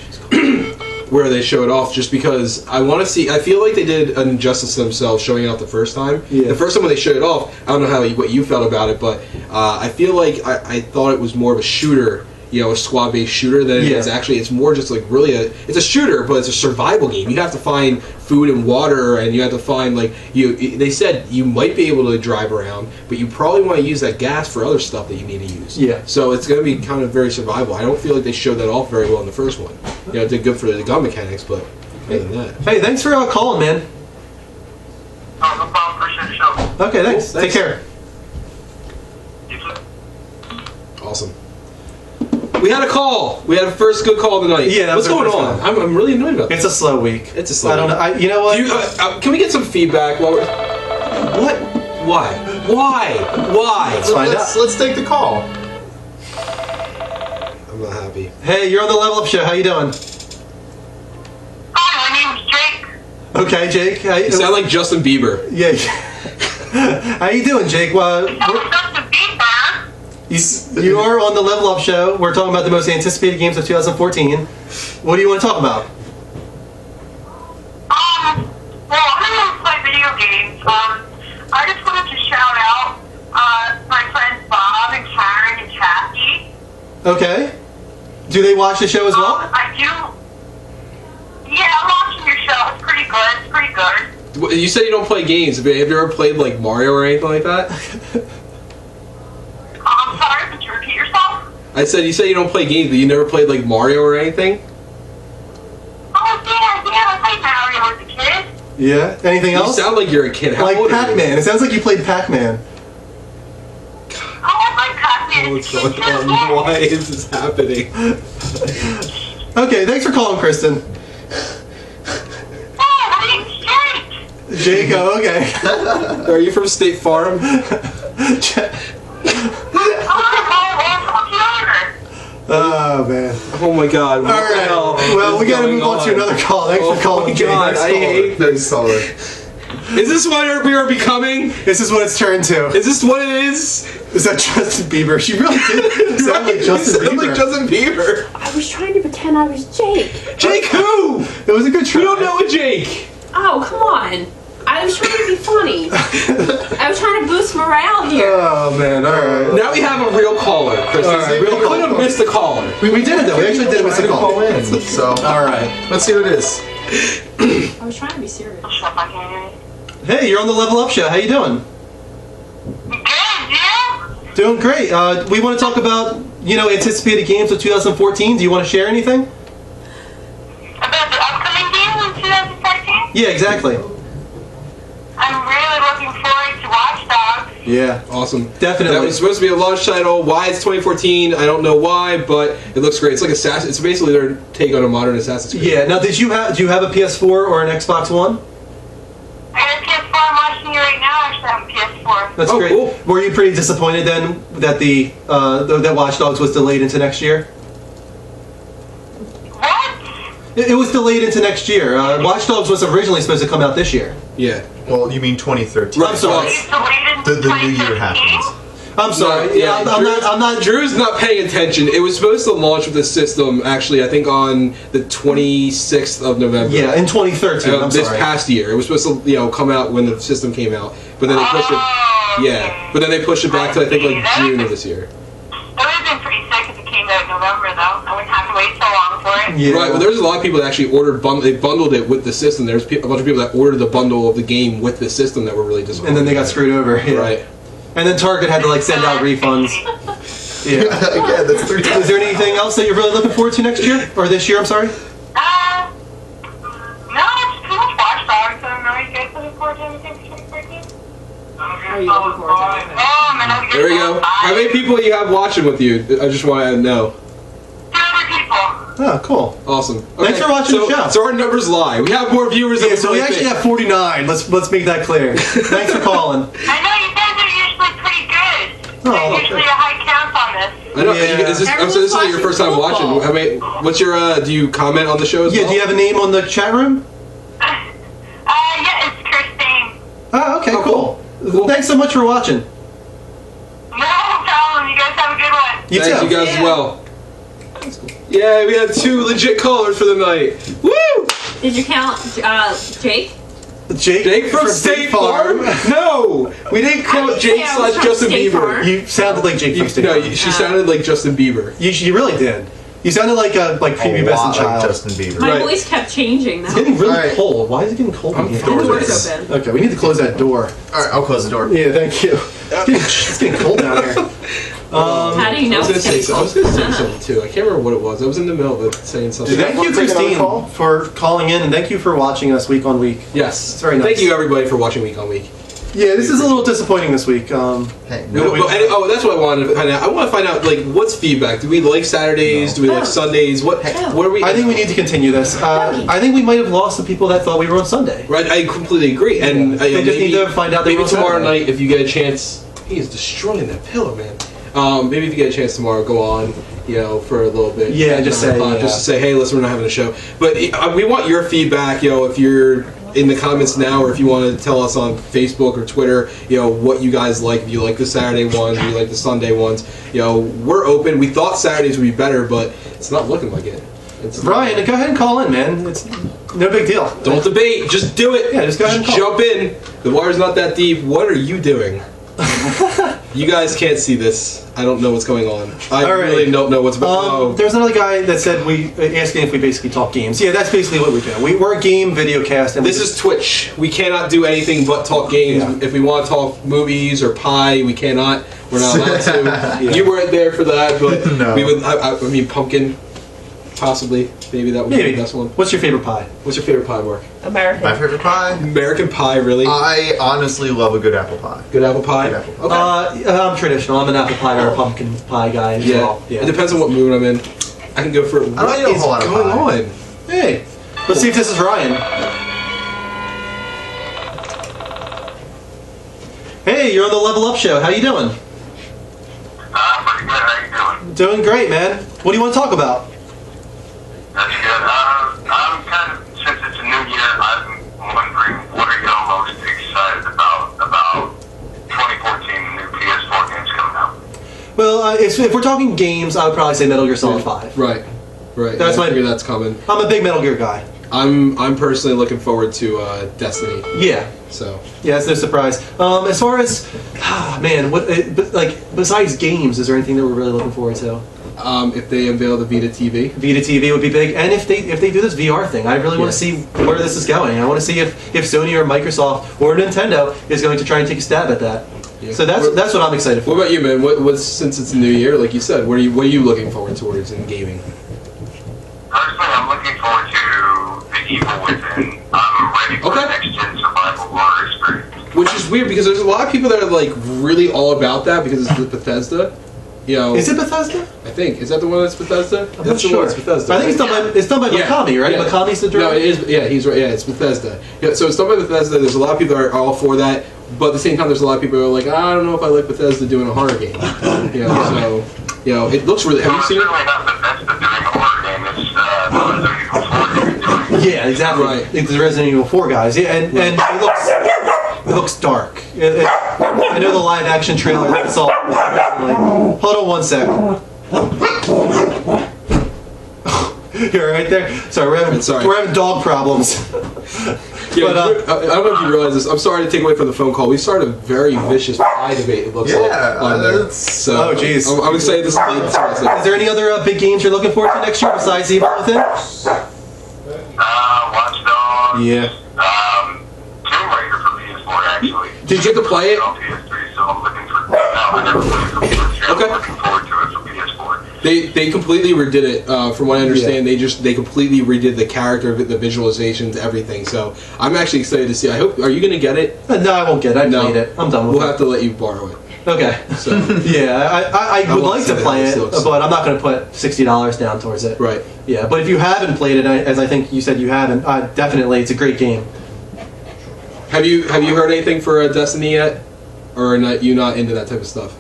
Where they show it off, just because I want to see. I feel like they did an injustice to themselves showing it off the first time. Yeah. The first time when they showed it off, I don't know what you felt about it, but I feel like I thought it was more of a shooter, a squad-based shooter than it Yeah. is actually. It's more just like really it's a shooter, but it's a survival game. You have to find food and water, and you have to find They said you might be able to drive around, but you probably want to use that gas for other stuff that you need to use. Yeah. So it's going to be kind of very survival. I don't feel like they showed that off very well in the first one. It did good for the gun mechanics, but other than that. Hey, thanks for calling, man. Oh, no problem. Appreciate the show. Okay, thanks. Cool, Take thanks. care. You too. Awesome. We had a call. We had a first good call tonight. Yeah, that what's was our going first on? call. I'm really annoyed about It's that. a slow week. It's a slow I don't week. know. You know what? Can we get some feedback? While we're, what? Why? Why? Why? find Let's take the call. I'm not happy. Hey, you're on the Level Up Show. How you doing? Hi, my name's Jake. Okay, Jake. You sound like Justin Bieber. Yeah. How you doing, Jake? Well, I'm Justin Bieber. you are on the Level Up Show. We're talking about the most anticipated games of 2014. What do you want to talk about? Well, I don't want to play video games. I just wanted to shout out my friends Bob and Karen and Kathy. Okay. Do they watch the show as well? I do. Yeah, I'm watching your show. It's pretty good. It's pretty good. You said you don't play games. Have you ever played like Mario or anything like that? I'm sorry, could you repeat yourself? I said you said you don't play games, but you never played like Mario or anything. Oh, yeah, I played Mario as a kid. Yeah. Anything You else? sound like you're a kid. How Like old are you? Pac-Man. It sounds like you played Pac-Man. Oh, I played Pac-Man What's as a going kid, too. on? Why is this happening? Okay, thanks for calling, Kristen. Jake, oh, okay. Are you from State Farm? Oh, man. Oh my God! What All the right. hell Well, is we gotta going move on to another call. Thanks Oh for calling, my Jake. God! Next I caller. hate Next caller. Is this what we are becoming? This is what it's turned to. Is this what it is? Is that Justin Bieber? She really did sound like You Justin sound Bieber. like Justin Bieber. I was trying to pretend I was Jake. Jake who? It was a good try. We don't know a Jake. Oh, come on. I was trying to be funny. I was trying to boost morale here. Oh, man. All right. Now we have a real caller, Chris. All right, We real could have caller. missed a caller. We did it, though. We actually did miss a call. Call in. So All right. let's see what it is. I was trying to be serious. Hey, you're on the Level Up Show. How you doing? Good, yeah? Doing great. We want to talk about, anticipated games of 2014. Do you want to share anything? About the upcoming games in 2014? Yeah, exactly. I'm really looking forward to Watch Dogs. Yeah. Awesome. Definitely. That was supposed to be a launch title. Why it's 2014, I don't know why, but it looks great. It's like Assassin. It's basically their take on a modern Assassin's Creed. Yeah. Now, do you have a PS4 or an Xbox One? I got a PS4. I'm watching you right now. Actually, I'm PS4. That's Oh, great. cool. Were you pretty disappointed then that that Watch Dogs was delayed into next year? What? It was delayed into next year. Watch Dogs was originally supposed to come out this year. Yeah. Well, you mean 2013? I'm sorry. It's delayed into The new year 2015? happens. I'm sorry. No, Yeah, I'm not. Drew's not paying attention. It was supposed to launch with the system, actually, I think on the 26th of November. Yeah, in 2013. I'm this sorry. past year. It was supposed to, come out when the system came out. But then they pushed it. Oh, Yeah. okay. But then they pushed it back to, I think, like June of this year. That would have been pretty sick if it came out in November, though. I wouldn't have to wait so long for it. Yeah. Right, well, there's a lot of people that actually ordered they bundled it with the system. There's a bunch of people that ordered the bundle of the game with the system that were really disappointed. And then they got screwed over. Yeah. Right. And then Target had to send out refunds. Yeah. Yeah, that's 3 times. Is there anything else that you're really looking forward to next year or this year? I'm sorry. No, it's too much Watch Dogs. I don't know. You guys looking forward to anything for 2014? Are you looking forward to anything? Oh, man, I was There we go. How many people you have watching with you? I just want to know. 2 other people. Oh, cool. Awesome. Thanks for watching the show. So our numbers lie. We have more viewers than Yeah, so we really actually think. have 49. Let's make that clear. Thanks for calling. I know you guys are usually pretty good. Oh, There's usually a high count on this. I know. Yeah. Is this, Everyone's so this is like your watching first time football. watching. How many? What's your? Do you comment on the show as Yeah, well? do you have a name on the chat room? Yeah, it's Christine. Oh, okay, Oh, cool. cool. Thanks so much for watching. No problem. You guys have a good one. You Thanks, too. you guys as Yeah. well. Yeah, we had 2 legit callers for the night. Woo! Did you count Jake? Jake from State Farm? No, we didn't I count didn't Jake say I was slash from Justin State Bieber. Farm. You sounded like Jake from State No, Farm. she sounded like Justin Bieber. You really did. You sounded like Phoebe A Besson lot like Child. Justin Bieber. My Right. voice kept changing It's though. getting really Alright. cold. Why is it getting cold in I'm here? The Doors door's open. open. Okay, we need to close that door. All right, I'll close the door. Yeah, thank you. It's getting cold down here. How do you know I was gonna it's say getting I was cold? gonna say something too. I can't remember what it was. I was in the middle of saying something. Did Thank wanna you, take another Christine, call? for calling in, and thank you for watching us week on week. Yes, It's very nice. Thank you everybody for watching week on week. Yeah, this is a little disappointing this week. Hey, No, nobody- that's what I wanted to find out. I want to find out what's feedback. Do we like Saturdays? Do we like Sundays? What are we? I think we need to continue this. I think we might have lost the people that thought we were on Sunday. Right, I completely agree. And Yeah. They just maybe, need to find out they maybe were on tomorrow Saturday. night, if you get a chance, he is destroying that pillow, man. Maybe if you get a chance tomorrow, go on, for a little bit. Yeah, just say, just to say, hey, listen, we're not having a show. But we want your feedback. If you're in the comments now, or if you want to tell us on Facebook or Twitter, what you guys like. If you like the Saturday ones, or you like the Sunday ones, we're open. We thought Saturdays would be better, but it's not looking like it. It's Ryan, go ahead and call in, man. It's no big deal. Don't debate. Just do it. Yeah, just go ahead and call. jump in. The water's not that deep. What are you doing? You guys can't see this. I don't know what's going on. I All right. really don't know what's going on. There's another guy that said asking if we basically talk games. Yeah, that's basically what we do. We're a game video cast, and This is Twitch. We cannot do anything but talk games. Yeah. If we want to talk movies or pie, we cannot. We're not allowed to. Yeah. You weren't there for that, but No. we would. I mean, pumpkin, possibly. Maybe that would be maybe. the best one. What's your favorite pie? What's your favorite pie, Mark? American. My favorite pie? American pie, really? I honestly love a good apple pie. Good apple pie. Good apple pie. Okay. I'm traditional. I'm an apple pie or a pumpkin pie guy as Yeah. well. It depends on what mood I'm in. I can go for. What don't eat a is whole lot of going pie. on? Hey, let's see if this is Ryan. Hey, you're on the Level Up Show. How you doing? Pretty good. How you doing? Doing great, man. What do you want to talk about? That's good. I'm kind of, since it's a new year, I'm wondering what are y'all most excited about 2014, the new PS4 games coming out? Well, if we're talking games, I would probably say Metal Gear Solid 5. Right. That's I figure my- that's coming. I'm a big Metal Gear guy. I'm personally looking forward to Destiny. Yeah. So Yeah, it's no surprise. As far as, man, besides games, is there anything that we're really looking forward to? if they unveil the Vita TV. Vita TV would be big, and if they do this VR thing, I really want to Yeah. see where this is going. I want to see if Sony or Microsoft or Nintendo is going to try and take a stab at that. Yeah. So that's what I'm excited for. What about you, man? What's since it's a new year, like you said, what are you looking forward towards in gaming? Personally, I'm looking forward to The Evil Within. I'm ready for Okay. the next-gen survival horror experience. Which is weird because there's a lot of people that are like really all about that because it's with Bethesda. You know, Is it Bethesda? I think is that the one that's Bethesda? I'm That's not the sure. one that's Bethesda. I think it's done by Mikami, right? Yeah. Mikami's the No, director. it is. Yeah, he's right. Yeah, it's Bethesda. Yeah, so it's done by Bethesda. There's a lot of people that are all for that, but at the same time, there's a lot of people who are like, I don't know if I like Bethesda doing a horror game. You know, so it looks really. Have you It's seen it? certainly not Bethesda doing a horror game. It's the Resident Evil 4 game doing. Yeah, exactly. Right. It's the Resident Evil 4 guys. Yeah, and it looks dark. I know the live action trailer that I saw. Hold on one sec. You're right there. Sorry, we're having dog problems. Yeah, But, I don't know if you realize this. I'm sorry to take away from the phone call. We started a very vicious pie debate. It looks like. Yeah, On there. that's- So, Oh, jeez. I'm excited to see Is there any other big games you're looking forward to next year besides Evil Within? Watch Dogs. Yeah. Tomb Raider for PS4 actually. Did you get to play it? On PS3, so I'm looking for. No, I never played it for PS3. Okay. I'm looking forward to it for PS4. They completely redid it. From what I understand, they completely redid the character, the visualizations, everything. So I'm actually excited to see. I hope. Are you going to get it? No, I won't get it. I No. played it. I'm done with We'll it. have to let you borrow it. Okay. So Yeah, I would won't like to say play that. it, It looks- but I'm not going to put $60 down towards it. right. Yeah, but if you haven't played it, as I think you said you haven't, definitely, it's a great game. Have you heard anything for Destiny yet, or not? You not into that type of stuff?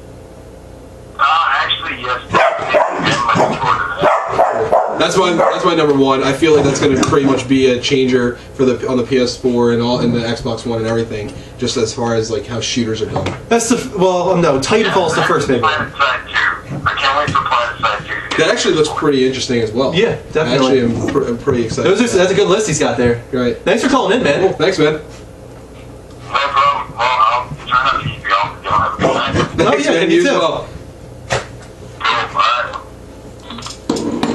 Actually, yes. I'm looking forward to that. That's my number one. I feel like that's going to pretty much be a changer for on the PS4 and all and the Xbox One and everything. Just as far as like how shooters are done. That's no, Titanfall's the first big one. Planet Side 2. I can't wait for Planet Side 2 to get That actually looks pretty interesting as well. Yeah, definitely. Actually, I'm pretty excited. That's a good list he's got there. Right. Thanks for calling in, man. Cool. Thanks, man. No problem. Well, I'll try not to keep y'all. Y'all have a good night. Thanks, yeah, man. me You as too. well. Cool. Alright.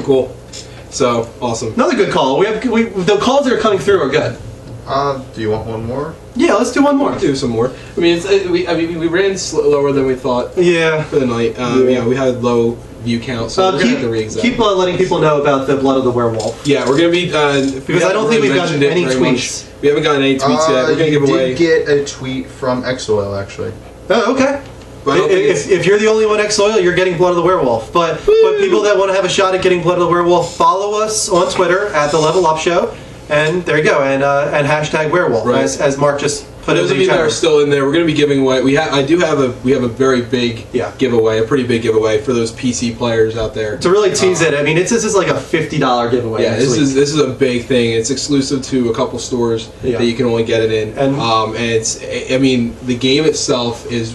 Cool. So awesome. Another good call. The calls that are coming through are good. Do you want one more? Yeah, let's do one more. Do some more. I mean, we ran lower than we thought Yeah. for the night. Yeah, we had low view count, so we're gonna have to re-examine. keep letting people know about the Blood of the Werewolf. Yeah, we're gonna be Because I don't think we've gotten any tweets. We haven't gotten any tweets yet. We're gonna give you away. did get a tweet from Exoil actually. Oh, okay. But I don't think it's- If you're the only one ex-Soil, you're getting Blood of the Werewolf. But people that want to have a shot at getting Blood of the Werewolf, follow us on Twitter at the Level Up Show, and there you go, and hashtag Werewolf, Right. as Mark just For put it those in of the you that are chat. still in there, we're going to be giving away. We have a very big Yeah. giveaway, a pretty big giveaway for those PC players out there. To really tease it, I mean, this is like a $50 giveaway. Yeah, next this week. is a big thing. It's exclusive to a couple stores Yeah. that you can only get it in. And- And it's, I mean, the game itself is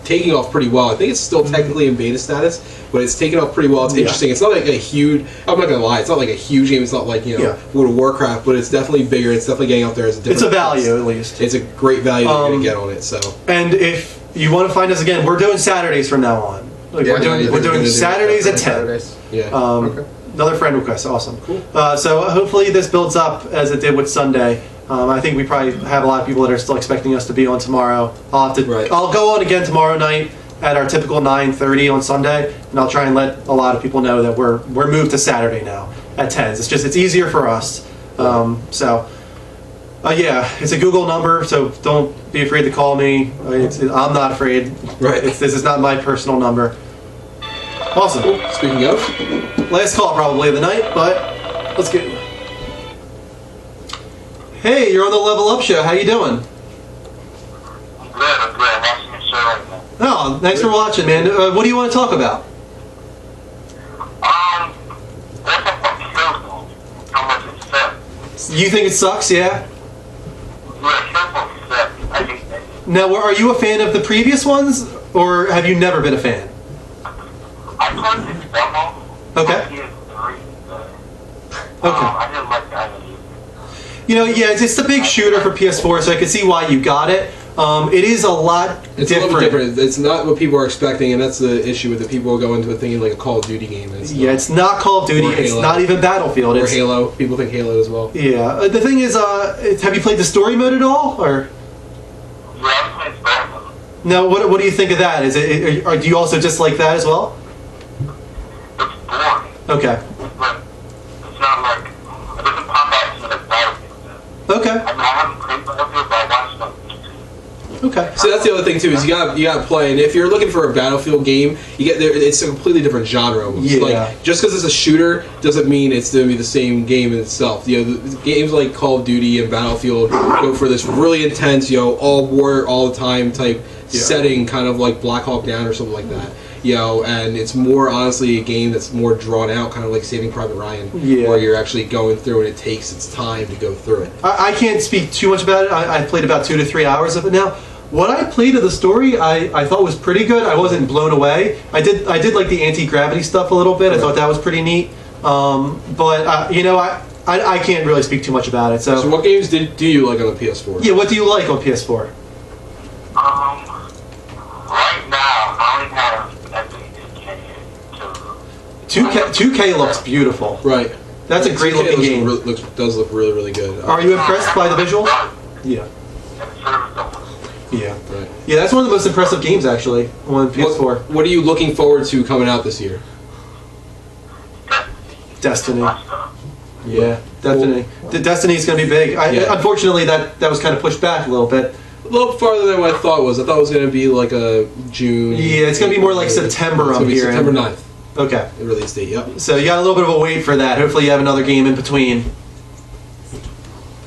taking off pretty well. I think it's still technically in beta status, but it's taking off pretty well. It's Yeah. interesting. It's not like a huge. I'm not gonna lie. It's not like a huge game. It's not like Yeah. World of Warcraft, but it's definitely bigger. It's definitely getting out there as a different. It's a value, at least. It's a great value that you're gonna Um, get on it. So And if you want to find us again, we're doing Saturdays from now on. Like, Yeah, we're doing we're doing gonna do Saturdays at 10. Saturdays. yeah. Okay. Another friend request, awesome. Cool. So hopefully this builds up as it did with Sunday. I think we probably have a lot of people that are still expecting us to be on tomorrow. Right. I'll go on again tomorrow night at our typical 9:30 on Sunday, and I'll try and let a lot of people know that we're moved to Saturday now at 10. It's easier for us. Yeah, it's a Google number, so don't be afraid to call me. I'm not afraid. Right. This is not my personal number. Awesome. Speaking of, Last call probably of the night, but let's get. Hey, you're on the Level Up Show. How you doing? Good, I'm glad. on. Thanks for watching, man. What do you want to talk about? What's up on Killzone? How much it sucks? You think it sucks, yeah? Yeah, Killzone sucks. I hate that. Now, are you a fan of the previous ones, or have you never been a fan? I played this demo. Okay. On PS3, but, Okay. I didn't like the idea. You know, yeah, it's a big shooter for PS4, so I can see why you got it. It is a lot It's a little bit different. It's not what people are expecting, and that's the issue with it. People go into it thinking like a Call of Duty game. And Yeah, it's not Call of Duty. Or It's Halo. not even Battlefield. or It's, Halo. People think Halo as well. Yeah. The thing is, have you played the story mode at all, or Yeah, I played Batman. no? What do you think of that? Is it? Or do you also dislike that as well? It's boring. Okay. But it's not like, it doesn't pop out to the Battlefield. Okay. I mean, I haven't played Battlefield, but I watched them. Okay. So that's the other thing too is you got to play, and if you're looking for a Battlefield game, you get there. It's a completely different genre. almost. Yeah. Like just because it's a shooter doesn't mean it's going to be the same game in itself. You know, the games like Call of Duty and Battlefield go for this really intense, all war all the time type setting, kind of like Black Hawk Down or something like that. And it's more honestly a game that's more drawn out, kind of like Saving Private Ryan, Yeah. where you're actually going through and it takes its time to go through it. I can't speak too much about it. I played about 2 to 3 hours of it now. What I played of the story, I thought was pretty good. I wasn't blown away. I did like the anti-gravity stuff a little bit. I thought that was pretty neat. But I can't really speak too much about it. So So what games do you like on the PS4? yeah, what do you like on PS4? Right now, I only have NBA 2K. 2K looks beautiful. Right. That's a great 2K looking game. Does look really, really good. Are you impressed by the visuals? Yeah. Yeah. Right. Yeah, that's one of the most impressive games actually on PS4. What are you looking forward to coming out this year? Destiny. Yeah, Destiny. Destiny is going to be big. Yeah. Unfortunately, that was kind of pushed back a little bit. A little farther than what I thought it was. I thought it was going to be like a June. Yeah, it's going to be more like September. It's I'm going to be hearing. September 9th. Okay. The release date. Yep. So you got a little bit of a wait for that. Hopefully, you have another game in between.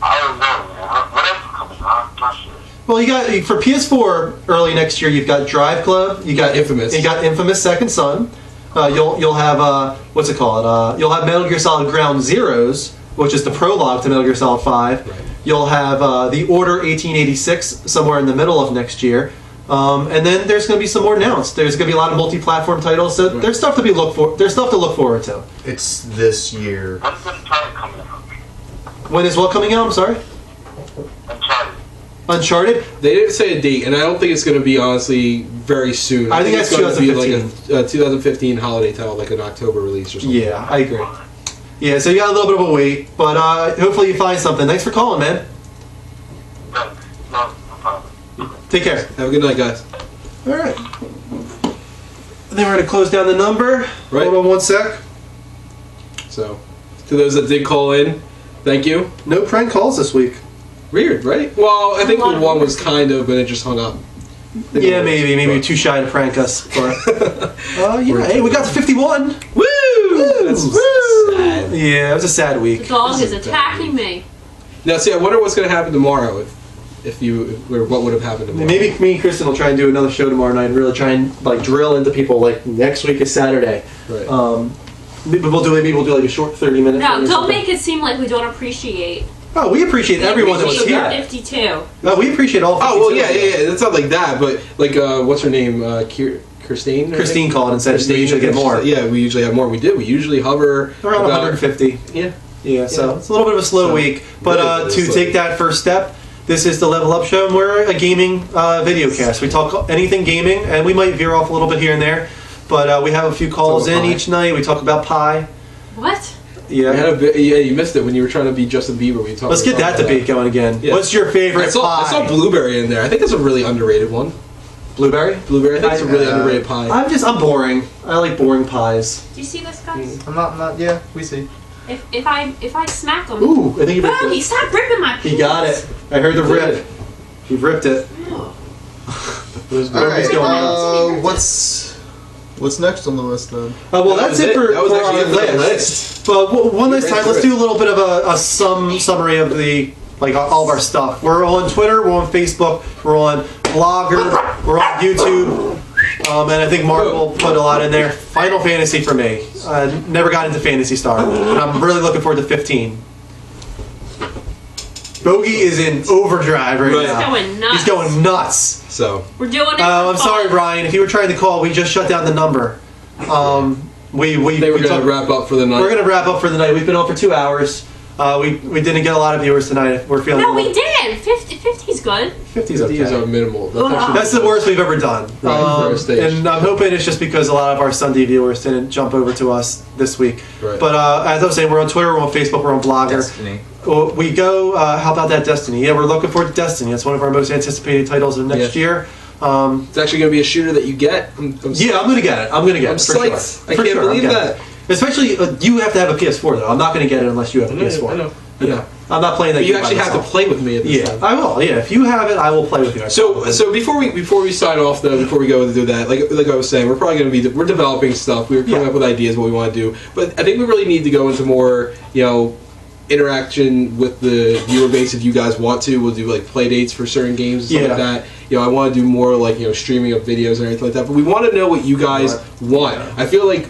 I don't know, man. What else is coming out? I'm not sure. Well, you got for PS4 early next year. You've got Drive Club. You got Infamous. You got Infamous Second Son. You'll have what's it called? You'll have Metal Gear Solid Ground Zeroes, which is the prologue to Metal Gear Solid 5. Right. You'll have The Order 1886 somewhere in the middle of next year. And then there's going to be some more announced. There's going to be a lot of multi-platform titles, so there's stuff to look forward to. It's this year. When's Uncharted coming out? When is what coming out? I'm sorry. Uncharted. Uncharted. They didn't say a date, and I don't think it's going to be honestly very soon. I think it's that's going to be like 2015. a 2015 holiday title, like an October release or something. Yeah, I agree. Yeah, so you got a little bit of a wait, but hopefully you find something. Thanks for calling, man. No problem. Take care. Have a good night, guys. All right. Then we're going to close down the number. Right. Hold on one sec. So, to those that did call in, thank you. No prank calls this week. Weird, right? Well, I think A lot of one was weird. kind of, but it just hung up. Yeah, maybe you're too shy to prank us. But yeah, hey, we got to 51. Woo! That's Woo! sad. Yeah, it was a sad The week. dog is attacking me. Now, see, I wonder what's going to happen tomorrow. Or what would have happened tomorrow? Maybe me and Kristen will try and do another show tomorrow night and really try and like drill into people. Like next week is Saturday. Right. Maybe we'll do like a short 30-minute. No, don't make it seem like we don't appreciate. Oh, we appreciate everyone that was Appreciate here. the 52. No, we appreciate all. Oh well, 52. yeah. It's not like that, but like, what's her name? Christine. I Christine think? called and said they usually get more. Yeah, we usually have more. We did. We usually hover Around about- 150. Yeah. Yeah, so Yeah. it's a little bit of a slow So, week. But really to slow. take that first step, this is the Level Up Show, and we're a gaming video cast. We talk anything gaming, and we might veer off a little bit here and there. But we have a few calls Talk about in pie. each night. We talk about pie. What? You had Yeah. a bit, yeah, you missed it when you were trying to be Justin Bieber. When you talked Let's get about that debate going again. Yeah. What's your favorite I saw pie? blueberry in there. I think that's a really underrated one. Blueberry? Blueberry. I think it's a really I- underrated pie. I'm boring. I like boring pies. Do you see this, guys? I'm not. Yeah, we see. If I smack him. Ooh, I think you ripped Bogey, it. stop ripping my He got it. I heard the rip. He ripped it. It was All right. going What's next on the list then? Well, That that's was it it. for, That was for actually our it for the list. But one last Right time, through let's it. do a little bit of a summary of the all of our stuff. We're on Twitter, we're on Facebook, we're on Blogger, we're on YouTube. And I think Mark will put a lot in there. Final Fantasy for me. Never got into Phantasy Star. And I'm really looking forward to 15. Bogey is in overdrive right Right. now. He's going nuts. He's going nuts. So We're doing it. Oh, I'm for sorry, fun. Brian. If you were trying to call, we just shut down the number. We they were we going to talked- wrap up for the night. We're gonna wrap up for the night. We've been on for 2 hours. We didn't get a lot of viewers tonight. We're feeling. No, we did. 50's good. 50's These are okay. minimal. That's Ugh. actually That's the worst we've ever done. Right, for a stage. And I'm hoping it's just because a lot of our Sunday viewers didn't jump over to us this week. Right. But as I was saying, we're on Twitter, we're on Facebook, we're on Blogger. Destiny. We go. How about that Destiny? Yeah, we're looking forward to Destiny. It's one of our most anticipated titles of next Yeah. year. It's actually going to be a shooter that you get. Yeah, I'm gonna get it. I'm gonna get I'm it for psyched. sure. I For can't sure, I'm believe getting that. it. Especially you have to have a PS4 though. I'm not gonna get it unless you have a PS4. I know. Yeah, I'm not playing that. But you game by actually have to myself. play with me at this Yeah, time. I will. Yeah, if you have it, I will play with you. So before we sign off though, before we go and do that, like I was saying, we're probably going to be we're developing stuff. We're coming Yeah. up with ideas what we want to do, but I think we really need to go into more interaction with the viewer base. If you guys want to, we'll do like play dates for certain games and stuff Yeah. like that. I want to do more like streaming of videos and everything like that. But we want to know what you guys want. I feel like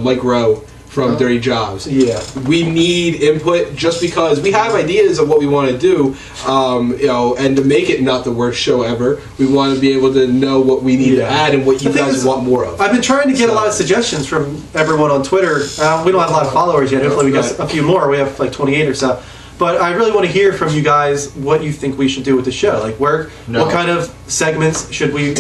Mike Rowe from Dirty Jobs. Yeah. We need input just because we have ideas of what we want to do, and to make it not the worst show ever, we want to be able to know what we need to Yeah. add and what you The thing guys is, want more of. I've been trying to get a lot of suggestions from everyone on Twitter. We don't have a lot of followers yet. Hopefully, we get a few more. We have like 28 or so. But I really want to hear from you guys what you think we should do with the show. Like, what kind of segments should we,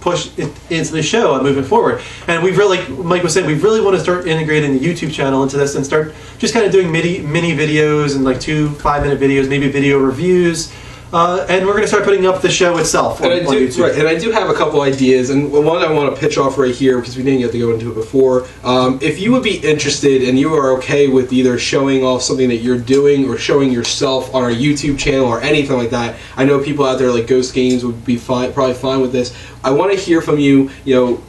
push into the show moving forward? And we've really, like Mike was saying, we really want to start integrating the YouTube channel into this and start just kind of doing mini videos and like 2 5-minute videos, maybe video reviews. And we're going to start putting up the show itself on, And on YouTube. Right, and I do have a couple ideas, and one I want to pitch off right here because we didn't get to go into it before. If you would be interested and you are okay with either showing off something that you're doing or showing yourself on our YouTube channel or anything like that, I know people out there like Ghost Games would be probably fine with this. I want to hear from you.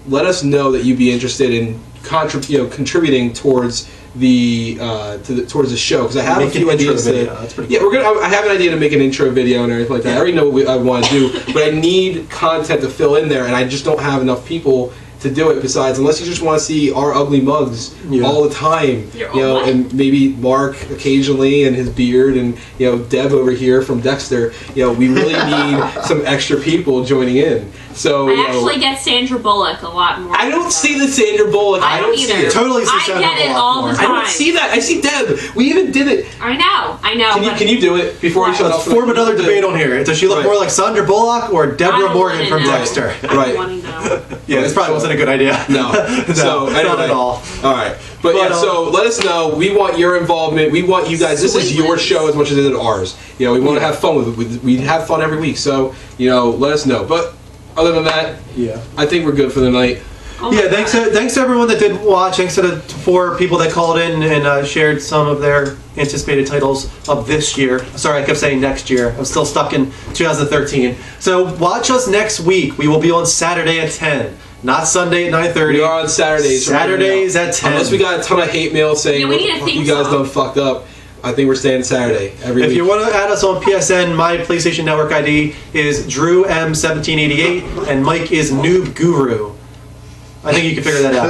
Let us know that you'd be interested in contributing towards towards the show because I have Make a few an intro ideas. video. That's pretty Yeah, cool. I have an idea to make an intro video and everything like that. I already know what I want to do, but I need content to fill in there, and I just don't have enough people to do it. Besides, unless you just want to see our ugly mugs all the time, and maybe Mark occasionally and his beard, and Deb over here from Dexter. We really need some extra people joining in. So I actually get Sandra Bullock a lot more. I don't see the Sandra Bullock. I don't see either. it. Totally see I Sandra get it Bullock all more. the I time. don't see that. I see Deb. We even did it. I know. Can you do it before we shut Let's off? form another debate on here. Does she look Right. more like Sandra Bullock or I Deborah don't Morgan wanna from know. Dexter? I don't Right. want to know. Yeah, this probably wasn't a good idea. No. So not anyway. at all. All right. But yeah, But, so let us know. We want your involvement. We want you guys. This is your show as much as it is ours. We want to have fun with it. We have fun every week. So let us know. But other than that, Yeah. I think we're good for the night. Oh my Yeah, thanks to everyone that did watch. Thanks to the 4 people that called in and shared some of their anticipated titles of this year. Sorry, I kept saying next year. I'm still stuck in 2013. So watch us next week. We will be on Saturday at 10, not Sunday at 9:30. We are on Saturdays. Saturdays at 10. Unless we got a ton of hate mail saying Yeah, we need a theme you guys song. done fucked up. I think we're staying Saturday every If week. you want to add us on PSN, my PlayStation Network ID is DrewM1788 and Mike is Noob Guru. I think you can figure that out.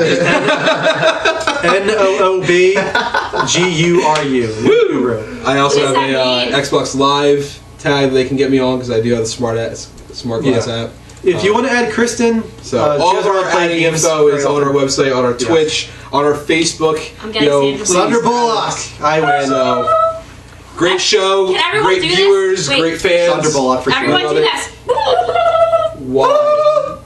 NOOBGURU. Noob Guru. I also What have does that a mean? Xbox Live tag they can get me on because I do have the smart glass Yeah. app. If you want to add Kristen, So she all of doesn't our really play adding games info is very on our often. website, on our Twitch, on our Facebook. I'm getting Sandra please Sandra add Bullock. us. I win. So great show, Can everyone great do this? viewers, Wait. great fans. Sandra Bullock for sure. Everyone love do it. this. Wow.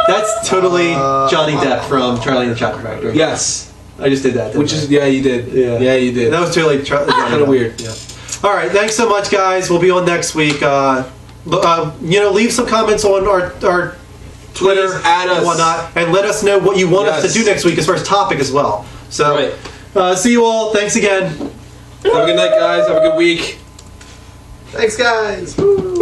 That's totally Johnny Depp from Charlie and the Chocolate Factory. Yes. I just did that. didn't Which I? is you did. Yeah. You did. That was totally Johnny Kinda Depp. weird. Yeah. All right. Thanks so much, guys. We'll be on next week. Leave some comments on our Twitter Please add us. and whatnot, and let us know what you want us to Yes. do next week as far as topic as well. So, see you all. Thanks again. Have a good night, guys. Have a good week. Thanks, guys. Woo!